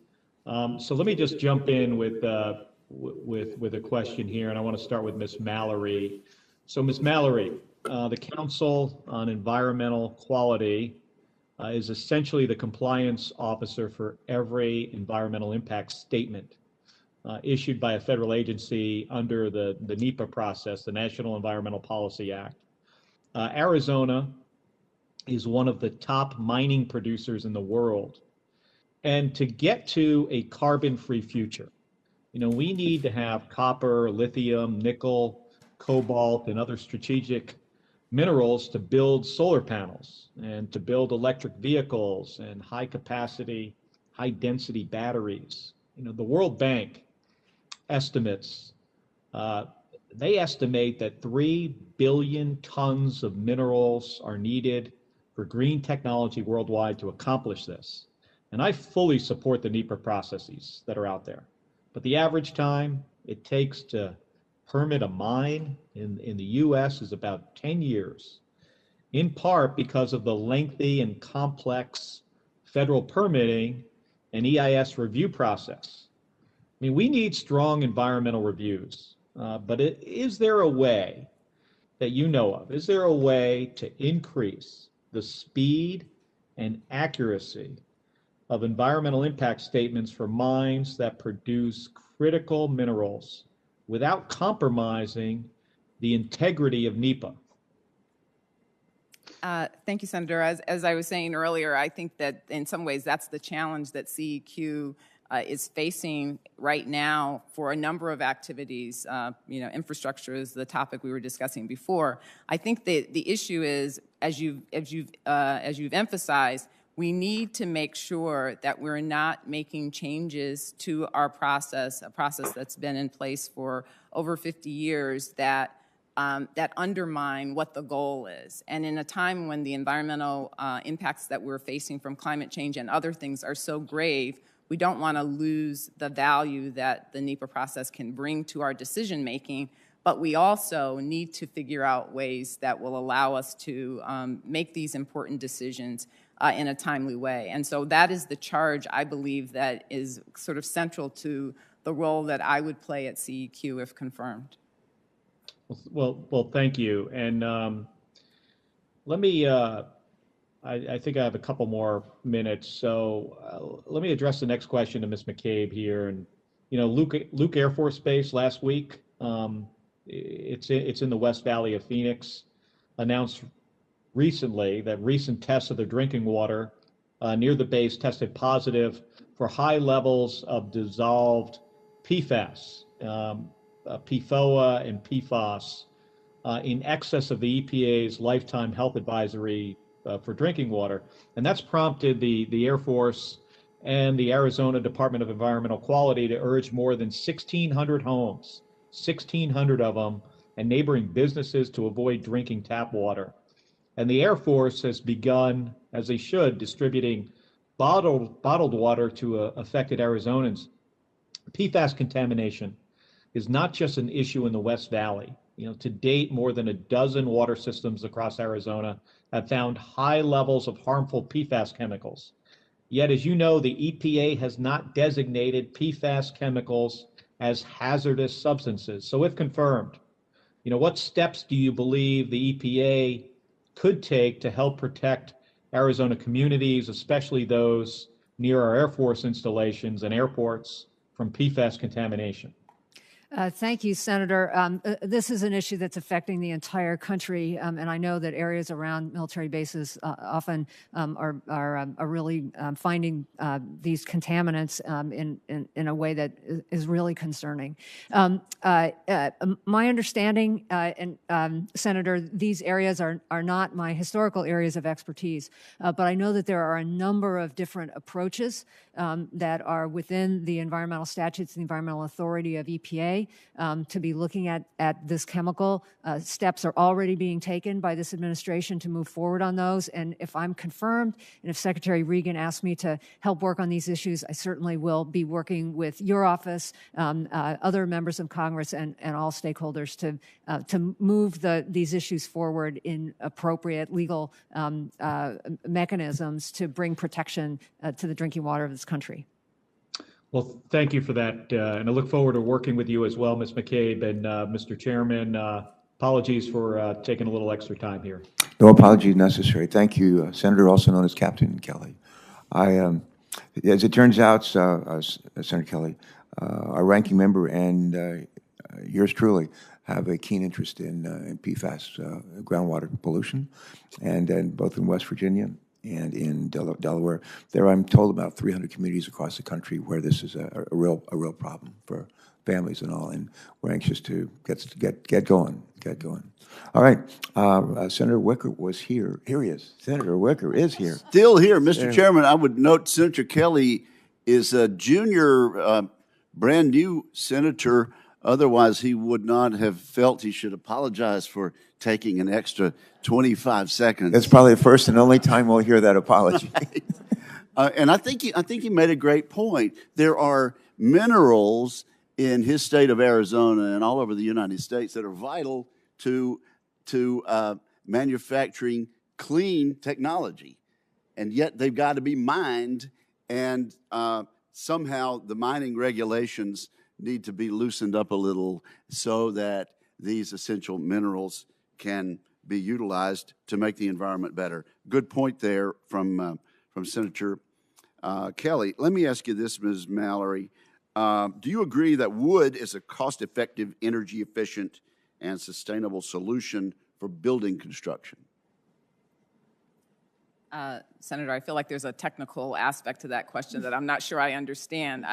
P: So let me just jump in with a question here, and I want to start with Ms. Mallory. So Ms. Mallory, the Council on Environmental Quality is essentially the compliance officer for every environmental impact statement issued by a federal agency under the NEPA process, the National Environmental Policy Act. Arizona is one of the top mining producers in the world. And to get to a carbon-free future, we need to have copper, lithium, nickel, cobalt, and other strategic minerals to build solar panels and to build electric vehicles and high capacity, high density batteries. The World Bank estimates, they estimate that 3 billion tons of minerals are needed for green technology worldwide to accomplish this. And I fully support the NEPA processes that are out there. But the average time it takes to permit a mine in the US is about 10 years, in part because of the lengthy and complex federal permitting and EIS review process. I mean, we need strong environmental reviews, but is there a way that you know of? Is there a way to increase the speed and accuracy of environmental impact statements for mines that produce critical minerals without compromising the integrity of NEPA?
E: Thank you, Senator. As I was saying earlier, I think that in some ways that's the challenge that CEQ is facing right now for a number of activities. Infrastructure is the topic we were discussing before. I think the issue is, as you've emphasized, we need to make sure that we're not making changes to our process, a process that's been in place for over 50 years that undermine what the goal is. And in a time when the environmental impacts that we're facing from climate change and other things are so grave, we don't want to lose the value that the NEPA process can bring to our decision making, but we also need to figure out ways that will allow us to make these important decisions in a timely way. And so that is the charge, I believe, that is sort of central to the role that I would play at CEQ if confirmed.
P: Well, thank you. And let me, I think I have a couple more minutes. So let me address the next question to Ms. McCabe here. And, Luke Air Force Base last week, it's in the West Valley of Phoenix, announced recently that recent tests of their drinking water near the base tested positive for high levels of dissolved PFAS, PFOA and PFOS in excess of the EPA's lifetime health advisory for drinking water. And that's prompted the Air Force and the Arizona Department of Environmental Quality to urge more than 1,600 homes, 1,600 of them, and neighboring businesses to avoid drinking tap water. And the Air Force has begun, as they should, distributing bottled water to affected Arizonans. PFAS contamination is not just an issue in the West Valley. To date, more than a dozen water systems across Arizona have found high levels of harmful PFAS chemicals. Yet, as you know, the EPA has not designated PFAS chemicals as hazardous substances. So if confirmed, what steps do you believe the EPA could take to help protect Arizona communities, especially those near our Air Force installations and airports, from PFAS contamination?
F: Thank you, Senator. This is an issue that's affecting the entire country, and I know that areas around military bases often are really finding these contaminants in a way that is really concerning. My understanding, and Senator, these areas are not my historical areas of expertise, but I know that there are a number of different approaches that are within the environmental statutes and the environmental authority of EPA to be looking at this chemical. Steps are already being taken by this administration to move forward on those. And if I'm confirmed, and if Secretary Regan asks me to help work on these issues, I certainly will be working with your office, other members of Congress, and all stakeholders to move these issues forward in appropriate legal mechanisms to bring protection to the drinking water of this country.
P: Well, thank you for that, and I look forward to working with you as well, Ms. McCabe. And Mr. Chairman, apologies for taking a little extra time here.
A: No apology necessary. Thank you, Senator, also known as Captain Kelly. As it turns out, Senator Kelly, our ranking member and yours truly have a keen interest in PFAS, groundwater pollution, and both in West Virginia and in Delaware. There, I'm told, about 300 communities across the country where this is a real problem for families and all, and we're anxious to get going. All right, Senator Wicker was here. Here he is. Senator Wicker is here.
Q: Still here, Mr. Chairman. I would note Senator Kelly is a junior, brand new senator. Otherwise, he would not have felt he should apologize for taking an extra 25 seconds.
A: That's probably the first and only time we'll hear that apology.
Q: And I think he made a great point. There are minerals in his state of Arizona and all over the United States that are vital to manufacturing clean technology, and yet they've got to be mined. And somehow the mining regulations need to be loosened up a little so that these essential minerals can be utilized to make the environment better. Good point there from Senator Kelly. Let me ask you this, Ms. Mallory. Do you agree that wood is a cost-effective, energy-efficient, and sustainable solution for building construction?
E: Senator, I feel like there's a technical aspect to that question that I'm not sure I understand.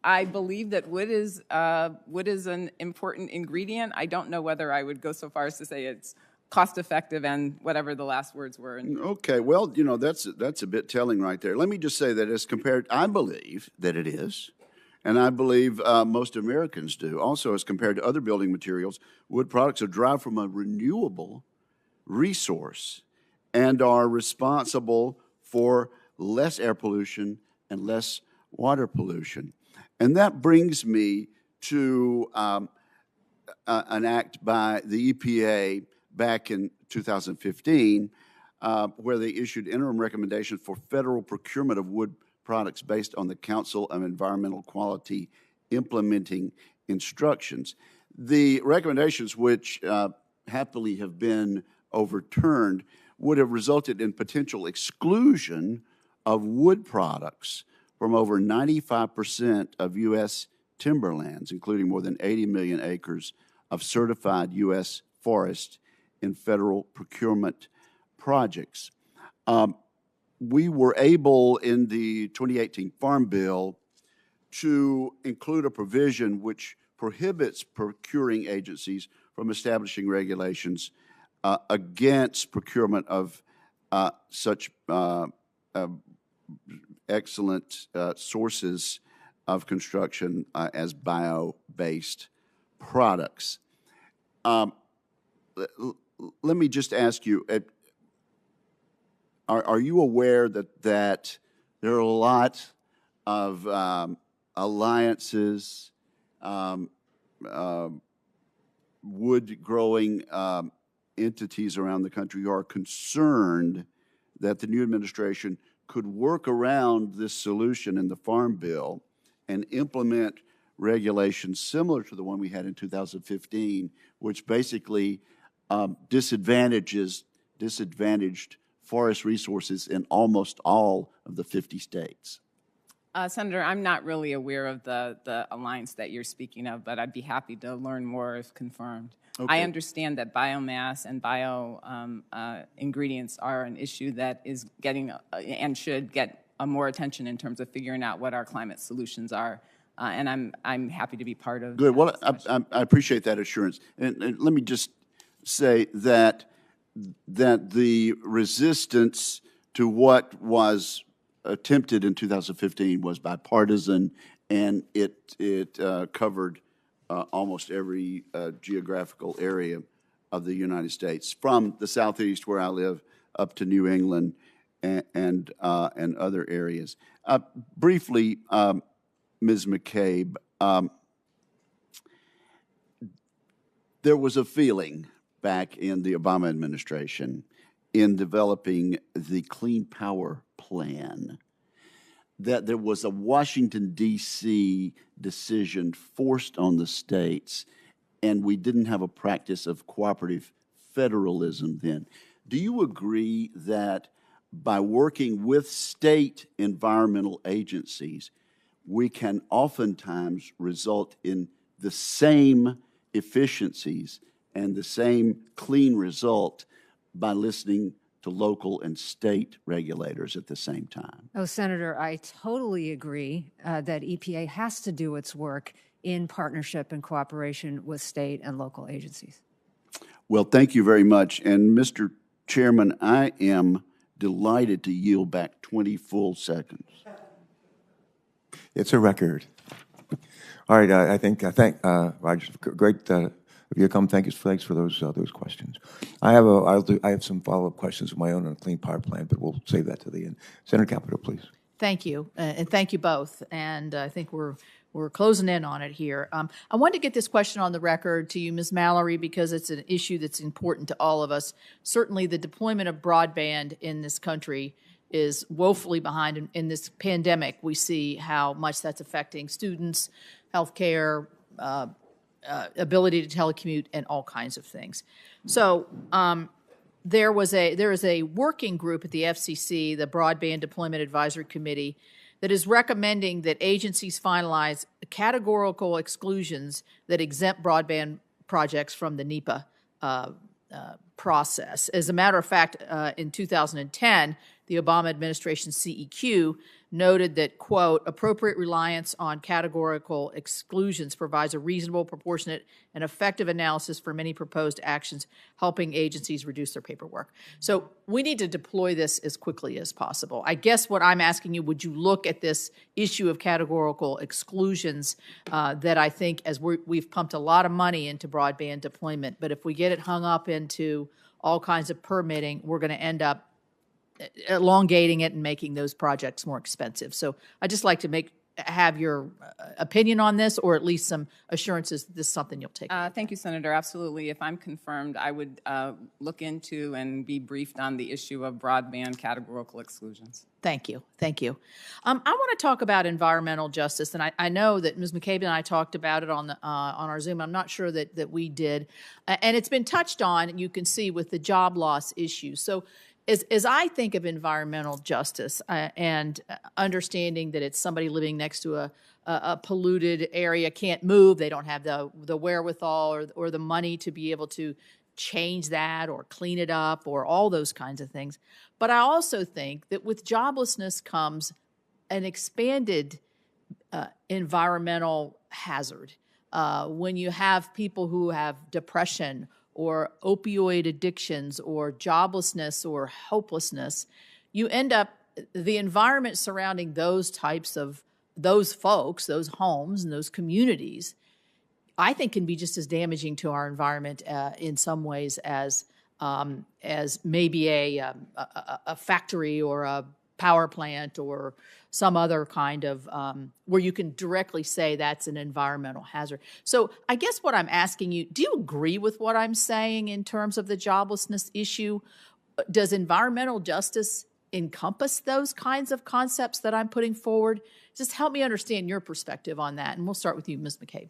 E: I believe that wood is an important ingredient. I don't know whether I would go so far as to say it's cost-effective and whatever the last words were.
Q: Okay, well, that's a bit telling right there. Let me just say that as compared, I believe that it is, and I believe most Americans do. Also, as compared to other building materials, wood products are derived from a renewable resource and are responsible for less air pollution and less water pollution. And that brings me to an act by the EPA back in 2015, where they issued interim recommendations for federal procurement of wood products based on the Council of Environmental Quality implementing instructions. The recommendations, which happily have been overturned, would have resulted in potential exclusion of wood products from over 95% of U.S. timberlands, including more than 80 million acres of certified U.S. forest in federal procurement projects. We were able in the 2018 Farm Bill to include a provision which prohibits procuring agencies from establishing regulations against procurement of such excellent sources of construction as bio-based products. Let me just ask you, are you aware that there are a lot of alliances, wood-growing entities around the country who are concerned that the new administration could work around this solution in the Farm Bill and implement regulations similar to the one we had in 2015, which basically disadvantaged forest resources in almost all of the 50 states.
E: Senator, I'm not really aware of the alliance that you're speaking of, but I'd be happy to learn more if confirmed.
Q: Okay.
E: I understand that biomass and bio ingredients are an issue that is getting and should get more attention in terms of figuring out what our climate solutions are. And I'm happy to be part of.
Q: Good. Well, I appreciate that assurance. And let me just say that the resistance to what was attempted in 2015 was bipartisan, and it covered almost every geographical area of the United States, from the Southeast where I live up to New England and other areas. Briefly, Ms. McCabe, there was a feeling back in the Obama administration in developing the Clean Power Plan that there was a Washington, D.C. decision forced on the states, and we didn't have a practice of cooperative federalism then. Do you agree that by working with state environmental agencies, we can oftentimes result in the same efficiencies and the same clean result by listening to local and state regulators at the same time?
F: Oh, Senator, I totally agree that EPA has to do its work in partnership and cooperation with state and local agencies.
Q: Well, thank you very much. And Mr. Chairman, I am delighted to yield back 20 full seconds.
A: It's a record. All right, I thank Roger. Great of you to come. Thanks for those questions. I have some follow-up questions of my own on a Clean Power Plan, but we'll save that to the end. Senator Capito, please.
B: Thank you, and thank you both. And I think we're closing in on it here. I wanted to get this question on the record to you, Ms. Mallory, because it's an issue that's important to all of us. Certainly, the deployment of broadband in this country is woefully behind. In this pandemic, we see how much that's affecting students, healthcare, ability to telecommute, and all kinds of things. So there is a working group at the FCC, the Broadband Deployment Advisory Committee, that is recommending that agencies finalize categorical exclusions that exempt broadband projects from the NEPA process. As a matter of fact, in 2010, the Obama administration CEQ noted that, quote, appropriate reliance on categorical exclusions provides a reasonable, proportionate, and effective analysis for many proposed actions, helping agencies reduce their paperwork. So we need to deploy this as quickly as possible. I guess what I'm asking you, would you look at this issue of categorical exclusions that I think, as we've pumped a lot of money into broadband deployment, but if we get it hung up into all kinds of permitting, we're going to end up elongating it and making those projects more expensive. So I'd just like to have your opinion on this, or at least some assurances that this is something you'll take.
E: Thank you, Senator. Absolutely. If I'm confirmed, I would look into and be briefed on the issue of broadband categorical exclusions.
B: Thank you. Thank you. I want to talk about environmental justice, and I know that Ms. McCabe and I talked about it on our Zoom. I'm not sure that we did. And it's been touched on, you can see, with the job loss issue. So as I think of environmental justice and understanding that it's somebody living next to a polluted area, can't move, they don't have the wherewithal or the money to be able to change that or clean it up or all those kinds of things. But I also think that with joblessness comes an expanded environmental hazard. When you have people who have depression or opioid addictions or joblessness or hopelessness, you end up, the environment surrounding those types of, those folks, those homes and those communities, I think can be just as damaging to our environment in some ways as maybe a factory or a power plant or some other kind of, where you can directly say that's an environmental hazard. So I guess what I'm asking you, do you agree with what I'm saying in terms of the joblessness issue? Does environmental justice encompass those kinds of concepts that I'm putting forward? Just help me understand your perspective on that. And we'll start with you, Ms. McCabe.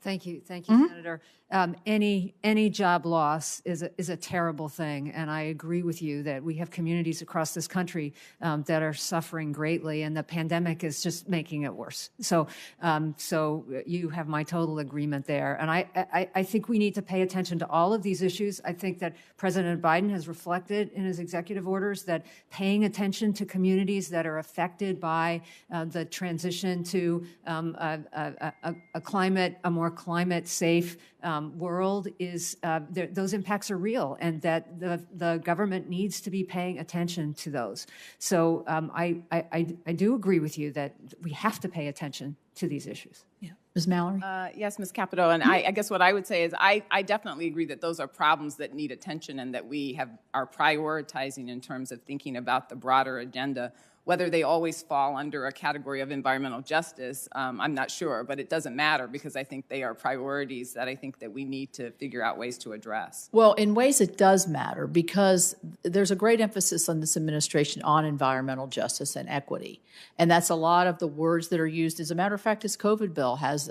F: Thank you, Senator. Any job loss is a terrible thing, and I agree with you that we have communities across this country that are suffering greatly, and the pandemic is just making it worse. So you have my total agreement there, and I think we need to pay attention to all of these issues. I think that President Biden has reflected in his executive orders that paying attention to communities that are affected by the transition to a more climate-safe world is those impacts are real, and that the government needs to be paying attention to those. So I do agree with you that we have to pay attention to these issues.
B: Yeah, Ms. Mallory.
E: Yes, Ms. Capito, and I guess what I would say is I definitely agree that those are problems that need attention and that we are prioritizing in terms of thinking about the broader agenda. Whether they always fall under a category of environmental justice, I'm not sure, but it doesn't matter because I think they are priorities that I think that we need to figure out ways to address.
B: Well, in ways it does matter because there's a great emphasis on this administration on environmental justice and equity. And that's a lot of the words that are used. As a matter of fact, this COVID bill has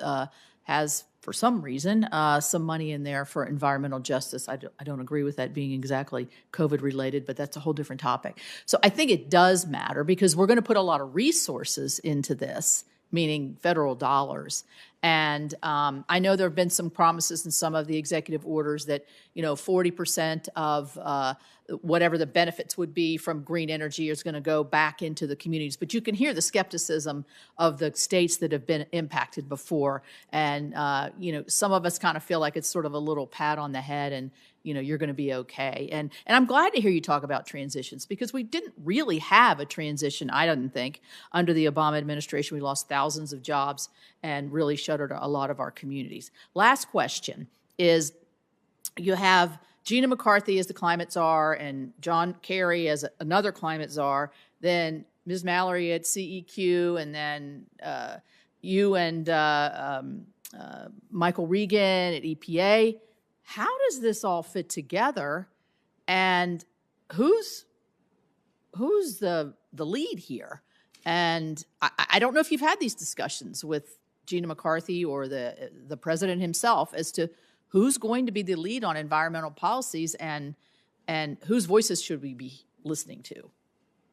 B: for some reason, some money in there for environmental justice. I don't agree with that being exactly COVID related, but that's a whole different topic. So I think it does matter because we're going to put a lot of resources into this, meaning federal dollars. And I know there have been some promises in some of the executive orders that, 40% of whatever the benefits would be from green energy is going to go back into the communities. But you can hear the skepticism of the states that have been impacted before. And, some of us kind of feel like it's sort of a little pat on the head and, you're going to be okay. And I'm glad to hear you talk about transitions because we didn't really have a transition, I don't think, under the Obama administration. We lost thousands of jobs and really shuttered a lot of our communities. Last question is, you have Gina McCarthy as the climate czar and John Kerry as another climate czar, then Ms. Mallory at CEQ, and then you and Michael Regan at EPA. How does this all fit together, and who's the lead here? And I don't know if you've had these discussions with Gina McCarthy or the president himself as to who's going to be the lead on environmental policies and whose voices should we be listening to?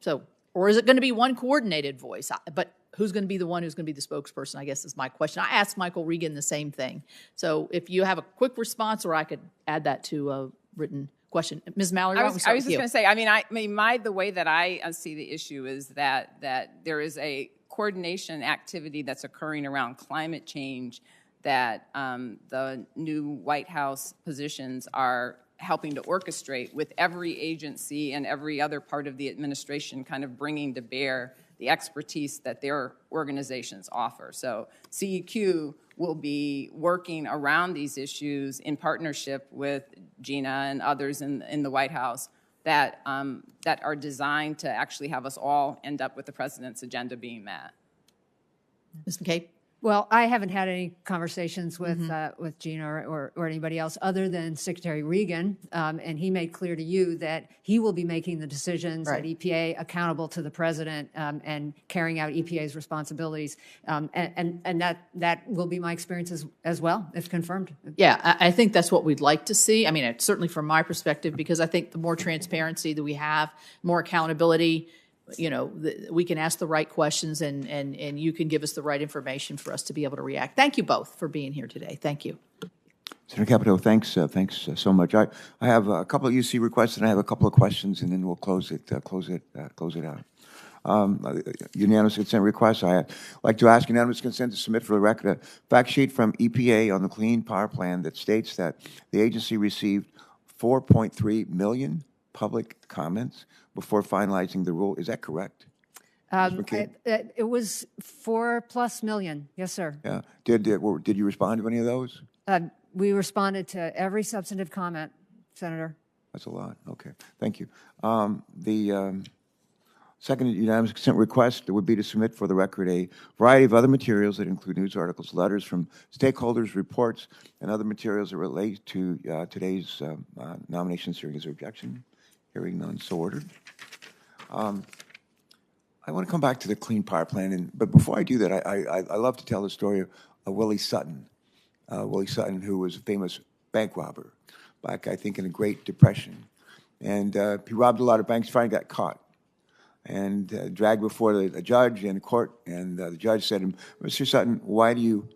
B: So, or is it going to be one coordinated voice? But who's going to be the one who's going to be the spokesperson, I guess, is my question. I asked Michael Regan the same thing. So if you have a quick response, or I could add that to a written question. Ms. Mallory,
E: I was just going to say, the way that I see the issue is that there is a coordination activity that's occurring around climate change that the new White House positions are helping to orchestrate, with every agency and every other part of the administration kind of bringing to bear the expertise that their organizations offer. So CEQ will be working around these issues in partnership with Gina and others in the White House that are designed to actually have us all end up with the president's agenda being met.
B: Ms. McCabe?
F: Well, I haven't had any conversations with Gina or anybody else other than Secretary Regan, and he made clear to you that he will be making the decisions at EPA accountable to the president and carrying out EPA's responsibilities, and that will be my experience as well, if confirmed.
B: Yeah, I think that's what we'd like to see. I mean, certainly from my perspective, because I think the more transparency that we have, more accountability, we can ask the right questions and you can give us the right information for us to be able to react. Thank you both for being here today. Thank you.
A: Senator Capito, thanks so much. I have a couple of UC requests and I have a couple of questions, and then we'll close it out. Unanimous consent request. I'd like to ask unanimous consent to submit for the record a fact sheet from EPA on the Clean Power Plan that states that the agency received 4.3 million public comments before finalizing the rule. Is that correct?
F: It was 4+ million. Yes, sir.
A: Yeah. Did you respond to any of those?
F: We responded to every substantive comment, Senator.
A: That's a lot. Okay. Thank you. The second unanimous consent request would be to submit for the record a variety of other materials that include news articles, letters from stakeholders, reports, and other materials that relate to today's nominations hearing. Is there objection? Hearing none, so ordered. I want to come back to the Clean Power Plan, but before I do that, I love to tell the story of Willie Sutton. Willie Sutton, who was a famous bank robber back, I think, in the Great Depression. And he robbed a lot of banks, finally got caught and dragged before a judge and a court. And the judge said to him, Mr. Sutton, why do you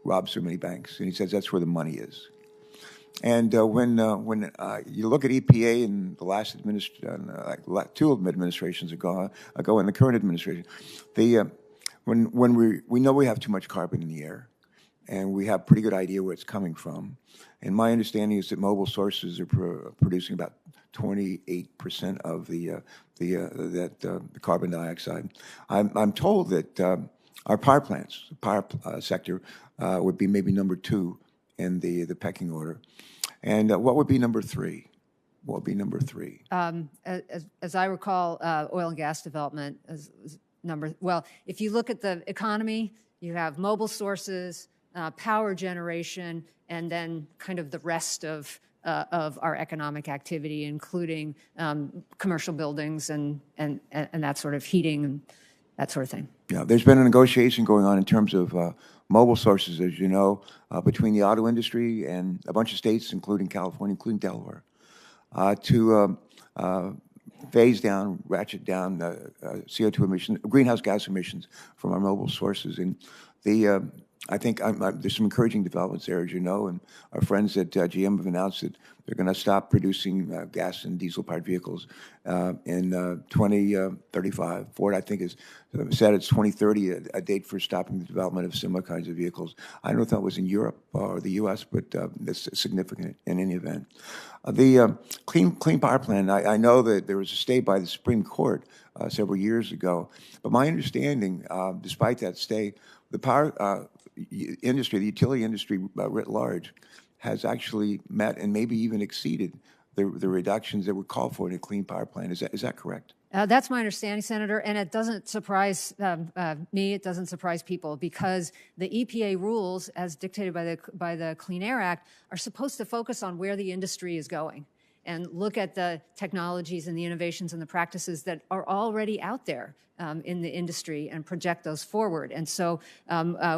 A: rob so many banks? And he says, that's where the money is. And when you look at EPA and the last like two of them administrations ago, and the current administration, when we know we have too much carbon in the air, and we have a pretty good idea where it's coming from. And my understanding is that mobile sources are producing about 28% of the carbon dioxide. I'm told that our power plants, the power sector, would be maybe number 2 in the pecking order. And what would be number 3? What would be number 3?
F: As I recall, oil and gas development is number. Well, if you look at the economy, you have mobile sources, power generation, and then kind of the rest of our economic activity, including commercial buildings and that sort of heating and that sort of thing.
A: Yeah, there's been a negotiation going on in terms of mobile sources, as you know, between the auto industry and a bunch of states, including California, including Delaware, to phase down, ratchet down CO2 emissions, greenhouse gas emissions from our mobile sources. And I think there's some encouraging developments there, as you know, and our friends at GM have announced that they're going to stop producing gas and diesel-powered vehicles in 2035. Ford, I think, has said it's 2030, a date for stopping the development of similar kinds of vehicles. I don't know if that was in Europe or the U.S., but it's significant in any event. The Clean Power Plan, I know that there was a stay by the Supreme Court several years ago, but my understanding, despite that stay, the power industry, the utility industry writ large, has actually met and maybe even exceeded the reductions that were called for in a Clean Power Plan. Is that correct?
F: That's my understanding, Senator, and it doesn't surprise me. It doesn't surprise people because the EPA rules, as dictated by the Clean Air Act, are supposed to focus on where the industry is going and look at the technologies and the innovations and the practices that are already out there in the industry and project those forward. And so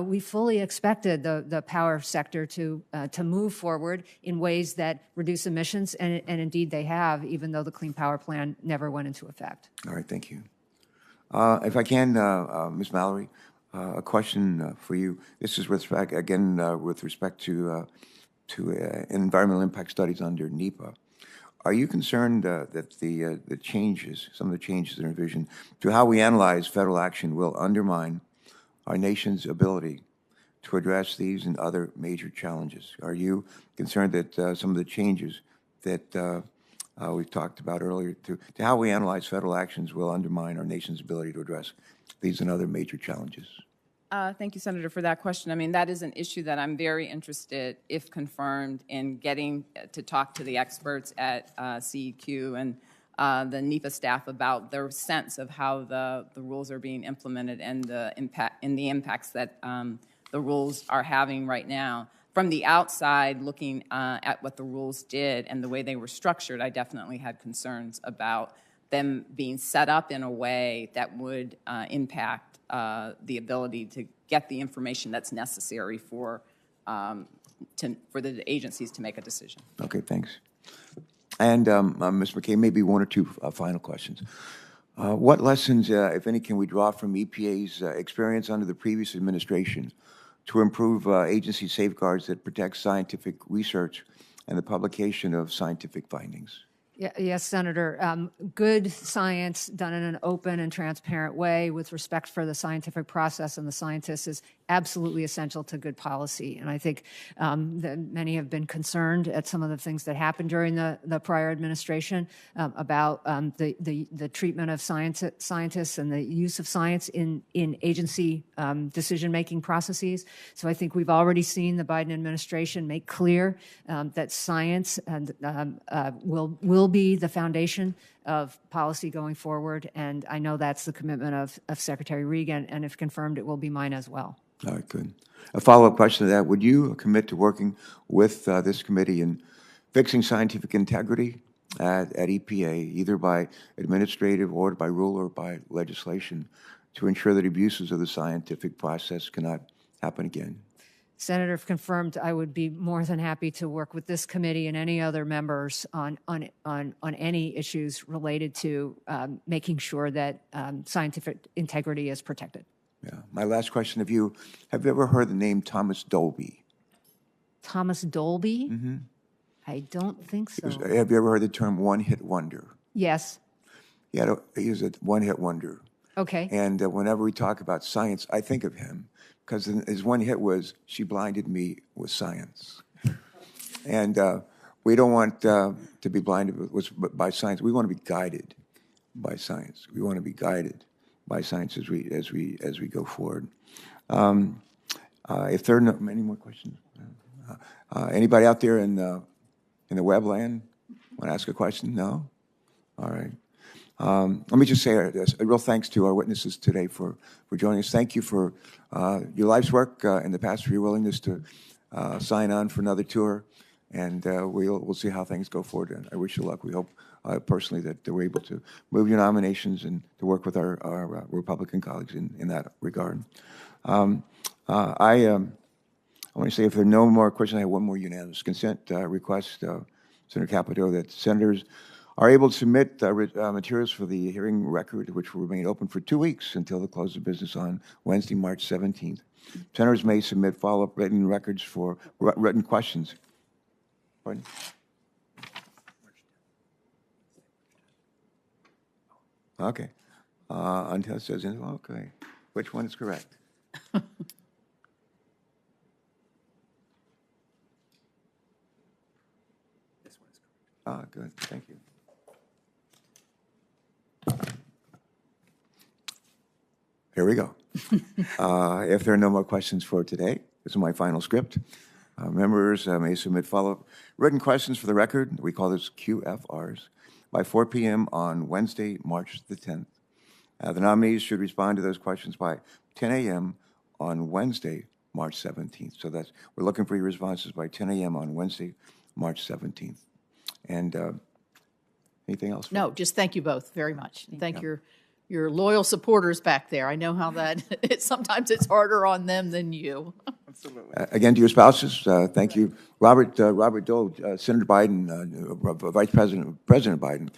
F: we fully expected the power sector to move forward in ways that reduce emissions, and indeed they have, even though the Clean Power Plan never went into effect.
A: All right, thank you. If I can, Ms. Mallory, a question for you. This is with respect to environmental impact studies under NEPA. Are you concerned that the changes, some of the changes that are envisioned to how we analyze federal action will undermine our nation's ability to address these and other major challenges? Are you concerned that some of the changes that we've talked about earlier to how we analyze federal actions will undermine our nation's ability to address these and other major challenges?
E: Thank you, Senator, for that question. I mean, that is an issue that I'm very interested, if confirmed, in getting to talk to the experts at CEQ and the NEPA staff about their sense of how the rules are being implemented and the impacts that the rules are having right now. From the outside, looking at what the rules did and the way they were structured, I definitely had concerns about them being set up in a way that would impact the ability to get the information that's necessary for the agencies to make a decision.
A: Okay, thanks. And Ms. McCabe, maybe one or two final questions. What lessons, if any, can we draw from EPA's experience under the previous administration to improve agency safeguards that protect scientific research and the publication of scientific findings?
F: Yes, Senator. Good science done in an open and transparent way with respect for the scientific process and the scientists is absolutely essential to good policy. And I think that many have been concerned at some of the things that happened during the prior administration about the treatment of scientists and the use of science in agency decision-making processes. So I think we've already seen the Biden administration make clear that science will be the foundation of policy going forward, and I know that's the commitment of Secretary Regan, and if confirmed, it will be mine as well.
A: All right, good. A follow-up question to that, would you commit to working with this committee in fixing scientific integrity at EPA, either by administrative or by rule or by legislation, to ensure that abuses of the scientific process cannot happen again?
F: Senator, if confirmed, I would be more than happy to work with this committee and any other members on any issues related to making sure that scientific integrity is protected.
A: Yeah. My last question have you ever heard the name Thomas Dolby?
F: Thomas Dolby? Mm-hmm. I don't think so.
A: Have you ever heard the term one-hit wonder?
F: Yes.
A: He was a one-hit wonder.
F: Okay.
A: And whenever we talk about science, I think of him, because his one hit was "She Blinded Me with Science." And we don't want to be blinded by science. We want to be guided by science. We want to be guided by science as we go forward. If there are no any more questions, anybody out there in the webland want to ask a question? No? All right. Let me just say a real thanks to our witnesses today for joining us. Thank you for your life's work in the past, for your willingness to sign on for another tour, and we'll see how things go forward. And I wish you luck. We hope personally that we're able to move your nominations and to work with our Republican colleagues in that regard. I want to say, if there are no more questions, I have one more unanimous consent request, Senator Capito, that senators are able to submit materials for the hearing record, which will remain open for 2 weeks until the close of business on Wednesday, March 17th. Senators may submit follow-up written records for written questions. Pardon? Okay. Until it says, okay, which one is correct? This one is correct. Good. Thank you. Here we go. If there are no more questions for today, this is my final script. Members may submit follow-up written questions for the record. We call this QFRs by 4 p.m. on Wednesday, March the 10th. The nominees should respond to those questions by 10 a.m. on Wednesday, March 17th. So we're looking for your responses by 10 a.m. on Wednesday, March 17th. And anything else?
B: No, just thank you both very much. Thank your loyal supporters back there. I know how that sometimes it's harder on them than you.
A: Absolutely. Again, to your spouses, thank you. Robert Dole, Senator Biden, Vice President Biden,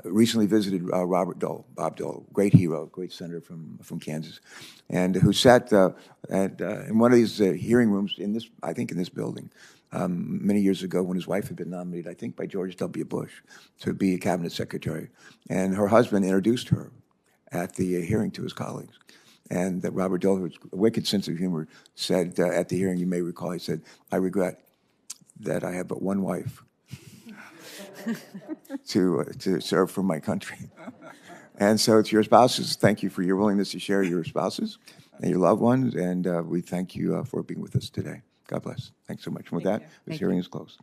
A: recently visited Robert Dole, Bob Dole, great hero, great senator from Kansas, and who sat in one of these hearing rooms in this building many years ago when his wife had been nominated, I think, by George W. Bush to be a cabinet secretary. And her husband introduced her at the hearing to his colleagues. And that Robert Dole, with a wicked sense of humor, said at the hearing, you may recall, he said, "I regret that I have but one wife to serve for my country." And so to your spouses, thank you for your willingness to share your spouses and your loved ones. And we thank you for being with us today. God bless. Thanks so much. And with that, this hearing is closed.